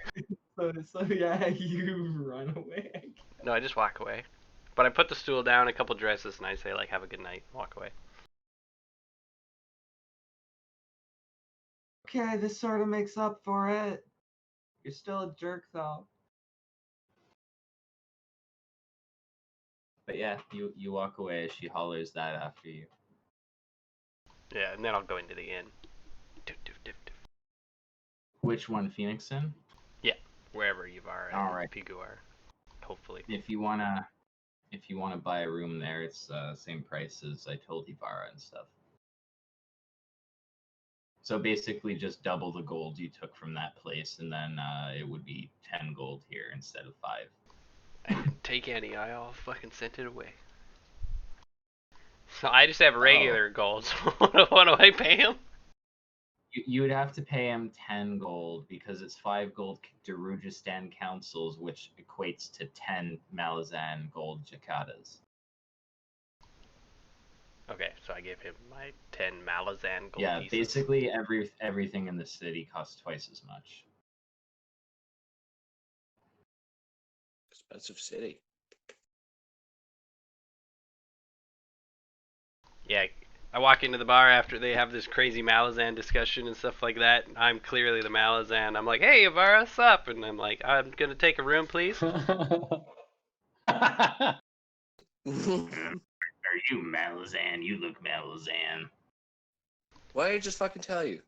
So yeah, you run away. No, I just walk away. But I put the stool down, a couple dresses, and I say like, "Have a good night." Walk away. Okay, this sort of makes up for it. You're still a jerk, though. But yeah, you walk away as she hollers that after you. Yeah, and then I'll go into the inn. Doof, doof, doof, doof. Which one, Phoenixon? Wherever Yvara and Alright. Pigu are. Hopefully. If you wanna buy a room there, it's same price as I told Yvara and stuff. So basically, just double the gold you took from that place, and then it would be 10 gold here instead of 5. I didn't take any. I all fucking sent it away. So I just have regular gold. So what do I pay him? You would have to pay him 10 gold because it's 5 gold Darujistan councils, which equates to 10 Malazan gold jacatas. Okay, so I give him my 10 Malazan gold Yeah, pieces. basically everything in the city costs twice as much. Expensive city. Yeah, I walk into the bar after they have this crazy Malazan discussion and stuff like that. I'm clearly the Malazan. I'm like, "Hey, Yvara, what's up?" And I'm like, "I'm gonna take a room, please." Are you Malazan? You look Malazan. Why did I just fucking tell you?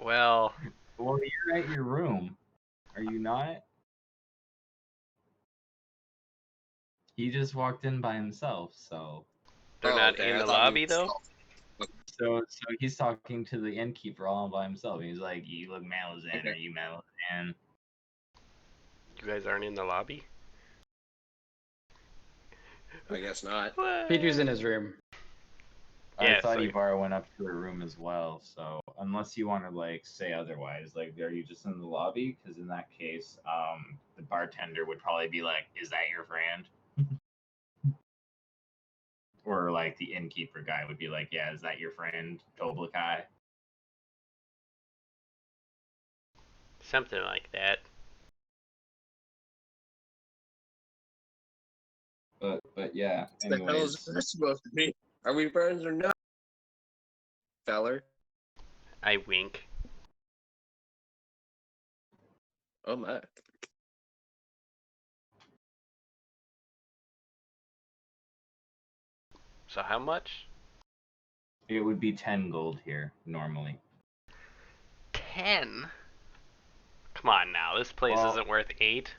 Well, you're at your room. Are you not? He just walked in by himself, so. they're not okay, in I the thought lobby you- though. So he's talking to the innkeeper all by himself. He's like, "You look Malazan. Are you Malazan?" You guys aren't in the lobby? I guess not. Peter's in his room. Yeah, I thought so- Yvara went up to her room as well. So unless you want to like say otherwise, like, are you just in the lobby? Because in that case, the bartender would probably be like, "Is that your friend?" Or like the innkeeper guy would be like, "Yeah, is that your friend, Toblakai?" Something like that. But yeah. What the hell is that supposed to be? Are we friends or not? Feller? I wink. Oh my. So how much? It would be 10 gold here normally. 10? Come on now, this place Well- isn't worth 8.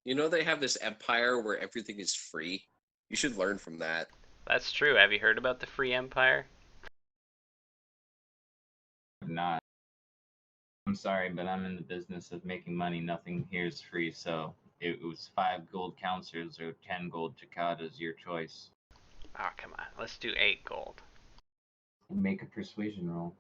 You know they have this empire where everything is free? You should learn from that. That's true. Have you heard about the Free Empire? Not. I'm sorry, but I'm in the business of making money. Nothing here is free, so it was 5 gold councers or 10 gold jacatas, your choice. Oh, come on. Let's do 8 gold. Make a persuasion roll.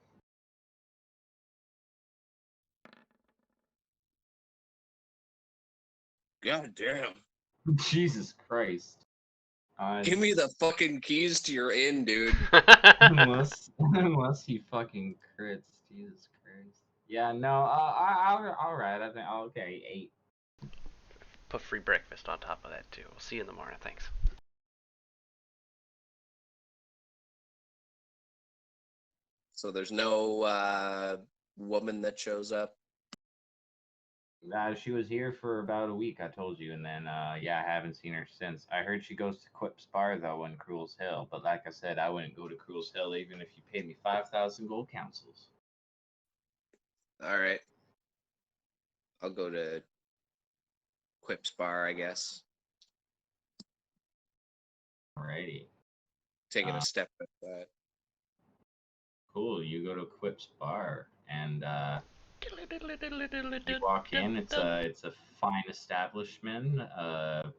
God damn. Jesus Christ. Give me the fucking keys to your inn, dude. unless he fucking crits. Jesus Christ. Yeah, no, all right. I think, okay, 8. Put free breakfast on top of that, too. We'll see you in the morning. Thanks. So there's no woman that shows up. She was here for about a week, I told you, and then yeah, I haven't seen her since. I heard she goes to Quip's Bar though in Cruel's Hill, but like I said, I wouldn't go to Cruel's Hill even if you paid me 5,000 gold councils. All right. I'll go to Quip's Bar, I guess. Alrighty, Taking a step with that. cool. You go to Quip's Bar, and you walk in. It's a fine establishment.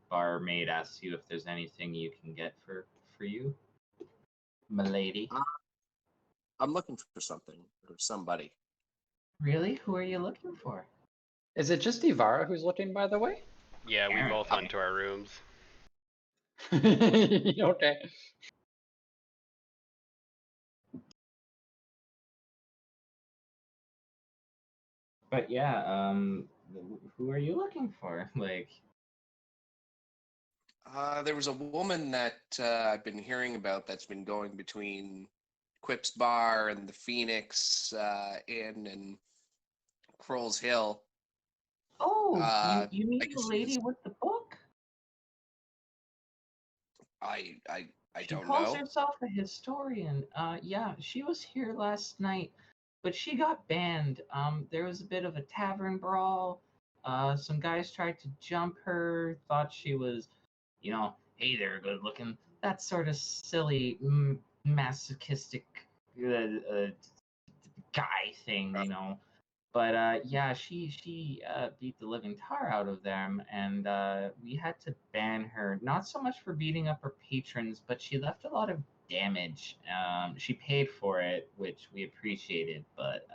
Barmaid asks you if there's anything you can get for you, milady. I'm looking for something or somebody. Really? Who are you looking for? Is it just Ivara who's looking, by the way? Yeah, we both went to our rooms. Okay. But yeah, who are you looking for? Like, There was a woman that I've been hearing about that's been going between Quip's Bar and the Phoenix Inn and Kroll's Hill. oh, you mean I the guess lady she's- with the book? I She don't calls know. herself a historian. Yeah, she was here last night, but she got banned. There was a bit of a tavern brawl. Some guys tried to jump her, thought she was, hey there, good looking. That sort of silly, masochistic guy thing, But yeah, she beat the living tar out of them, and we had to ban her. Not so much for beating up her patrons, but she left a lot of damage. She paid for it, which we appreciated, but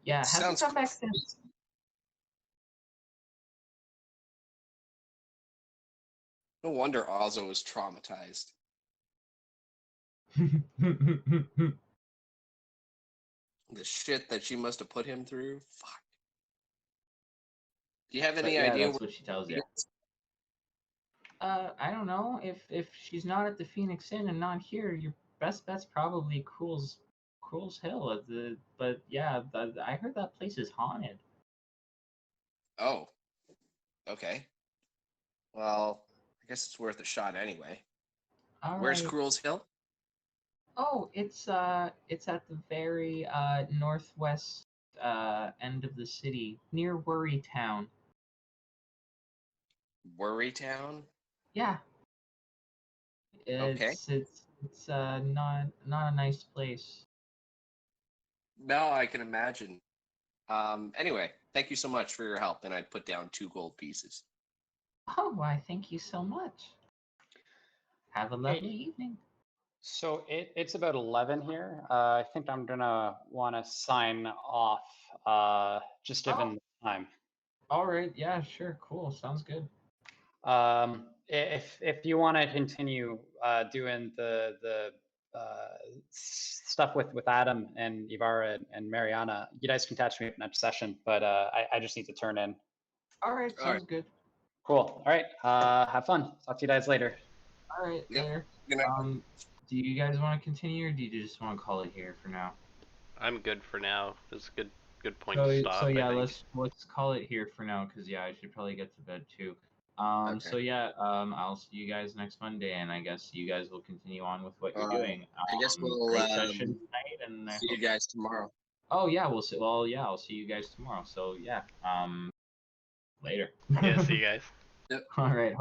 yeah, hasn't Sounds come back since. No wonder Ozzo was traumatized. The shit that she must have put him through. Fuck. Do you have But any yeah, idea that's what she tells you. is? I don't know if she's not at the Phoenix Inn and not here. Your best bet's probably Cruel's Hill. But yeah, I heard that place is haunted. Oh. Okay. Well, I guess it's worth a shot anyway. All Where's right. Cruel's Hill? Oh, it's at the very northwest end of the city, near Worry Town. Worrytown? Yeah. Okay. It's not a nice place. No, I can imagine. Anyway, thank you so much for your help, and I put down 2 gold pieces. Oh, why, thank you so much. Have a lovely evening. So it's about 11 here. I think I'm gonna want to sign off, just given the time. All right, yeah, sure, cool, sounds good. If you want to continue doing the stuff with Adam and Ivara and Mariana, you guys can catch me at next session. But I just need to turn in. All right, All sounds good. Cool. All right. Have fun. Talk to you guys later. All right, Yep. later. Good night. Do you guys want to continue, or do you just want to call it here for now? I'm good for now. This is a good point So, to stop. so yeah, I think. let's call it here for now, because yeah, I should probably get to bed too. Okay. So yeah, I'll see you guys next Monday, and I guess you guys will continue on with what you're All right. doing. I guess we'll great session tonight, and I see you hope- guys tomorrow. Oh yeah, we'll see. Well, yeah, I'll see you guys tomorrow. So yeah, later. Yeah, see you guys. All right.